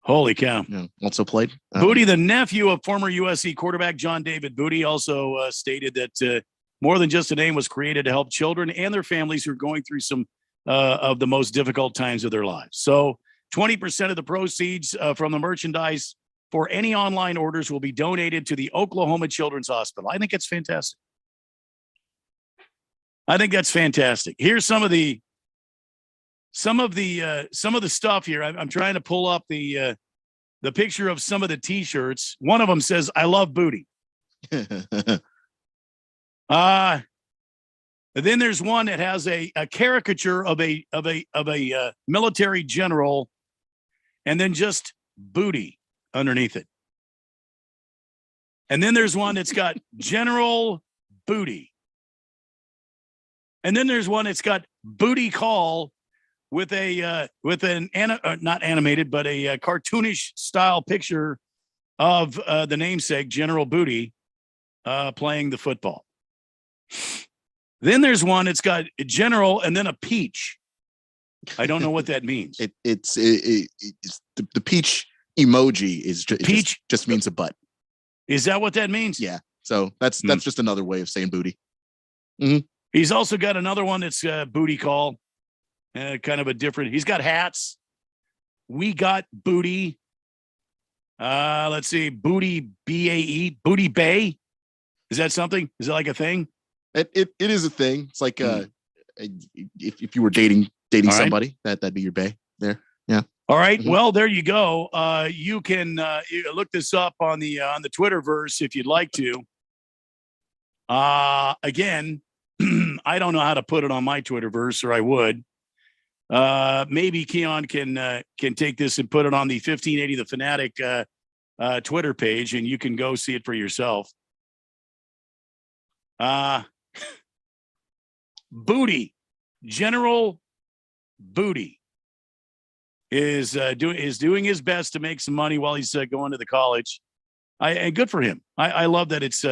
holy cow. Also played. Booty, the nephew of former USC quarterback John David Booty, also stated that more than just a name was created to help children and their families who are going through some of the most difficult times of their lives. So 20% of the proceeds from the merchandise for any online orders will be donated to the Oklahoma Children's Hospital. I think it's fantastic. I think that's fantastic. Here's some of the stuff here. I'm trying to pull up the picture of some of the T-shirts. One of them says, "I love Booty." Then there's one that has a caricature of a military general, and then just Booty underneath it. And then there's one that's got General Booty. And then there's one that's got Booty Call with not animated, but a cartoonish style picture of the namesake General Booty playing the football. Then there's one that's got a general and then a peach. I don't know what that means. It's the peach emoji is peach just means a butt. Is that what that means? Yeah. So that's just another way of saying booty. Mm-hmm. He's also got another one that's Booty Call. Kind of a different. He's got hats. We got Booty. Let's see. Booty BAE. Booty Bay. Is that something? Is it like a thing? It is a thing. It's like if you were dating somebody, that'd be your bae there. Yeah. All right. Mm-hmm. Well, there you go. You can look this up on the Twitterverse if you'd like to. Again, I don't know how to put it on my Twitterverse, or I would. Maybe Keon can take this and put it on the 1580 The Fanatic Twitter page, and you can go see it for yourself. Booty, General Booty is doing his best to make some money while he's going to the college. And good for him. I love that it's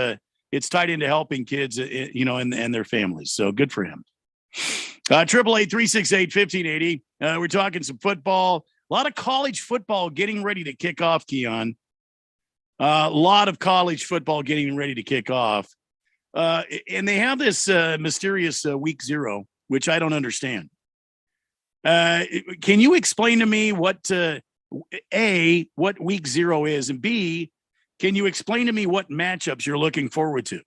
tied into helping kids, and their families. So good for him. 888-368-1580. We're talking some football. A lot of college football getting ready to kick off, Keon. A lot of college football getting ready to kick off. And they have this mysterious week 0, which I don't understand. Can you explain to me what week 0 is, and B, can you explain to me what matchups you're looking forward to?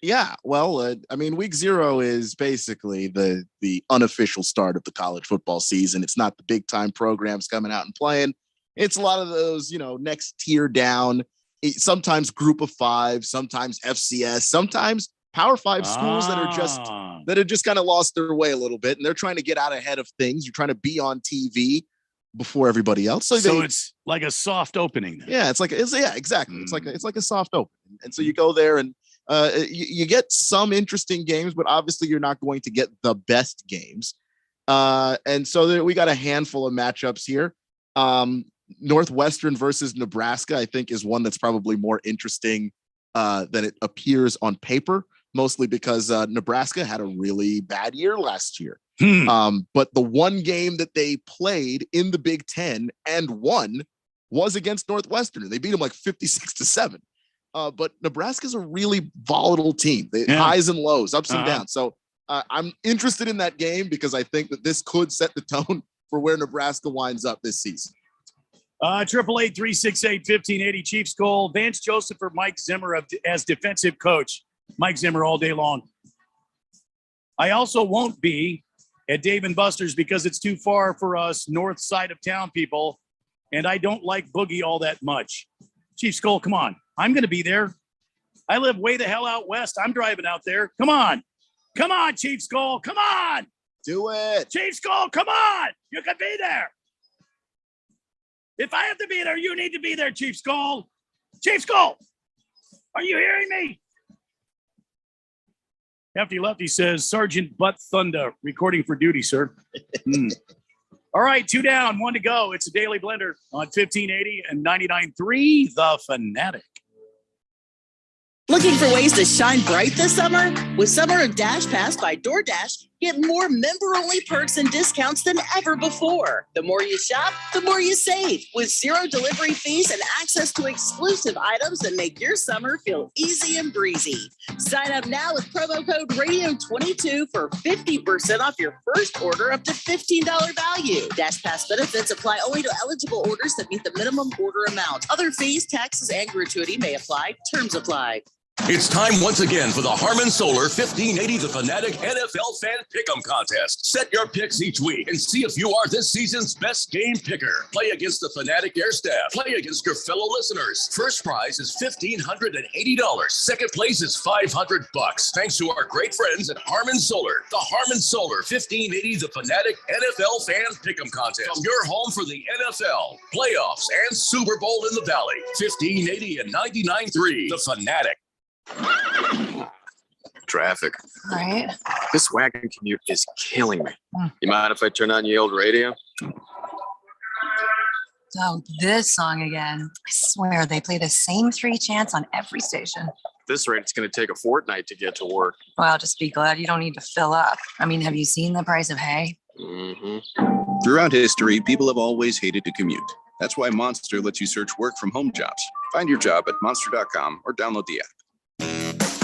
Yeah, well, week 0 is basically the unofficial start of the college football season. It's not the big time programs coming out and playing. It's a lot of those, next tier down. Sometimes group of 5, sometimes FCS, sometimes Power 5 schools that are just kind of lost their way a little bit, and they're trying to get out ahead of things. You're trying to be on TV before everybody else. So it's like a soft opening then. Yeah, exactly. It's like a soft open. And so you go there and you get some interesting games, but obviously you're not going to get the best games. And so we got a handful of matchups here. Northwestern versus Nebraska, I think, is one that's probably more interesting than it appears on paper, mostly because Nebraska had a really bad year last year. But the one game that they played in the Big Ten and won was against Northwestern. They beat them like 56-7. But Nebraska's a really volatile team. Highs and lows, ups and downs. So I'm interested in that game because I think that this could set the tone for where Nebraska winds up this season. 888-368-1580. Chiefs goal. Vance Joseph or Mike Zimmer as defensive coach. Mike Zimmer all day long. I also won't be at Dave & Buster's because it's too far for us north side of town people, and I don't like Boogie all that much. Chief Skull, come on. I'm going to be there. I live way the hell out west. I'm driving out there. Come on. Come on, Chief Skull. Come on. Do it. Chief Skull, come on. You can be there. If I have to be there, you need to be there, Chief Skull. Chief Skull, are you hearing me? Hefty Lefty says, Sergeant Butt Thunder, recording for duty, sir. All right, 2 down, 1 to go. It's a Daily Blender on 1580 and 99.3, The Fanatic. Looking for ways to shine bright this summer? With Summer of Dash Pass by DoorDash, get more member-only perks and discounts than ever before. The more you shop, the more you save, with 0 delivery fees and access to exclusive items that make your summer feel easy and breezy. Sign up now with promo code RADIO22 for 50% off your first order up to $15 value. Dash Pass benefits apply only to eligible orders that meet the minimum order amount. Other fees, taxes, and gratuity may apply. Terms apply. It's time once again for the Harmon Solar 1580 The Fanatic NFL Fan Pick'em Contest. Set your picks each week and see if you are this season's best game picker. Play against the Fanatic Air Staff. Play against your fellow listeners. First prize is $1,580. Second place is $500. Thanks to our great friends at Harmon Solar. The Harmon Solar 1580 The Fanatic NFL Fan Pick'em Contest. From your home for the NFL, playoffs, and Super Bowl in the Valley. 1580 and 99.3 The Fanatic. Traffic. Right. This wagon commute is killing me. You mind if I turn on your old radio? Oh, this song again. I swear they play the same 3 chants on every station. At this rate, it's going to take a fortnight to get to work. Well, just be glad you don't need to fill up. I mean, have you seen the price of hay? Mm-hmm. Throughout history, people have always hated to commute. That's why Monster lets you search work from home jobs. Find your job at monster.com or download the app.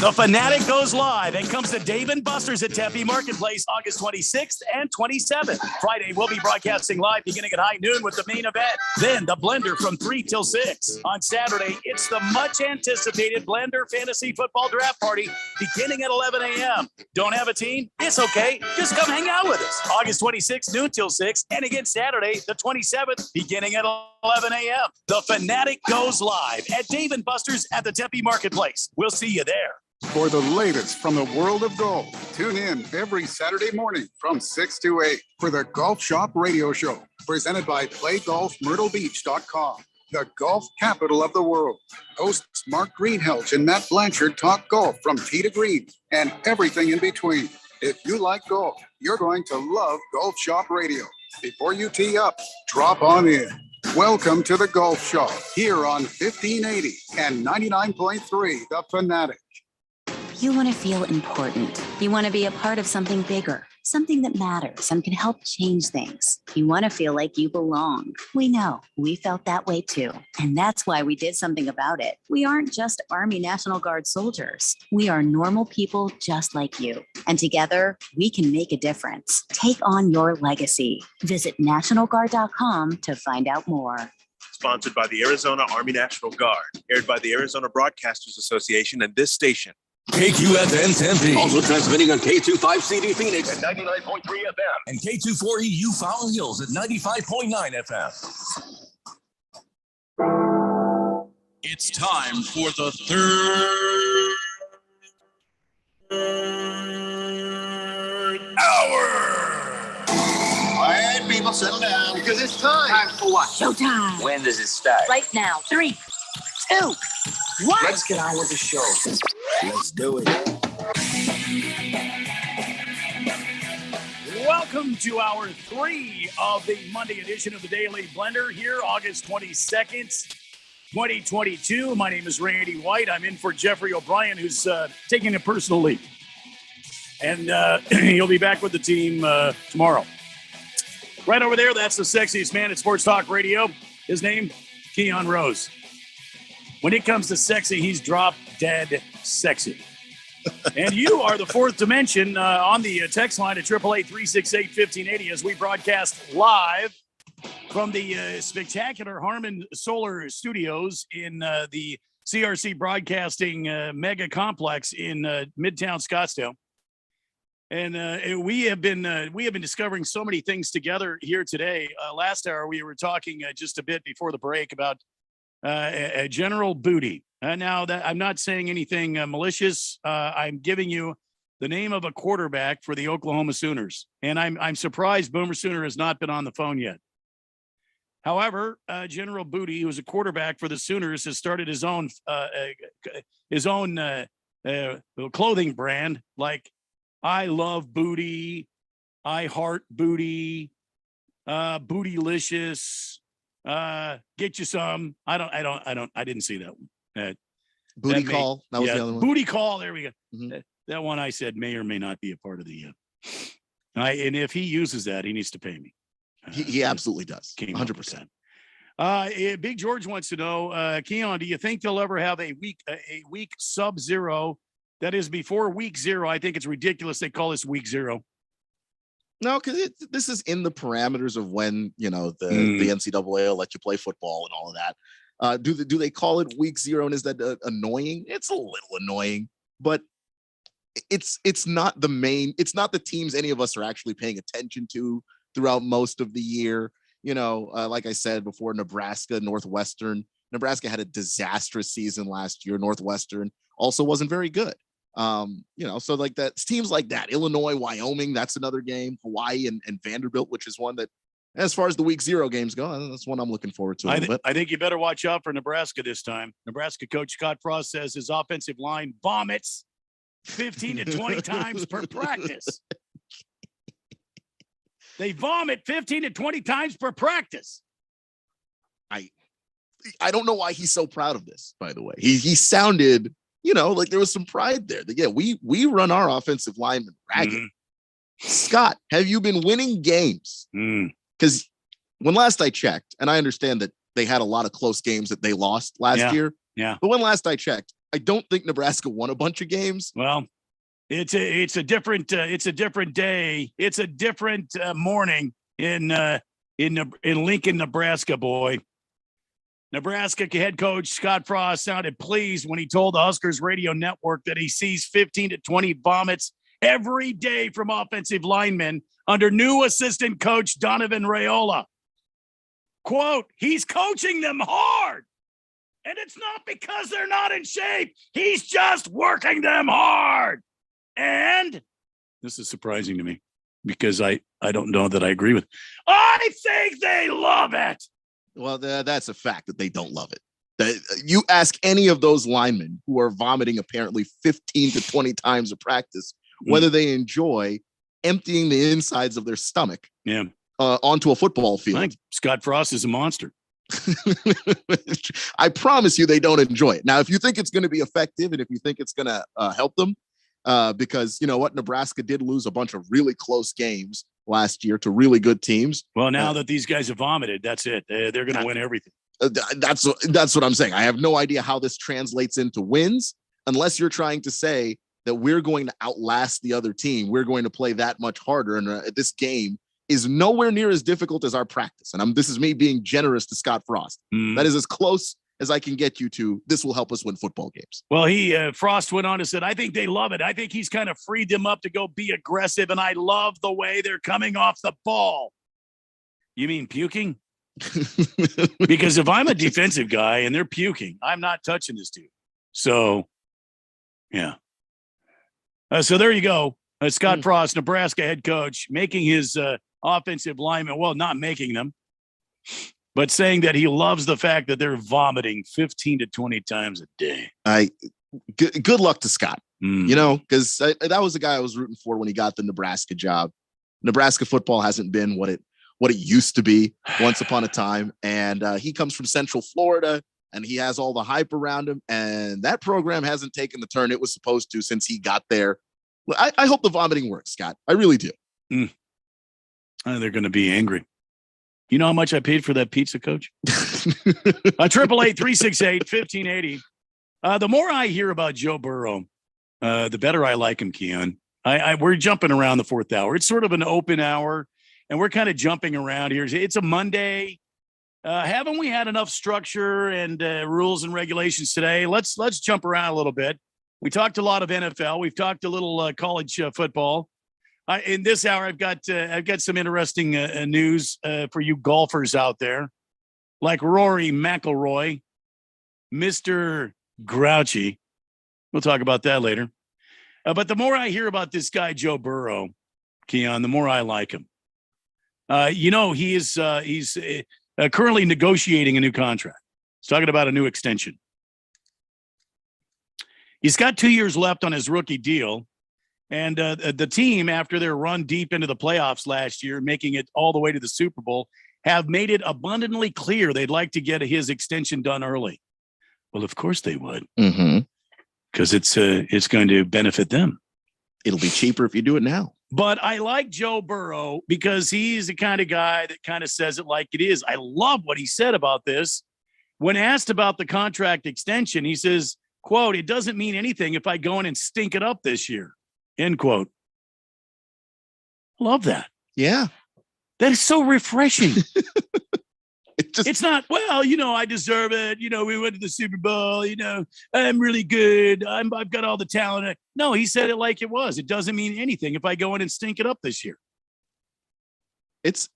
The Fanatic goes live and comes to Dave & Buster's at Tempe Marketplace August 26th and 27th. Friday, we'll be broadcasting live beginning at high noon with the main event. Then the Blender from 3 till 6. On Saturday, it's the much-anticipated Blender Fantasy Football Draft Party beginning at 11 a.m. Don't have a team? It's okay. Just come hang out with us. August 26th, noon till 6. And again, Saturday, the 27th, beginning at 11 a.m. The Fanatic goes live at Dave & Buster's at the Tempe Marketplace. We'll see you there. For the latest from the world of golf, tune in every Saturday morning from 6 to 8 for the Golf Shop Radio Show, presented by PlayGolfMyrtleBeach.com, the golf capital of the world. Hosts Mark Greenhelch and Matt Blanchard talk golf from tee to green and everything in between. If you like golf, you're going to love Golf Shop Radio. Before you tee up, drop on in. Welcome to the Golf Shop here on 1580 and 99.3 The Fanatic. You want to feel important. You want to be a part of something bigger, something that matters and can help change things. You want to feel like you belong. We know. We felt that way too. And that's why we did something about it. We aren't just Army National Guard soldiers. We are normal people just like you. And together, we can make a difference. Take on your legacy. Visit NationalGuard.com to find out more. Sponsored by the Arizona Army National Guard. Aired by the Arizona Broadcasters Association and this station. KQFN Tempe. Also transmitting on K25CD Phoenix at 99.3 FM and K24EU Fountain Hills at 95.9 FM. It's time for the third hour. All right, people, settle down because it's time. Time for what? Showtime. When does it start? Right now. 3, 2, 1. Let's get on with the show. Let's do it. Welcome to hour 3 of the Monday edition of the Daily Blender here, August 22nd, 2022. My name is Randy White. I'm in for Jeffrey O'Brien, who's taking a personal leave. And he'll be back with the team tomorrow. Right over there, that's the sexiest man at Sports Talk Radio. His name, Keon Rose. When it comes to sexy, he's drop dead sexy. And you are the fourth dimension on the text line at 888-368-1580 as we broadcast live from the spectacular Harmon Solar Studios in the CRC Broadcasting Mega Complex in Midtown Scottsdale. And we have been discovering so many things together here today. Last hour we were talking just a bit before the break about General Booty. Now that I'm not saying anything malicious, I'm giving you the name of a quarterback for the Oklahoma Sooners, and I'm surprised Boomer Sooner has not been on the phone yet. However, General Booty, who's a quarterback for the Sooners, has started his own clothing brand, like I love booty, I heart booty, bootylicious. Get you some. I didn't see that one. Booty call. That was the other one. Booty call. There we go. Mm-hmm. That one I said may or may not be a part of the. And if he uses that, he needs to pay me. He absolutely does. 100%. Big George wants to know, Keon, do you think they'll ever have a week sub-zero? That is before week 0. I think it's ridiculous they call this week 0. No, because this is in the parameters of when, the NCAA will let you play football and all of that. Do they call it week 0? And is that annoying? It's a little annoying, but it's not the main. It's not the teams any of us are actually paying attention to throughout most of the year. Like I said before, Nebraska, Northwestern. Nebraska had a disastrous season last year. Northwestern also wasn't very good. So like that, teams like that, Illinois, Wyoming, that's another game. Hawaii and Vanderbilt, which is one that, as far as the week 0 games go, that's one I'm looking forward to. I think you better watch out for Nebraska this time. Nebraska coach Scott Frost says his offensive line vomits 15 to 20 times per practice. They vomit 15 to 20 times per practice. I don't know why he's so proud of this, by the way. He sounded, like there was some pride there. Yeah, we run our offensive linemen ragged. Mm-hmm. Scott, have you been winning games? Because when last I checked, and I understand that they had a lot of close games that they lost last year. Yeah. But when last I checked, I don't think Nebraska won a bunch of games. Well, it's a different day. It's a different morning in Lincoln, Nebraska, boy. Nebraska head coach Scott Frost sounded pleased when he told the Huskers radio network that he sees 15 to 20 vomits every day from offensive linemen under new assistant coach Donovan Raiola. Quote, he's coaching them hard. And it's not because they're not in shape. He's just working them hard. And this is surprising to me because I don't know that I agree with. I think they love it. Well, that's a fact that they don't love it. You ask any of those linemen who are vomiting apparently 15 to 20 times a practice, whether they enjoy emptying the insides of their stomach onto a football field. I think Scott Frost is a monster. I promise you they don't enjoy it. Now, if you think it's going to be effective and if you think it's going to help them, because you know what, Nebraska did lose a bunch of really close games last year to really good teams. Well, now that these guys have vomited, that's it. They're going to win everything. That's what I'm saying. I have no idea how this translates into wins unless you're trying to say that we're going to outlast the other team. We're going to play that much harder. And this game is nowhere near as difficult as our practice. And this is me being generous to Scott Frost. That is as close as I can get you to. This will help us win football games. Well, Frost went on and said, I think they love it. I think he's kind of freed them up to go be aggressive. And I love the way they're coming off the ball. You mean puking? Because if I'm a defensive guy and they're puking, I'm not touching this dude. So, yeah. So there you go. Scott Frost, Nebraska head coach, making his offensive linemen, well, not making them, but saying that he loves the fact that they're vomiting 15 to 20 times a day. Good luck to Scott, because that was the guy I was rooting for when he got the Nebraska job. Nebraska football hasn't been what it used to be once upon a time. And he comes from Central Florida and he has all the hype around him. And that program hasn't taken the turn it was supposed to since he got there. I hope the vomiting works, Scott. I really do. They're going to be angry. You know how much I paid for that pizza, Coach? 888-368-1580. The more I hear about Joe Burrow, the better I like him, Keon. We're jumping around the fourth hour. It's sort of an open hour, and we're kind of jumping around here. It's a Monday. Haven't we had enough structure and rules and regulations today? Let's jump around a little bit. We talked a lot of NFL. We've talked a little college football. In this hour, I've got some interesting news for you golfers out there, like Rory McIlroy, Mr. Grouchy. We'll talk about that later. But the more I hear about this guy Joe Burrow, Keon, the more I like him. He's currently negotiating a new contract. He's talking about a new extension. He's got 2 years left on his rookie deal. And the team, after their run deep into the playoffs last year, making it all the way to the Super Bowl, have made it abundantly clear they'd like to get his extension done early. Well, of course they would, because it's going to benefit them. It'll be cheaper if you do it now. But I like Joe Burrow because he's the kind of guy that kind of says it like it is. I love what he said about this. When asked about the contract extension, he says, quote, "It doesn't mean anything if I go in and stink it up this year." End quote. Love that. Yeah. That is so refreshing. It's not, well, I deserve it. We went to the Super Bowl. I'm really good. I've got all the talent. No, he said it like it was. It doesn't mean anything if I go in and stink it up this year. It's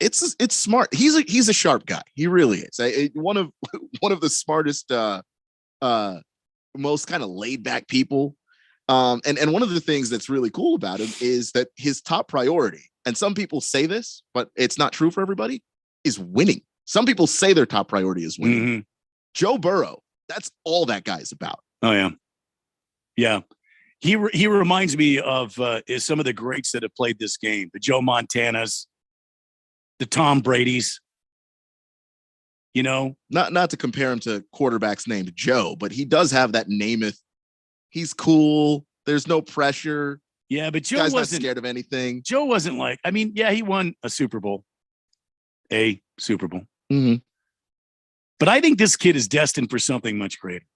smart. He's a sharp guy. He really is. One of the smartest, most kind of laid back people. And one of the things that's really cool about him is that his top priority, and some people say this, but it's not true for everybody, is winning. Some people say their top priority is winning. Mm-hmm. Joe Burrow, that's all that guy's about. Oh, yeah. Yeah. He reminds me of some of the greats that have played this game, the Joe Montanas, the Tom Brady's. Not to compare him to quarterbacks named Joe, but he does have that Namath. He's cool. There's no pressure. Yeah, but Joe wasn't wasn't not scared of anything. Joe wasn't like, he won a Super Bowl. Mm-hmm. But I think this kid is destined for something much greater.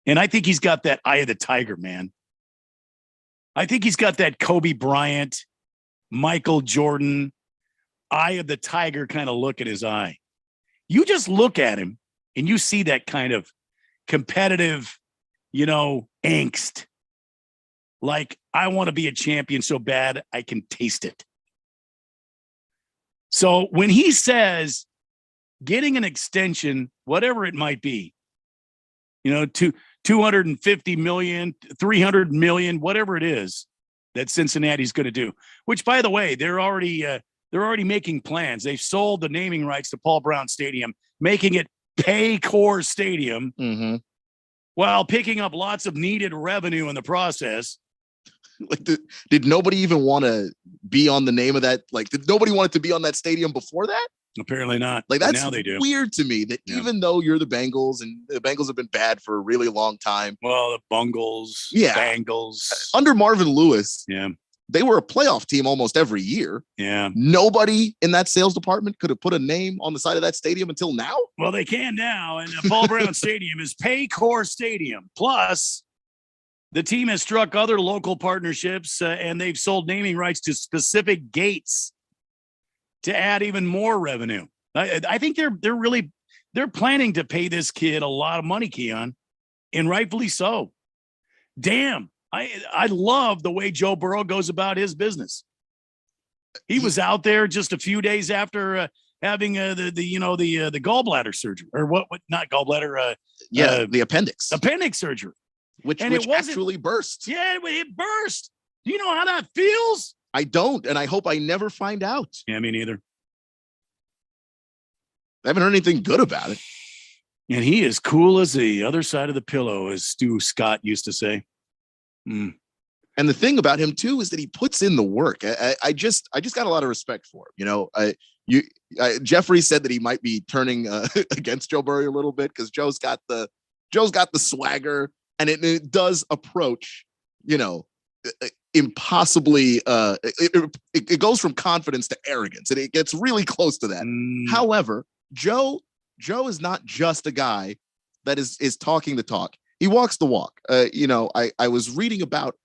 And I think he's got that eye of the tiger, man. I think he's got that Kobe Bryant, Michael Jordan, eye of the tiger kind of look in his eye. You just look at him and you see that kind of competitive, angst. Like, I want to be a champion so bad I can taste it. So when he says getting an extension, whatever it might be, 250 million, 300 million, whatever it is that Cincinnati's going to do, which, by the way, they're already making plans. They've sold the naming rights to Paul Brown Stadium, making it Paycor Stadium, while picking up lots of needed revenue in the process. Like, did nobody even want to be on the name of that? Like, did nobody want it to be on that stadium before that? Apparently not. Like, that's now they do. Weird to me that even though you're the Bengals, and the Bengals have been bad for a really long time. Well, the Bungles, Bengals. Under Marvin Lewis, yeah, they were a playoff team almost every year. Yeah. Nobody in that sales department could have put a name on the side of that stadium until now. Well, they can now. And Paul Brown Stadium is Paycor Stadium. Plus, the team has struck other local partnerships, and they've sold naming rights to specific gates to add even more revenue. I think they're planning to pay this kid a lot of money, Keon, and rightfully so. Damn, I love the way Joe Burrow goes about his business. He was out there just a few days after having the gallbladder surgery, or what not gallbladder, the appendix surgery. Which actually burst. Yeah, it burst. Do you know how that feels? I don't, and I hope I never find out. Yeah, me neither. I haven't heard anything good about it. And he is cool as the other side of the pillow, as Stu Scott used to say. And the thing about him too is that he puts in the work. I just got a lot of respect for him. Jeffrey said that he might be turning against Joe Burrow a little bit because Joe's got the swagger. And it does approach, impossibly. It goes from confidence to arrogance, and it gets really close to that. However, Joe is not just a guy that is talking the talk. He walks the walk. I was reading about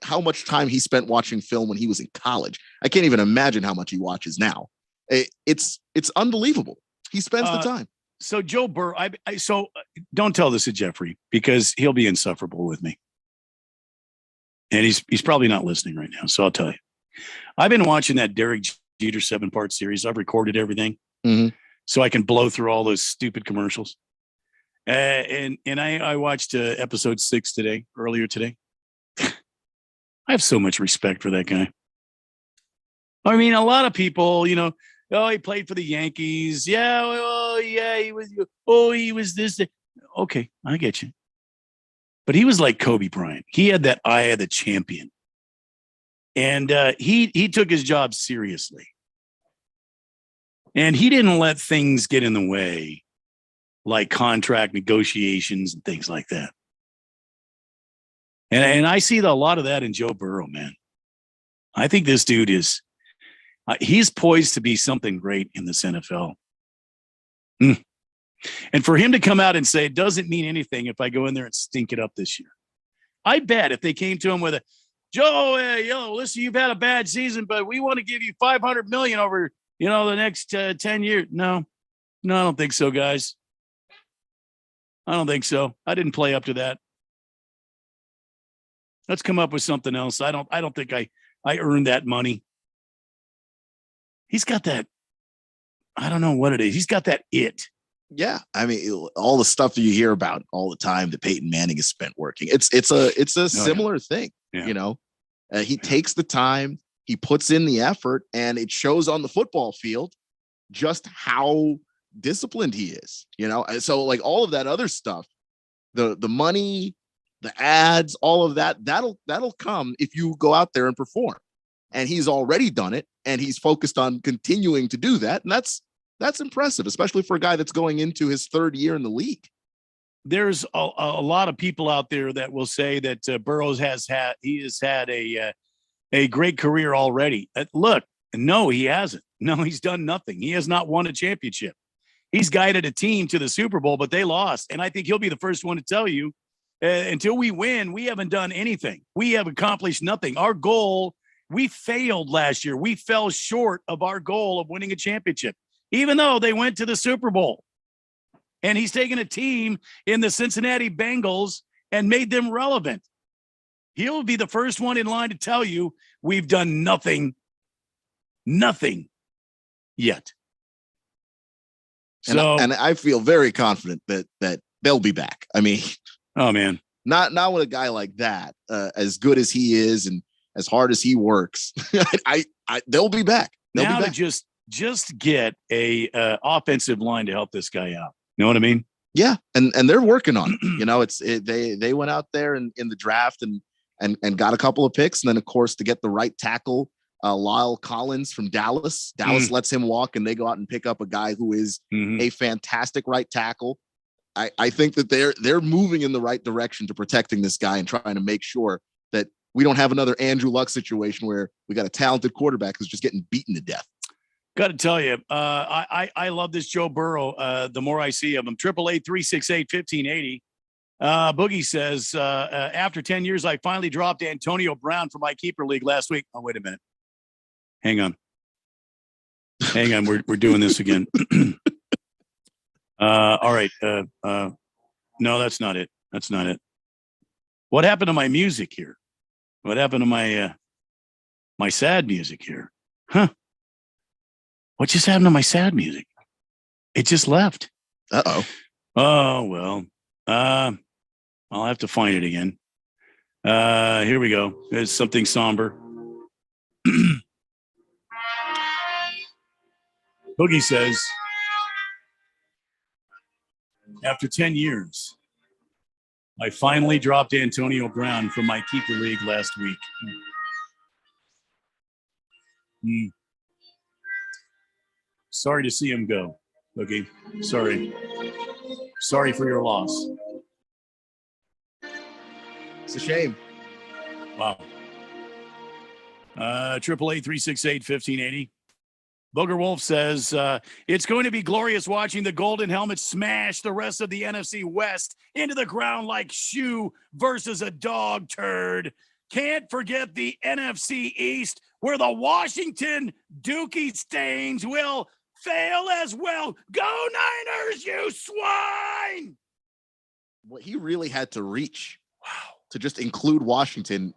how much time he spent watching film when he was in college. I can't even imagine how much he watches now. It's unbelievable. He spends the time. So Joe Burrow, so don't tell this to Jeffrey because he'll be insufferable with me. And he's probably not listening right now. So I'll tell you. I've been watching that Derek Jeter 7-part series. I've recorded everything so I can blow through all those stupid commercials. And I watched episode 6 earlier today. I have so much respect for that guy. I mean, a lot of people, he played for the Yankees. Yeah, he was this. Okay, I get you. But he was like Kobe Bryant. He had that eye of the champion. And he took his job seriously. And he didn't let things get in the way, like contract negotiations and things like that. And I see a lot of that in Joe Burrow, man. I think this dude he's poised to be something great in this NFL. And for him to come out and say it doesn't mean anything if I go in there and stink it up this year. I bet if they came to him with Joe, listen, you've had a bad season, but we want to give you $500 million over, the next 10 years. No, I don't think so, guys. I don't think so. I didn't play up to that. Let's come up with something else. I don't think I earned that money. He's got that. I don't know what it is. He's got that it. Yeah, I mean, all the stuff that you hear about all the time that Peyton Manning has spent working. It's a similar thing. Yeah. He takes the time, he puts in the effort, and it shows on the football field just how disciplined he is. So like all of that other stuff, the money, the ads, all of that'll come if you go out there and perform. And he's already done it, and he's focused on continuing to do that, and that's impressive, especially for a guy that's going into his third year in the league. There's a lot of people out there that will say that Burrows has had a great career already. Look, no, he hasn't. No, he's done nothing. He has not won a championship. He's guided a team to the Super Bowl, but they lost. And I think he'll be the first one to tell you, until we win, we haven't done anything. We have accomplished nothing. Our goal, we failed last year. We fell short of our goal of winning a championship, even though they went to the Super Bowl. And he's taken a team in the Cincinnati Bengals and made them relevant. He'll be the first one in line to tell you we've done nothing yet. So, and I feel very confident that they'll be back. I mean, oh man, not with a guy like that, as good as he is and as hard as he works. They'll be back. They'll now be back. To just get a offensive line to help this guy out. You know what I mean? Yeah, and they're working on it. They went out there in the draft and got a couple of picks, and then of course to get the right tackle, Lyle Collins from Dallas. Dallas lets him walk, and they go out and pick up a guy who is a fantastic right tackle. I think that they're moving in the right direction to protecting this guy and trying to make sure that we don't have another Andrew Luck situation where we got a talented quarterback who's just getting beaten to death. Got to tell you, I love this Joe Burrow. The more I see of him, 888-368-1580. Boogie says, after 10 years, I finally dropped Antonio Brown for my keeper league last week. Oh, wait a minute. Hang on. We're doing this again. All right. No, that's not it. That's not it. What happened to my music here? What happened to my sad music here? Huh? What just happened to my sad music? It just left. Uh-oh. Oh, well. I'll have to find it again. Here we go. There's something somber. Boogie says, after 10 years, I finally dropped Antonio Brown from my keeper league last week. Sorry to see him go, Boogie. Sorry for your loss. It's a shame. Wow. 888-368-1580. Booger Wolf says, it's going to be glorious watching the Golden Helmets smash the rest of the NFC West into the ground like shoe versus a dog turd. Can't forget the NFC East, where the Washington Dookie Stains will fail as well. Go Niners, you swine! Well, he really had to reach to just include Washington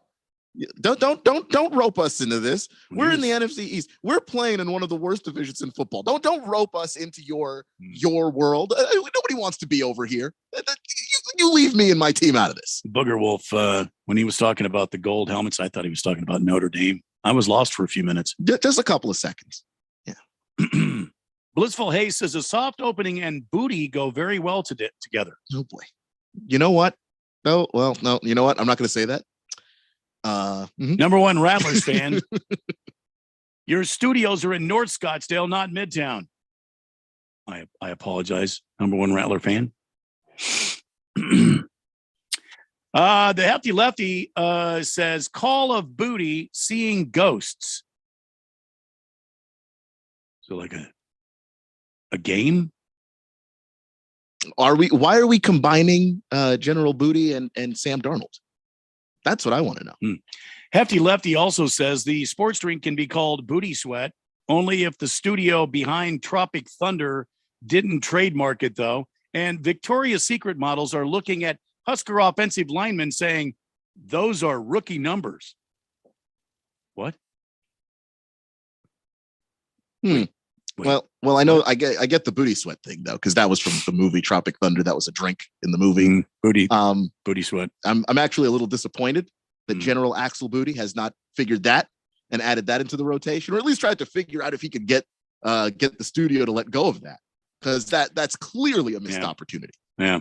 Don't rope us into this. We're in the NFC East. We're playing in one of the worst divisions in football. Don't rope us into your world. Nobody wants to be over here. You leave me and my team out of this. Booger Wolf, when he was talking about the gold helmets, I thought he was talking about Notre Dame. I was lost for a few minutes. Just a couple of seconds. Yeah. Blissful Hayes says a soft opening and booty go very well together. Oh boy. You know what? No. You know what? I'm not going to say that. Number one Rattlers fan. Your studios are in North Scottsdale, not Midtown. I apologize. Number one Rattler fan. The Hefty Lefty says Call of Booty seeing ghosts. So like a game? Why are we combining General Booty and Sam Darnold? That's what I want to know. Hefty Lefty also says the sports drink can be called Booty Sweat only if the studio behind Tropic Thunder didn't trademark it, though. And Victoria's Secret models are looking at Husker offensive linemen saying, those are rookie numbers. What? Well, I know I get the Booty Sweat thing though, because that was from the movie Tropic Thunder. That was a drink in the movie. Booty Sweat. I'm actually a little disappointed that General Axel Booty has not figured that and added that into the rotation, or at least tried to figure out if he could get the studio to let go of that, because that's clearly a missed opportunity. Yeah,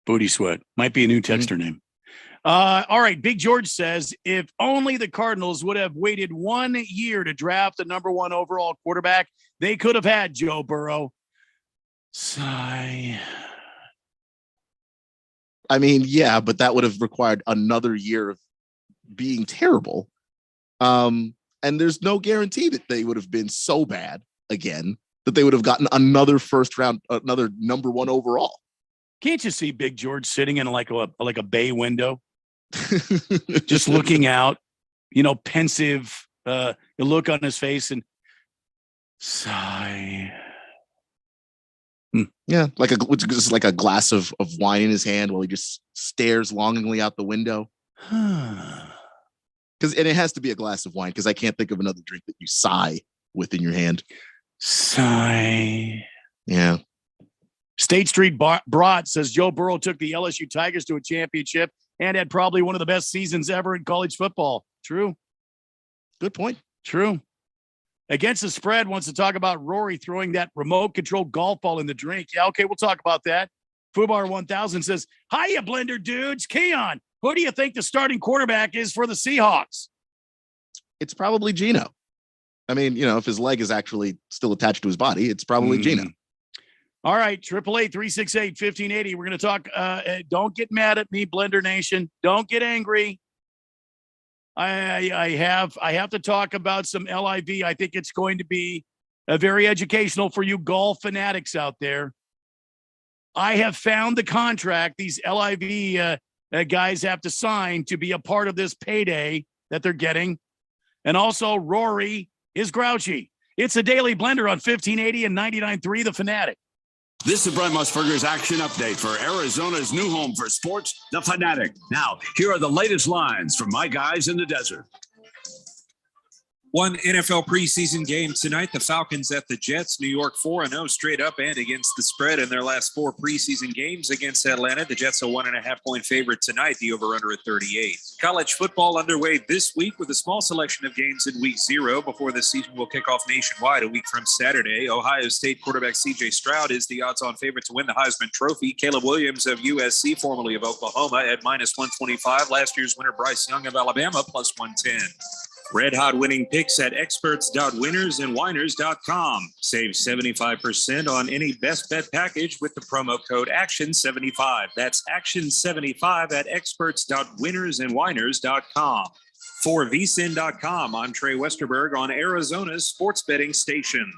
Booty Sweat might be a new texter name. All right, Big George says, if only the Cardinals would have waited 1 year to draft the number one overall quarterback, they could have had Joe Burrow. Sigh. I mean, yeah, but that would have required another year of being terrible. And there's no guarantee that they would have been so bad again that they would have gotten another first round, another number one overall. Can't you see Big George sitting in like a bay window? Just looking out, pensive, the look on his face and sigh. Yeah, just like a glass of wine in his hand while he just stares longingly out the window. And it has to be a glass of wine, because I can't think of another drink that you sigh with in your hand. Sigh. Yeah. State Street Broad says Joe Burrow took the LSU Tigers to a championship and had probably one of the best seasons ever in college football. True. Good point. True. Against the Spread wants to talk about Rory throwing that remote control golf ball in the drink. Yeah, okay, we'll talk about that. Fubar 1000 says, hiya, Blender dudes. Keon, who do you think the starting quarterback is for the Seahawks? It's probably Geno. I mean, if his leg is actually still attached to his body, it's probably Geno. All right, 888-368-1580. We're going to talk. Don't get mad at me, Blender Nation. Don't get angry. I have to talk about some LIV. I think it's going to be very educational for you golf fanatics out there. I have found the contract these LIV guys have to sign to be a part of this payday that they're getting. And also, Rory is grouchy. It's a Daily Blender on 1580 and 99.3 The Fanatic. This is Brent Musburger's action update for Arizona's new home for sports, The Fanatic. Now, here are the latest lines from my guys in the desert. One NFL preseason game tonight, the Falcons at the Jets. New York 4-0 straight up and against the spread in their last 4 preseason games against Atlanta. The Jets a 1.5-point favorite tonight, the over-under at 38. College football underway this week with a small selection of games in week 0 before the season will kick off nationwide a week from Saturday. Ohio State quarterback C.J. Stroud is the odds-on favorite to win the Heisman Trophy. Caleb Williams of USC, formerly of Oklahoma, at -125. Last year's winner Bryce Young of Alabama, +110. Red Hot winning picks at experts.winnersandwhiners.com. Save 75% on any best bet package with the promo code ACTION75. That's ACTION75 at experts.winnersandwhiners.com. For vsin.com, I'm Trey Westerberg on Arizona's sports betting station.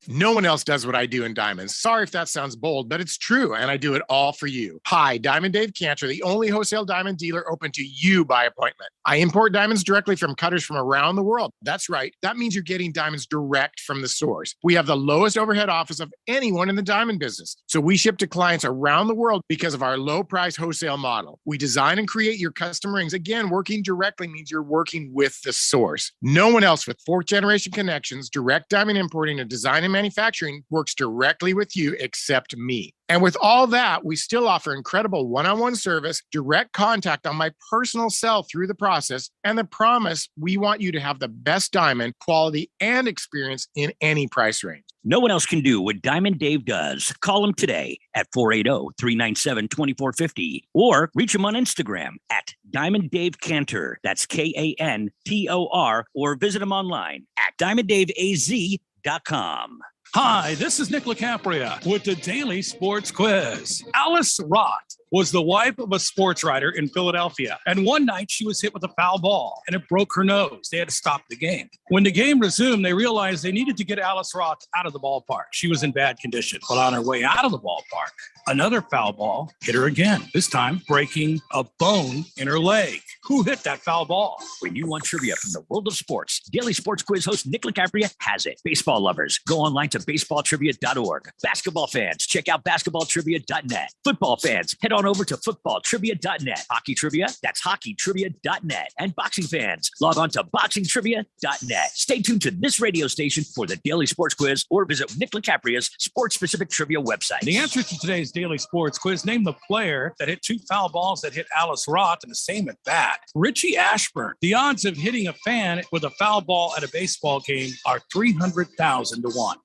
No one else does what I do in diamonds. Sorry if that sounds bold, but it's true, and I do it all for you. Hi, Diamond Dave Cantor, the only wholesale diamond dealer open to you by appointment. I import diamonds directly from cutters from around the world. That's right. That means you're getting diamonds direct from the source. We have the lowest overhead office of anyone in the diamond business. So we ship to clients around the world because of our low price wholesale model. We design and create your custom rings. Again, working directly means you're working with the source. No one else with fourth generation connections, direct diamond importing, and design and manufacturing works directly with you except me. And with all that, we still offer incredible one-on-one service, direct contact on my personal cell through the process, and the promise we want you to have the best diamond quality and experience in any price range. No one else can do what Diamond Dave does. Call him today at 480-397-2450 or reach him on Instagram at Diamond Dave Cantor. That's Kantor, or visit him online at diamonddaveaz.com. Hi, this is Nick LaCapria with the Daily Sports Quiz. Alice Roth was the wife of a sports writer in Philadelphia. And one night she was hit with a foul ball and it broke her nose. They had to stop the game. When the game resumed, they realized they needed to get Alice Roth out of the ballpark. She was in bad condition. But on her way out of the ballpark, another foul ball hit her again, this time breaking a bone in her leg. Who hit that foul ball? When you want trivia from the world of sports, Daily Sports Quiz host Nick LaCapria has it. Baseball lovers, go online to baseballtrivia.org. Basketball fans, check out basketballtrivia.net. Football fans, head on over to footballtrivia.net. Hockey trivia, that's hockeytrivia.net. And boxing fans, log on to boxingtrivia.net. Stay tuned to this radio station for the Daily Sports Quiz or visit Nick LaCapria's sports-specific trivia website. The answer to today's Daily Sports Quiz, name the player that hit two foul balls that hit Alice Roth and the same at bat. Richie Ashburn. The odds of hitting a fan with a foul ball at a baseball game are 300,000 to 1.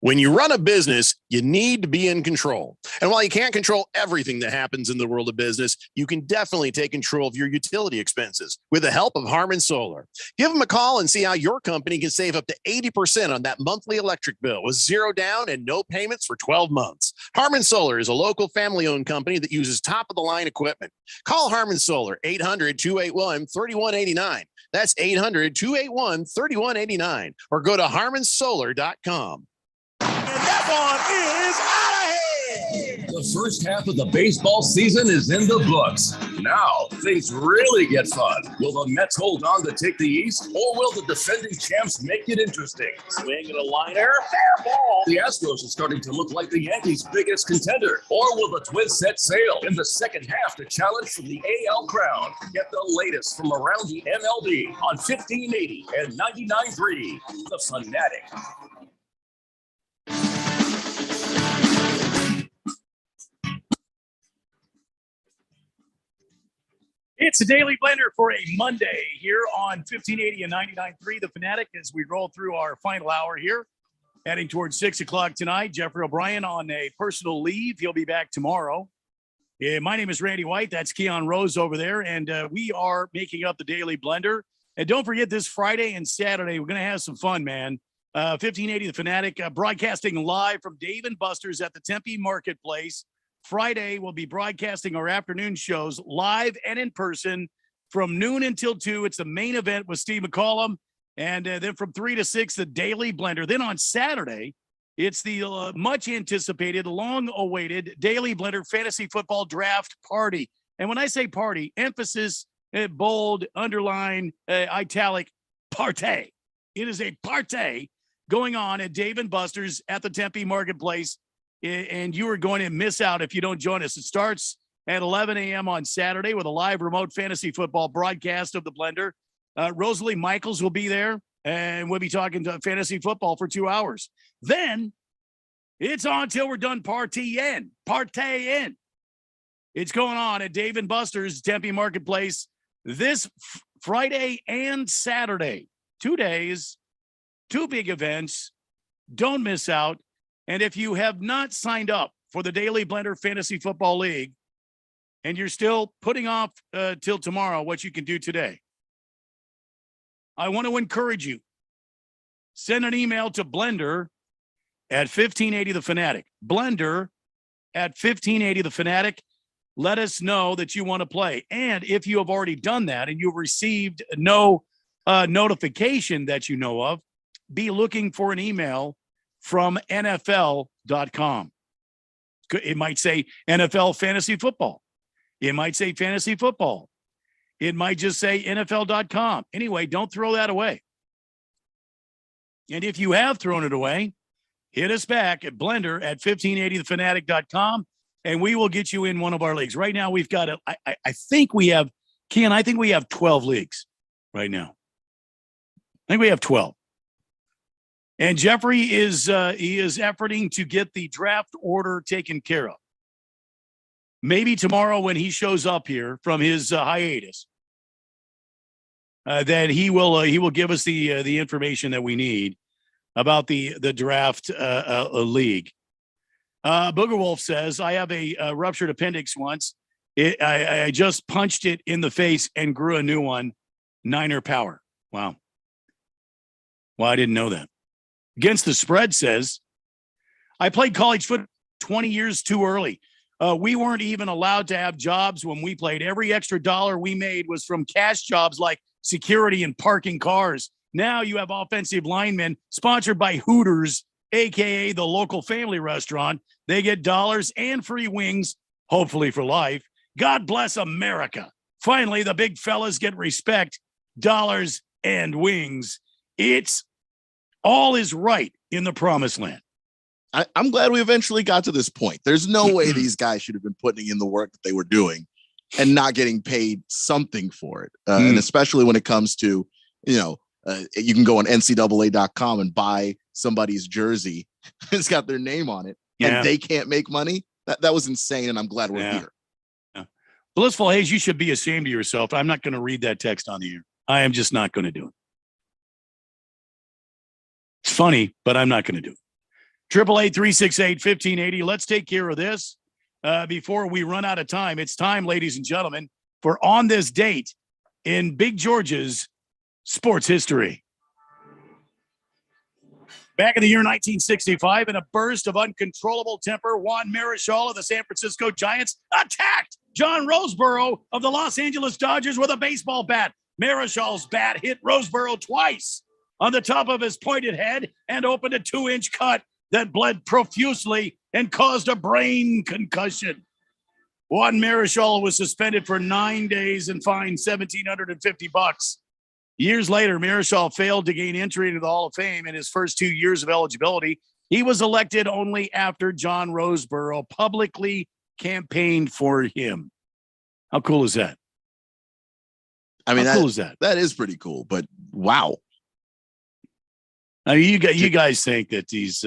When you run a business, you need to be in control. And while you can't control everything that happens in the world of business, you can definitely take control of your utility expenses with the help of Harmon Solar. Give them a call and see how your company can save up to 80% on that monthly electric bill with zero down and no payments for 12 months. Harmon Solar is a local family-owned company that uses top-of-the-line equipment. Call Harmon Solar, 800-281-3189. That's 800-281-3189. Or go to harmonsolar.com. The first half of the baseball season is in the books. Now, things really get fun. Will the Mets hold on to take the East, or will the defending champs make it interesting? Swing and a liner, fair ball. The Astros are starting to look like the Yankees' biggest contender. Or will the Twins set sail in the second half to challenge for the AL crown? Get the latest from around the MLB on 1580 and 99.3, The Fanatic. It's a Daily Blender for a Monday here on 1580 and 99.3 The Fanatic as we roll through our final hour here, heading towards 6 o'clock tonight. Jeffrey O'Brien on a personal leave. He'll be back tomorrow. My name is Randy White. That's Keon Rose over there, and we are making up the Daily Blender. And don't forget, this Friday and Saturday, we're going to have some fun, man. 1580 The Fanatic broadcasting live from Dave & Buster's at the Tempe Marketplace. Friday, we'll be broadcasting our afternoon shows live and in person from noon until 2. It's the main event with Steve McCollum. And then from 3 to 6, the Daily Blender. Then on Saturday, it's the much anticipated, long awaited Daily Blender Fantasy Football Draft Party. And when I say party, emphasis, bold, underline, italic, party. It is a party going on at Dave & Buster's at the Tempe Marketplace. And you are going to miss out if you don't join us. It starts at 11 a.m. on Saturday with a live remote fantasy football broadcast of the Blender. Rosalie Michaels will be there, and we'll be talking to fantasy football for 2 hours. Then it's on till we're done partying. It's going on at Dave & Buster's Tempe Marketplace this Friday and Saturday. 2 days, 2 big events. Don't miss out. And if you have not signed up for the Daily Blender Fantasy Football League and you're still putting off till tomorrow what you can do today, I want to encourage you. Send an email to Blender at 1580 The Fanatic. Blender at 1580 The Fanatic. Let us know that you want to play. And if you have already done that and you've received no notification that you know of, be looking for an email from NFL.com. It might say NFL Fantasy Football. It might say Fantasy Football. it might just say NFL.com. Anyway, don't throw that away. And if you have thrown it away, hit us back at Blender at 1580thefanatic.com, and we will get you in one of our leagues. Right now, we've got, I think we have 12 leagues right now. I think we have 12. And Jeffrey is efforting to get the draft order taken care of. Maybe tomorrow when he shows up here from his hiatus, then he will give us the information that we need about the draft league. Booger Wolf says, I have a ruptured appendix once. I just punched it in the face and grew a new one. Niner power. Wow. Well, I didn't know that. Against the Spread says, I played college football 20 years too early. We weren't even allowed to have jobs when we played. Every extra dollar we made was from cash jobs like security and parking cars. Now you have offensive linemen sponsored by Hooters, a.k.a. the local family restaurant. They get dollars and free wings, hopefully for life. God bless America. Finally, the big fellas get respect, dollars, and wings. It's all is right in the promised land. I'm glad we eventually got to this point. There's no way these guys should have been putting in the work that they were doing and not getting paid something for it. And especially when it comes to, you can go on NCAA.com and buy somebody's jersey. It's got their name on it and they can't make money. That was insane. And I'm glad we're here. Yeah. Blissful Hayes, you should be ashamed of yourself. I'm not going to read that text on the air. I am just not going to do it. It's funny, but I'm not going to do it. 888-368-1580. Let's take care of this before we run out of time. It's time, ladies and gentlemen, for On This Date in Big George's sports history. Back in the year 1965, in a burst of uncontrollable temper, Juan Marichal of the San Francisco Giants attacked John Roseboro of the Los Angeles Dodgers with a baseball bat. Marichal's bat hit Roseboro twice on the top of his pointed head and opened a 2-inch cut that bled profusely and caused a brain concussion. Juan Marichal was suspended for 9 days and fined $1,750. Years later, Marichal failed to gain entry into the Hall of Fame in his first 2 years of eligibility. He was elected only after John Roseboro publicly campaigned for him. How cool is that? I mean, how cool is that? That is pretty cool, but wow. Now, you guys think that these,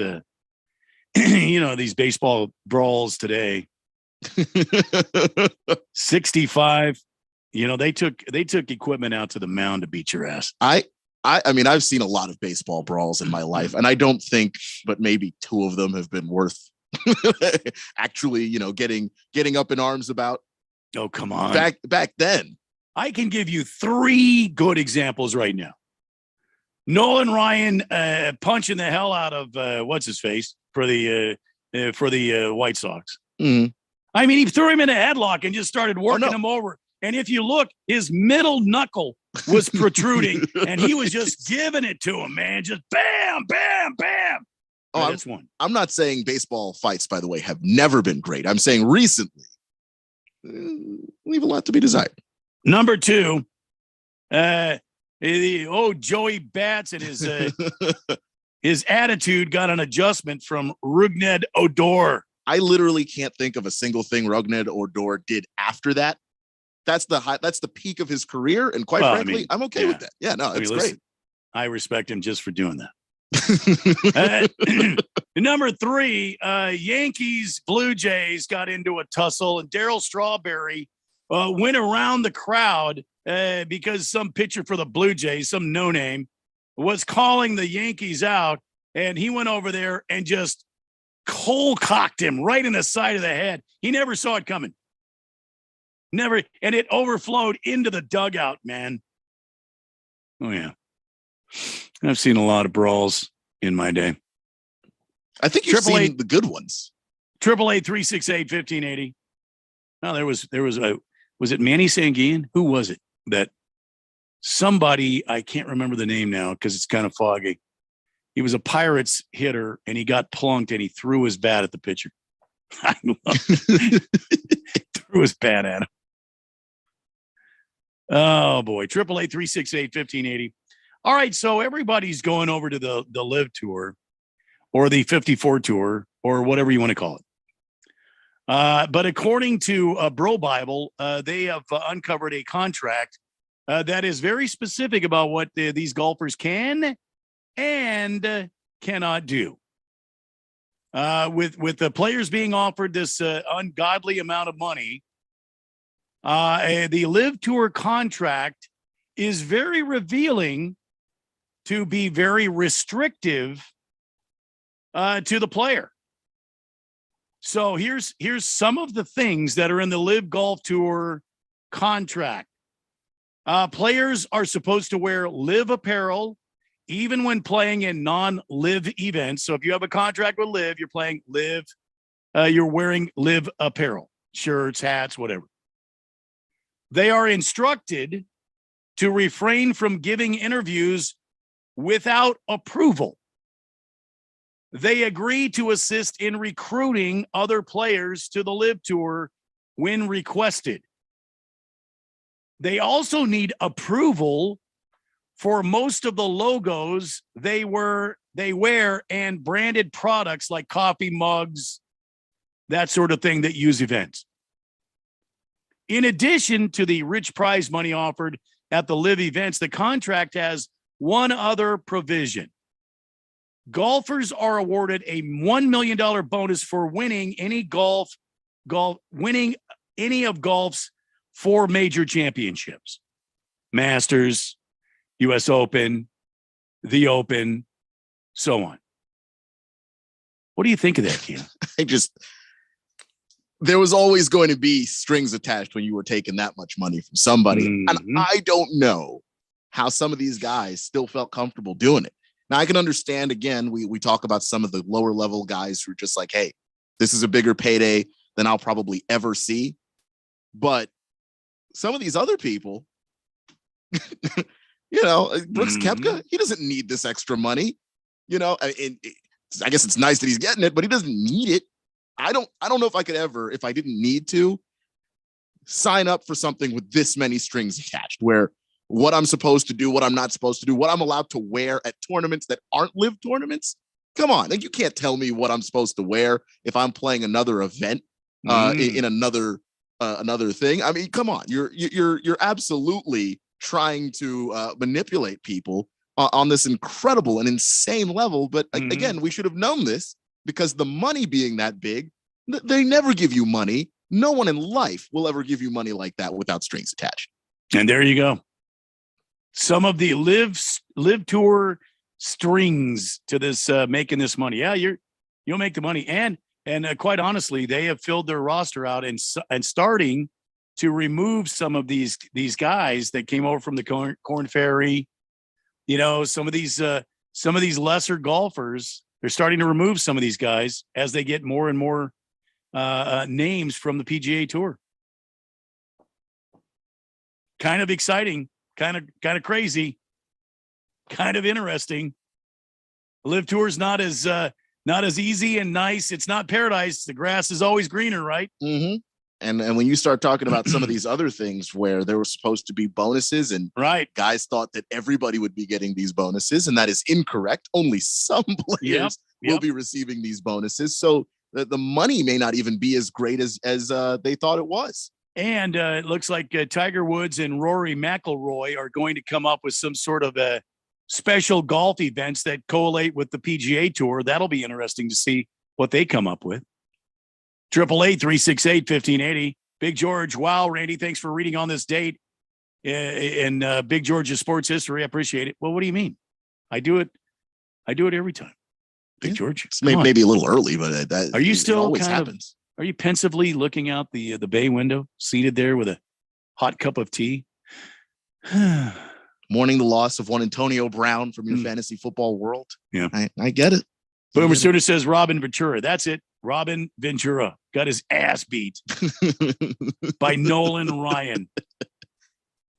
these baseball brawls today, 65, they took equipment out to the mound to beat your ass. I mean, I've seen a lot of baseball brawls in my life, and I don't think, but maybe 2 of them have been worth actually, getting up in arms about. Oh, come on. Back then. I can give you 3 good examples right now. Nolan Ryan punching the hell out of what's his face for the White Sox. Mm-hmm. I mean, he threw him in a headlock and just started working him over. And if you look, his middle knuckle was protruding, and he was just giving it to him, man. Just bam, bam, bam. Oh, that's one. I'm not saying baseball fights, by the way, have never been great. I'm saying recently, leave a lot to be desired. Number 2, Joey Bats and his attitude got an adjustment from Rougned Odor. I literally can't think of a single thing Rougned Odor did after that. That's the peak of his career, and quite frankly, I'm okay with that. Yeah, no, it's great. I respect him just for doing that. Number 3, Yankees Blue Jays got into a tussle, and Darryl Strawberry went around the crowd because some pitcher for the Blue Jays, some no-name, was calling the Yankees out, and he went over there and just cold-cocked him right in the side of the head. He never saw it coming. Never, and it overflowed into the dugout, man. Oh, yeah. I've seen a lot of brawls in my day. I think you've seen the good ones. 888-368-1580. No, there was was it Manny Sanguian? Who was it that somebody, I can't remember the name now because it's kind of foggy. He was a Pirates hitter and he got plunked and he threw his bat at the pitcher. I love it. Threw his bat at him. Oh, boy. 888-368-1580. All right, so everybody's going over to the Live Tour or the 54 Tour or whatever you want to call it. But according to Bro Bible, they have uncovered a contract that is very specific about what these golfers can and cannot do. With the players being offered this ungodly amount of money, the Live Tour contract is very revealing to be very restrictive to the player. So here's some of the things that are in the Live Golf Tour contract. Players are supposed to wear Live apparel even when playing in non-Live events. So if you have a contract with Live, you're playing Live, you're wearing Live apparel, shirts, hats, whatever. They are instructed to refrain from giving interviews without approval. They agree to assist in recruiting other players to the Live Tour when requested. They also need approval for most of the logos they wear and branded products like coffee mugs, that sort of thing that use events. In addition to the rich prize money offered at the Live events, the contract has one other provision. Golfers are awarded a $1 million bonus for winning any winning any of golf's 4 major championships: Masters, US Open, the Open, so on. What do you think of that, Keith? There was always going to be strings attached when you were taking that much money from somebody. And I don't know how some of these guys still felt comfortable doing it. Now, I can understand, again, we talk about some of the lower level guys who are just like, hey, this is a bigger payday than I'll probably ever see. But some of these other people, Brooks Koepka, he doesn't need this extra money. I guess it's nice that he's getting it, but he doesn't need it. I don't know if I could ever, if I didn't need to, sign up for something with this many strings attached, where what I'm supposed to do, what I'm not supposed to do, what I'm allowed to wear at tournaments that aren't Live tournaments. Come on, you can't tell me what I'm supposed to wear if I'm playing another event in another thing. I mean, come on, you're absolutely trying to manipulate people on this incredible and insane level. But again, we should have known this, because the money being that big, they never give you money. No one in life will ever give you money like that without strings attached. And there you go. Some of the Live Tour strings to this making this money. Yeah, you'll make the money, and quite honestly, they have filled their roster out and starting to remove some of these guys that came over from the Corn Ferry. Some of these lesser golfers. They're starting to remove some of these guys as they get more and more names from the PGA Tour. Kind of exciting. Kind of crazy, kind of interesting. Live Tour is not as easy and nice. It's not paradise. The grass is always greener, right? Mm-hmm. And when you start talking about some of these other things where there were supposed to be bonuses, and guys thought that everybody would be getting these bonuses, and that is incorrect. Only some players will be receiving these bonuses. So the money may not even be as great as they thought it was. And it looks like Tiger Woods and Rory McIlroy are going to come up with some sort of a special golf events that collate with the PGA Tour. That'll be interesting to see what they come up with. 888-368-1580. Big George. Wow, Randy, thanks for reading on this date in Big George's sports history. I appreciate it. Well, what do you mean? I do it every time. Big George. It's maybe a little early, but that are you still always happens. Are you pensively looking out the bay window, seated there with a hot cup of tea? Mourning the loss of one Antonio Brown from your fantasy football world. Yeah, I get it. Boomer Sooner says Robin Ventura. That's it. Robin Ventura got his ass beat by Nolan Ryan.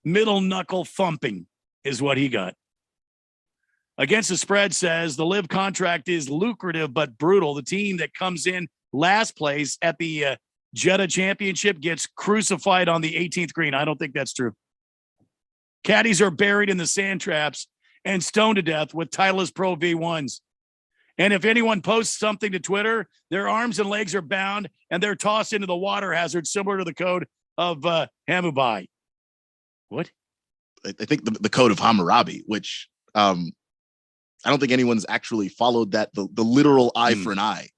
Middle knuckle thumping is what he got. Against the Spread says the Live contract is lucrative but brutal. The team that comes in last place at the Jeddah Championship gets crucified on the 18th green. I don't think that's true. Caddies are buried in the sand traps and stoned to death with Titleist Pro V1s. And if anyone posts something to Twitter, their arms and legs are bound and they're tossed into the water hazard, similar to the code of Hammurabi. What? I think the code of Hammurabi, which I don't think anyone's actually followed that. The literal eye for an eye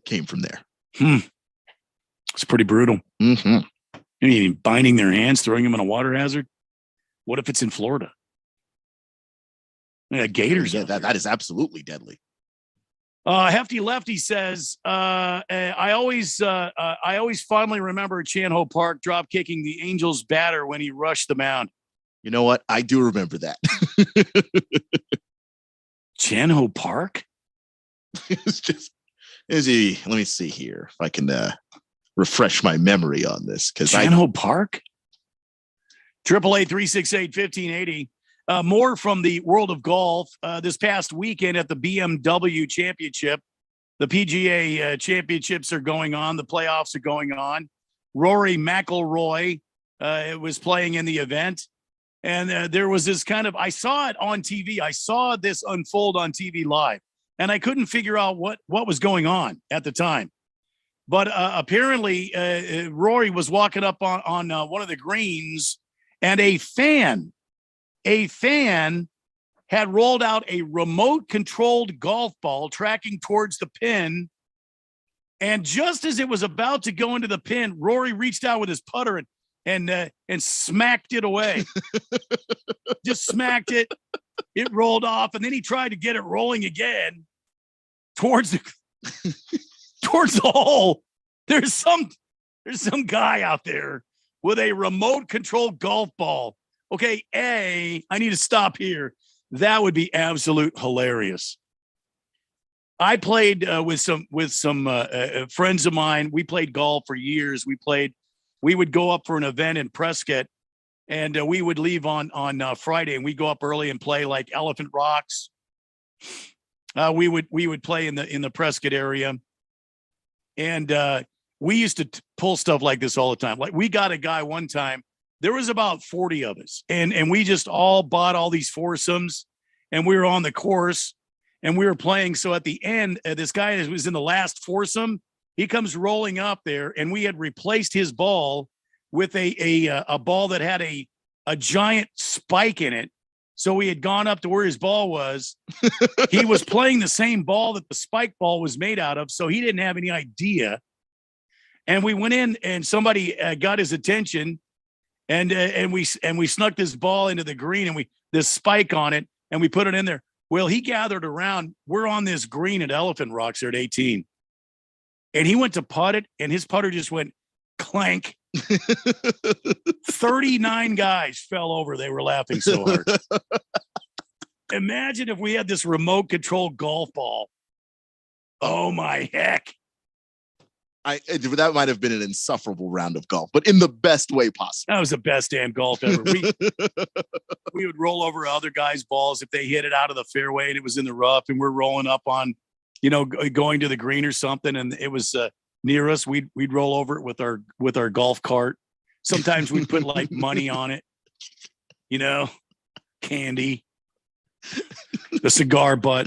came from there. It's pretty brutal. Mm-hmm. Even binding their hands, throwing them in a water hazard. What if it's in Florida? Yeah, gators. Yeah, that is absolutely deadly. Hefty Lefty says, I always fondly remember Chan Ho Park drop kicking the Angels batter when he rushed the mound. You know what? I do remember that. Chan Ho Park? It's just, let me see here if I can refresh my memory on this. Chan Ho Park? 888-368-1580. More from the world of golf. This past weekend at the BMW Championship, the PGA Championships are going on. The playoffs are going on. Rory McIlroy was playing in the event. And there was this kind of, I saw it on TV. I saw this unfold on TV live. And I couldn't figure out what was going on at the time. But apparently, Rory was walking up on one of the greens, and a fan had rolled out a remote-controlled golf ball tracking towards the pin. And just as it was about to go into the pin, Rory reached out with his putter and smacked it away. Just smacked it. It rolled off, and then he tried to get it rolling again towards the hole. There's some guy out there with a remote-controlled golf ball. Okay, I need to stop here. That would be absolute hilarious. I played with some friends of mine. We played golf for years. We would go up for an event in Prescott, and we would leave on Friday, and we'd go up early and play like Elephant Rocks. We would play in the Prescott area, and we used to pull stuff like this all the time. Like, we got a guy one time. There was about 40 of us, and we just all bought all these foursomes, and we were on the course, and we were playing. So at the end, this guy who was in the last foursome, he comes rolling up there, and we had replaced his ball with a ball that had a giant spike in it. So we had gone up to where his ball was. He was playing the same ball that the spike ball was made out of, so he didn't have any idea. And we went in, and somebody got his attention. And we snuck this ball into the green, and this spike on it, and we put it in there. Well, he gathered around. We're on this green at Elephant Rocks there at 18. And he went to putt it, and his putter just went clank. 39 guys fell over. They were laughing so hard. Imagine if we had this remote control golf ball. Oh my heck. That might have been an insufferable round of golf, but in the best way possible. That was the best damn golf ever. We would roll over other guys' balls if they hit it out of the fairway and it was in the rough, and we're rolling up on, going to the green or something, and it was near us. We'd roll over it with our golf cart. Sometimes we'd put like money on it, candy, the cigar butt.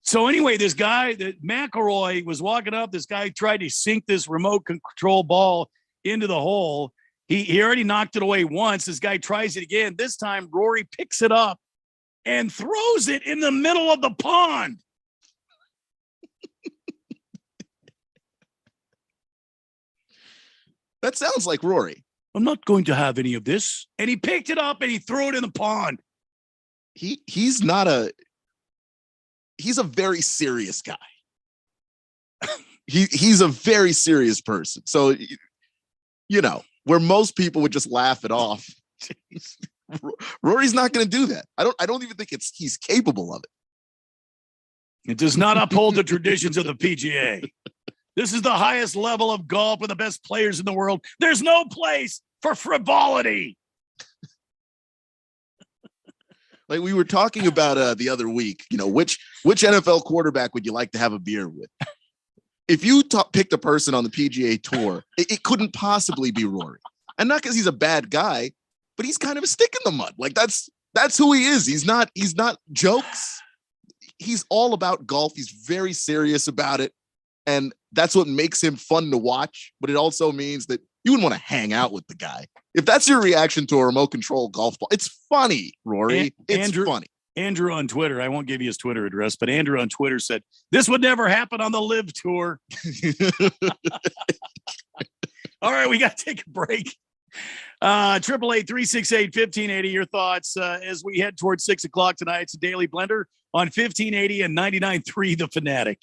So anyway, this guy, that McIlroy, was walking up. This guy tried to sink this remote control ball into the hole. He already knocked it away once. This guy tries it again. This time, Rory picks it up and throws it in the middle of the pond. That sounds like Rory. I'm not going to have any of this. And he picked it up and he threw it in the pond. He's a very serious guy. He's a very serious person. So, where most people would just laugh it off, Rory's not going to do that. I don't even think he's capable of it. It does not uphold the traditions of the PGA. This is the highest level of golf with the best players in the world. There's no place for frivolity. Like we were talking about the other week, which NFL quarterback would you like to have a beer with? If you picked a person on the PGA Tour, it couldn't possibly be Rory. And not because he's a bad guy, but he's kind of a stick in the mud. Like that's who he is. He's not jokes. He's all about golf. He's very serious about it. And that's what makes him fun to watch. But it also means that you wouldn't want to hang out with the guy. If that's your reaction to a remote control golf ball, it's funny, Rory. It's funny. Andrew on Twitter, I won't give you his Twitter address, but Andrew on Twitter said, this would never happen on the Live Tour. All right, we got to take a break. 888-368-1580. Your thoughts as we head towards 6 o'clock tonight. It's a Daily Blender on 1580 and 99.3 The Fanatic.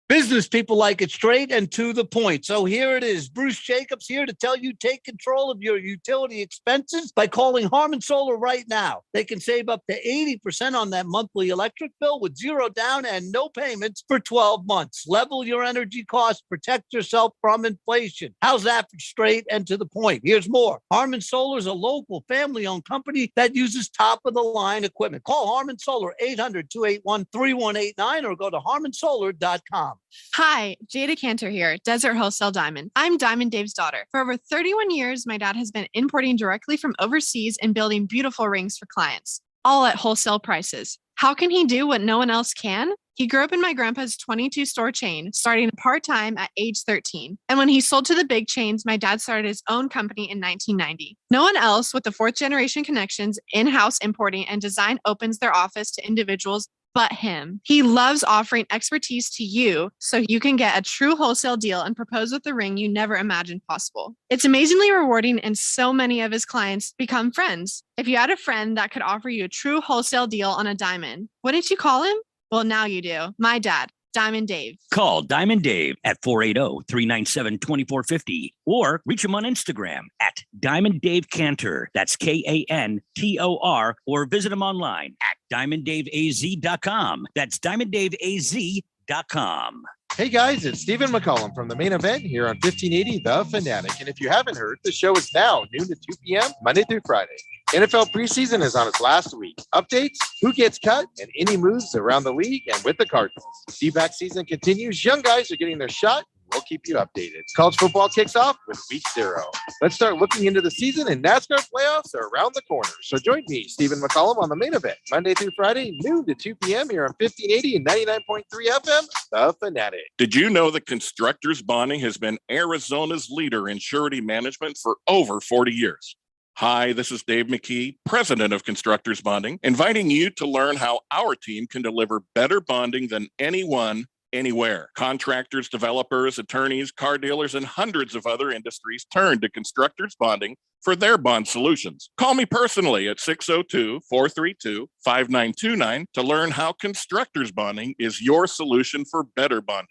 Business people like it straight and to the point. So here it is. Bruce Jacobs here to tell you take control of your utility expenses by calling Harmon Solar right now. They can save up to 80% on that monthly electric bill with zero down and no payments for 12 months. Level your energy costs. Protect yourself from inflation. How's that for straight and to the point? Here's more. Harmon Solar is a local family-owned company that uses top-of-the-line equipment. Call Harmon Solar 800-281-3189 or go to harmonsolar.com. Hi, Jada Cantor here, Desert Wholesale Diamond. I'm Diamond Dave's daughter. For over 31 years, my dad has been importing directly from overseas and building beautiful rings for clients, all at wholesale prices. How can he do what no one else can? He grew up in my grandpa's 22-store chain, starting part-time at age 13. And when he sold to the big chains, my dad started his own company in 1990. No one else with the fourth-generation connections, in-house importing, and design opens their office to individuals but him. He loves offering expertise to you so you can get a true wholesale deal and propose with the ring you never imagined possible. It's amazingly rewarding, and so many of his clients become friends. If you had a friend that could offer you a true wholesale deal on a diamond, wouldn't you call him? Well, now you do. My dad, Diamond Dave. Call Diamond Dave at 480-397-2450 or reach him on Instagram at Diamond Dave Cantor. That's Kantor, or visit him online at DiamondDaveAZ.com. That's DiamondDaveAZ.com. Hey guys, it's Stephen McCollum from The Main Event here on 1580 The Fanatic. And if you haven't heard, the show is now noon to 2 p.m. Monday through Friday. NFL preseason is on its last week. Updates, who gets cut, and any moves around the league and with the Cardinals. D-back season continues. Young guys are getting their shot. We'll keep you updated. College football kicks off with week 0. Let's start looking into the season, and NASCAR playoffs are around the corner. So join me, Stephen McCollum, on The Main Event, Monday through Friday, noon to 2 p.m. here on 1580 and 99.3 FM, The Fanatic. Did you know that Constructors Bonding has been Arizona's leader in surety management for over 40 years? Hi, this is Dave McKee, president of Constructors Bonding, inviting you to learn how our team can deliver better bonding than anyone, anywhere. Contractors, developers, attorneys, car dealers, and hundreds of other industries turn to Constructors Bonding for their bond solutions. Call me personally at 602-432-5929 to learn how Constructors Bonding is your solution for better bonding.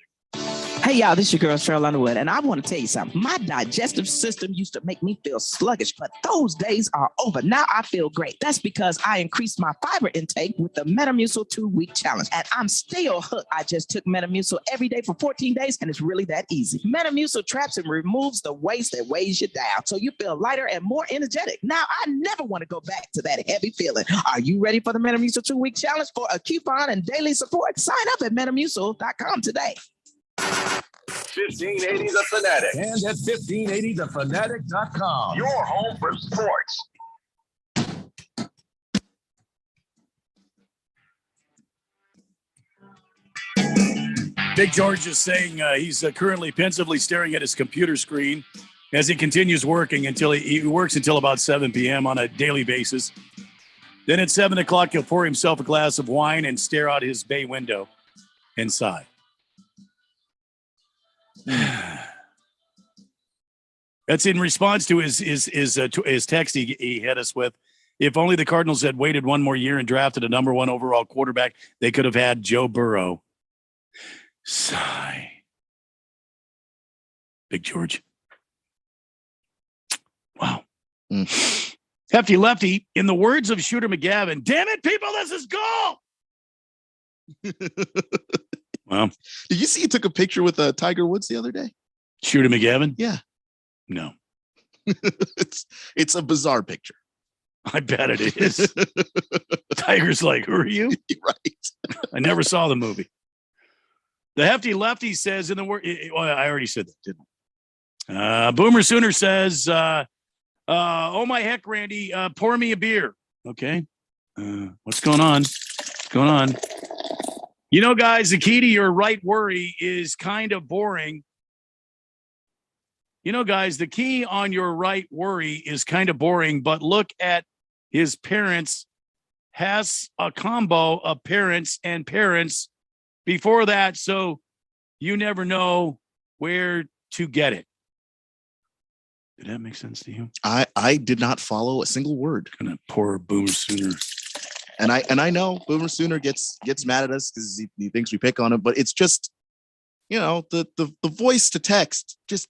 Hey, y'all, this is your girl, Cheryl Underwood, and I want to tell you something. My digestive system used to make me feel sluggish, but those days are over. Now I feel great. That's because I increased my fiber intake with the Metamucil 2-week challenge, and I'm still hooked. I just took Metamucil every day for 14 days, and it's really that easy. Metamucil traps and removes the waste that weighs you down, so you feel lighter and more energetic. Now I never want to go back to that heavy feeling. Are you ready for the Metamucil 2-week challenge? For a coupon and daily support, sign up at Metamucil.com today. 1580 The Fanatic. And at 1580thefanatic.com. Your home for sports. Big George is saying he's currently pensively staring at his computer screen as he continues working until he works until about 7 p.m. on a daily basis. Then at 7 o'clock, he'll pour himself a glass of wine and stare out his bay window and sigh. That's in response to his text he hit us with. If only the Cardinals had waited one more year and drafted a number 1 overall quarterback, they could have had Joe Burrow. Sigh. Big George. Wow. Hefty Lefty, in the words of Shooter McGavin, damn it, people, this is goal. Well, did you see he took a picture with Tiger Woods the other day? Shooter McGavin? Yeah. No. It's a bizarre picture. I bet it is. Tiger's like, who are you? Right. I never saw the movie. The Hefty Lefty says in the word. Well, I already said that, didn't I? Boomer Sooner says Oh my heck, Randy, pour me a beer. Okay. What's going on? What's going on? You know, guys, the key to your right worry is kind of boring. You know, guys, the key on your right worry is kind of boring, but look at his parents. Has a combo of parents and parents before that, so you never know where to get it. Did that make sense to you? I did not follow a single word. Gonna poor Boomer Sooner. And I know Boomer Sooner gets mad at us because he thinks we pick on him, but it's just, the voice to text. Just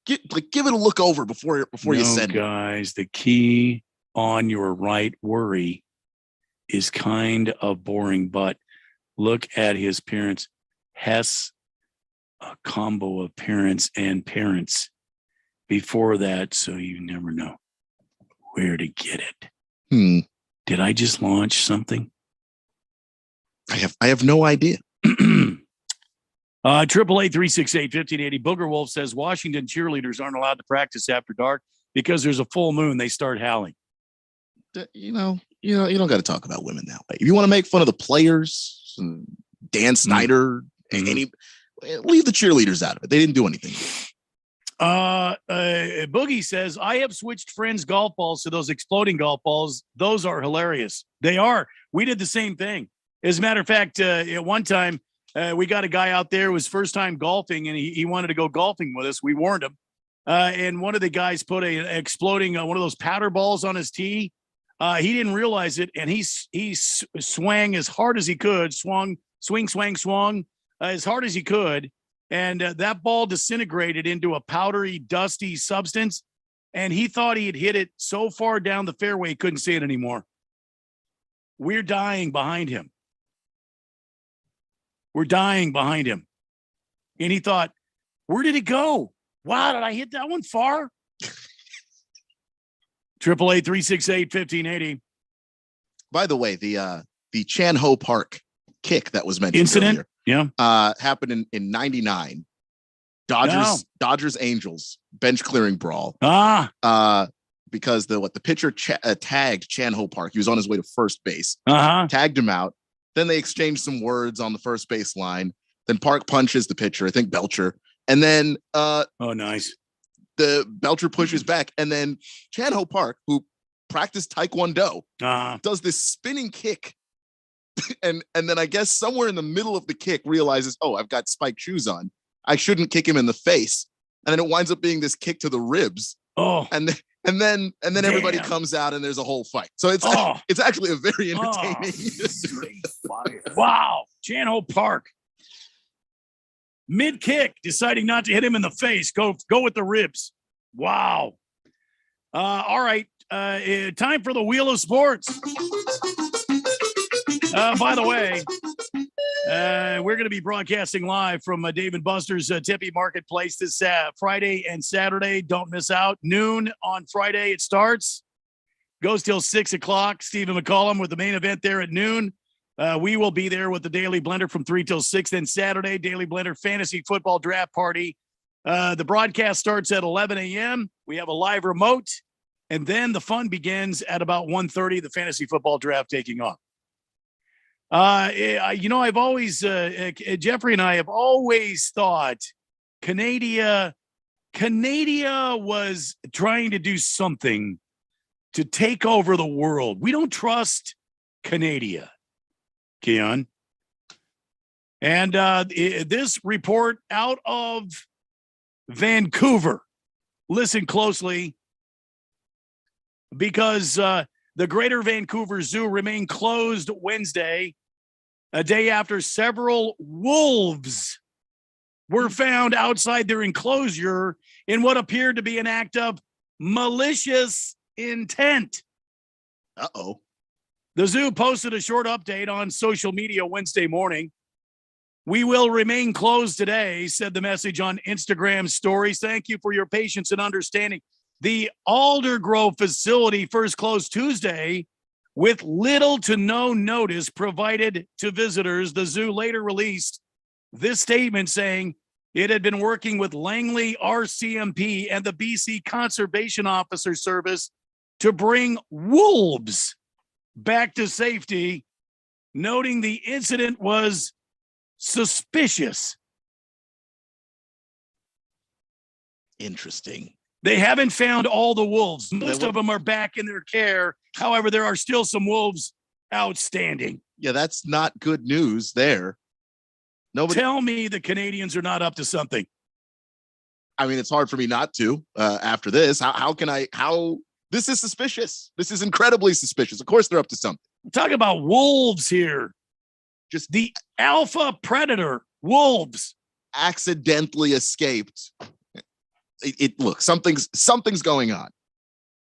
give it a look over before you send it. Guys, the key on your right worry is kind of boring, but look at his parents. Hess, a combo of parents and parents before that, so you never know where to get it. Did I just launch something? I have no idea. 888-368-1580. Booger Wolf says Washington cheerleaders aren't allowed to practice after dark because there's a full moon. They start howling. You don't got to talk about women that way. If you want to make fun of the players, Dan Snyder, leave the cheerleaders out of it. They didn't do anything. Boogie says, I have switched friends' golf balls to those exploding golf balls. Those are hilarious. They are. We did the same thing. As a matter of fact, at one time, we got a guy out there who was first time golfing, and he wanted to go golfing with us. We warned him. And one of the guys put a exploding one of those powder balls on his tee. He didn't realize it, and he swung as hard as he could, swung as hard as he could, and that ball disintegrated into a powdery, dusty substance, and he thought he had hit it so far down the fairway he couldn't see it anymore. We're dying behind him. And he thought, where did it go? Wow, did I hit that one far? 888-368-1580. By the way, the Chan Ho Park kick that was mentioned incident earlier, happened in 99. Dodgers Angels bench clearing brawl. Because the pitcher tagged Chan Ho Park. He was on his way to first base. Tagged him out. Then they exchanged some words on the first base line. Then Park punches the pitcher, I think Belcher, and then nice. The Belcher pushes back, and then Chan Ho Park, who practiced Taekwondo, does this spinning kick, and then I guess somewhere in the middle of the kick realizes, oh, I've got spiked shoes on. I shouldn't kick him in the face, and then it winds up being this kick to the ribs. And then everybody comes out, and there's a whole fight. So it's actually a very entertaining. Wow, Chan Ho Park. Mid kick, deciding not to hit him in the face. Go with the ribs. Wow. All right. Time for the Wheel of Sports. By the way, we're going to be broadcasting live from Dave & Buster's Tempe Marketplace this Friday and Saturday. Don't miss out. Noon on Friday it starts. Goes till 6 o'clock. Stephen McCollum with the main event there at noon. We will be there with the Daily Blender from 3 till 6. Then Saturday, Daily Blender Fantasy Football Draft Party. The broadcast starts at 11 a.m. We have a live remote. And then the fun begins at about 1:30, the Fantasy Football Draft taking off. I've always, Jeffrey and I have always thought Canada was trying to do something to take over the world. We don't trust Canada. Keon. And this report out of Vancouver, listen closely, because the Greater Vancouver Zoo remained closed Wednesday, a day after several wolves were found outside their enclosure in what appeared to be an act of malicious intent. Uh-oh. The zoo posted a short update on social media Wednesday morning. We will remain closed today, said the message on Instagram stories. Thank you for your patience and understanding. The Aldergrove facility first closed Tuesday with little to no notice provided to visitors. The zoo later released this statement saying It had been working with Langley RCMP and the BC Conservation Officer Service to bring wolves back to safety, noting the incident was suspicious. Interesting. They haven't found all the wolves. Most of them are back in their care. However, there are still some wolves outstanding. Yeah, that's not good news there. Nobody. Tell me the Canadians are not up to something. I mean, it's hard for me not to after this. How can I? This is suspicious. This is incredibly suspicious. Of course, they're up to something. Talk about wolves here. Just the alpha predator wolves accidentally escaped. Look, something's going on.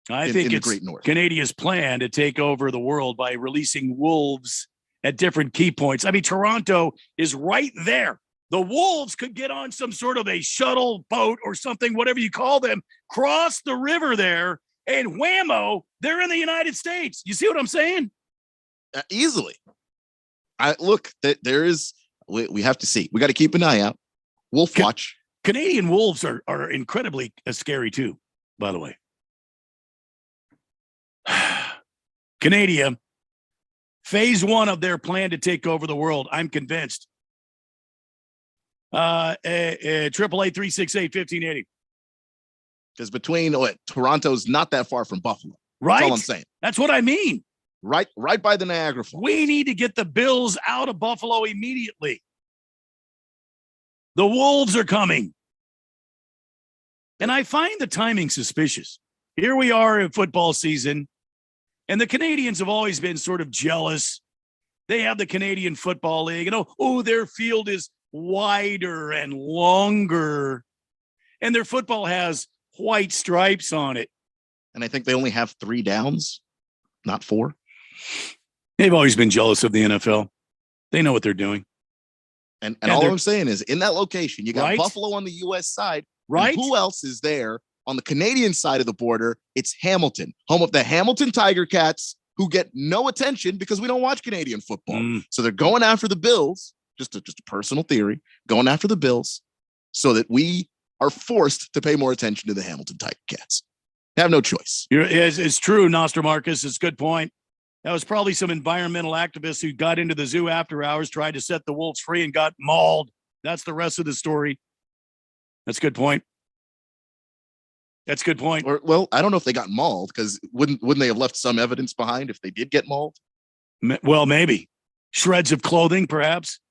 I think it's Great North. Canada's plan to take over the world by releasing wolves at different key points. I mean, Toronto is right there. The wolves could get on some sort of a shuttle boat or something, whatever you call them, cross the river there, and whammo, they're in the United States. You see what I'm saying? Easily. There is. We have to see. We got to keep an eye out. Wolf watch. Canadian wolves are incredibly scary too, by the way. Canada, phase 1 of their plan to take over the world. I'm convinced. 888-368-1580. Because between Toronto's not that far from Buffalo. Right. That's all I'm saying. That's what I mean. Right by the Niagara Falls. We need to get the Bills out of Buffalo immediately. The Wolves are coming. And I find the timing suspicious. Here we are in football season, and the Canadians have always been sort of jealous. They have the Canadian Football League, and their field is wider and longer, and their football has white stripes on it. And I think they only have 3 downs, not 4. They've always been jealous of the NFL. They know what they're doing. And all I'm saying is, in that location, you got right? Buffalo on the U.S. side. Right. Who else is there on the Canadian side of the border? It's Hamilton, home of the Hamilton Tiger Cats, who get no attention because we don't watch Canadian football. So they're going after the Bills, just a personal theory, going after the Bills so that we are forced to pay more attention to the Hamilton Tiger Cats. They have no choice. It's true, Nostradamus. It's a good point. That was probably some environmental activists who got into the zoo after hours, tried to set the wolves free, and got mauled. That's the rest of the story. That's a good point. That's a good point. Well, I don't know if they got mauled, because wouldn't they have left some evidence behind if they did get mauled? Well, maybe. Shreds of clothing, perhaps.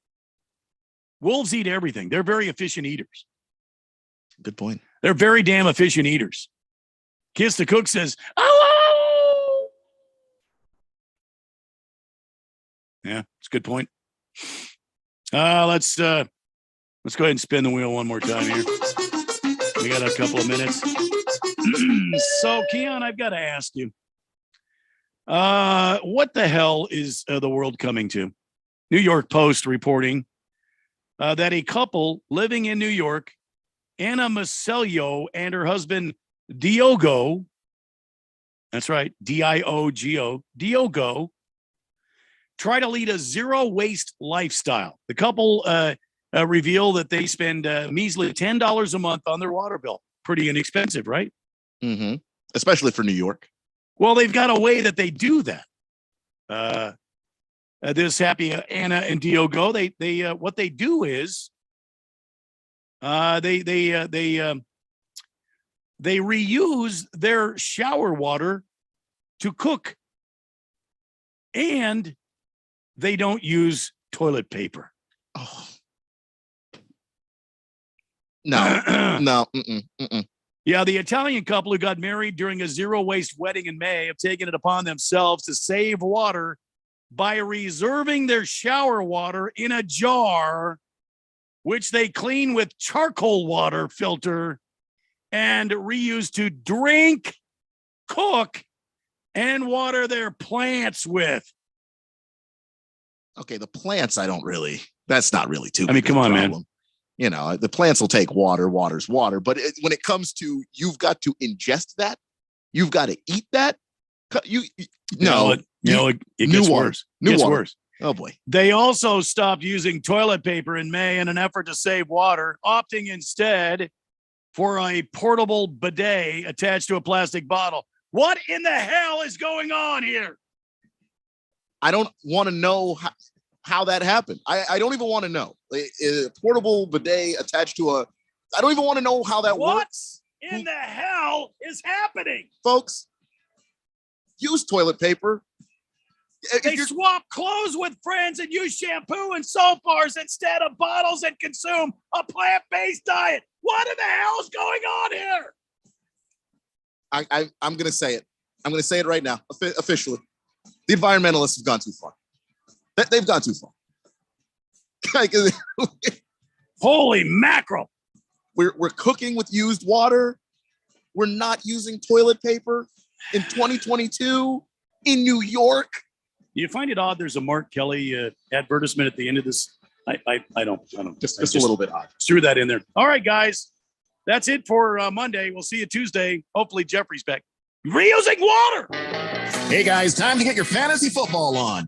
Wolves eat everything. They're very efficient eaters. Good point. They're very damn efficient eaters. Kiss the Cook says, "Oh!" Yeah, it's a good point. Let's go ahead and spin the wheel one more time here. We got a couple of minutes. So, Keon, I've got to ask you, what the hell is the world coming to? New York Post reporting that a couple living in New York, Anna Macello and her husband, Diogo, that's right, Diogo, Diogo, try to lead a zero-waste lifestyle. The couple reveal that they spend measly $10 a month on their water bill. Pretty inexpensive, right? Mm-hmm. Especially for New York. Well, they've got a way that they do that. This happy Anna and Diogo, they what they do is they reuse their shower water to cook, and they don't use toilet paper. Oh. No. Yeah, the Italian couple who got married during a zero-waste wedding in May have taken it upon themselves to save water by reserving their shower water in a jar, which they clean with charcoal water filter and reuse to drink, cook, and water their plants with. Okay, the plants, that's not really too. I mean, come on, man. You know, the plants will take water. Water's water. But when it comes to, you've got to ingest that, you've got to eat that. It gets worse. It gets worse. Oh, boy. They also stopped using toilet paper in May in an effort to save water, opting instead for a portable bidet attached to a plastic bottle. What in the hell is going on here? I don't want to know how that happened. I don't even want to know. A portable bidet attached to I don't even want to know how that works. What in the hell is happening? Folks, use toilet paper. They swap clothes with friends and use shampoo and soap bars instead of bottles and consume a plant-based diet. What in the hell is going on here? I'm going to say it. I'm going to say it right now, officially. The environmentalists have gone too far. They've gone too far. Holy mackerel. We're cooking with used water. We're not using toilet paper in 2022 in New York. Do you find it odd there's a Mark Kelly advertisement at the end of this? I don't. Just a little bit odd. Threw that in there. All right, guys. That's it for Monday. We'll see you Tuesday. Hopefully Jeffrey's back. Reusing water. Hey, guys, time to get your fantasy football on.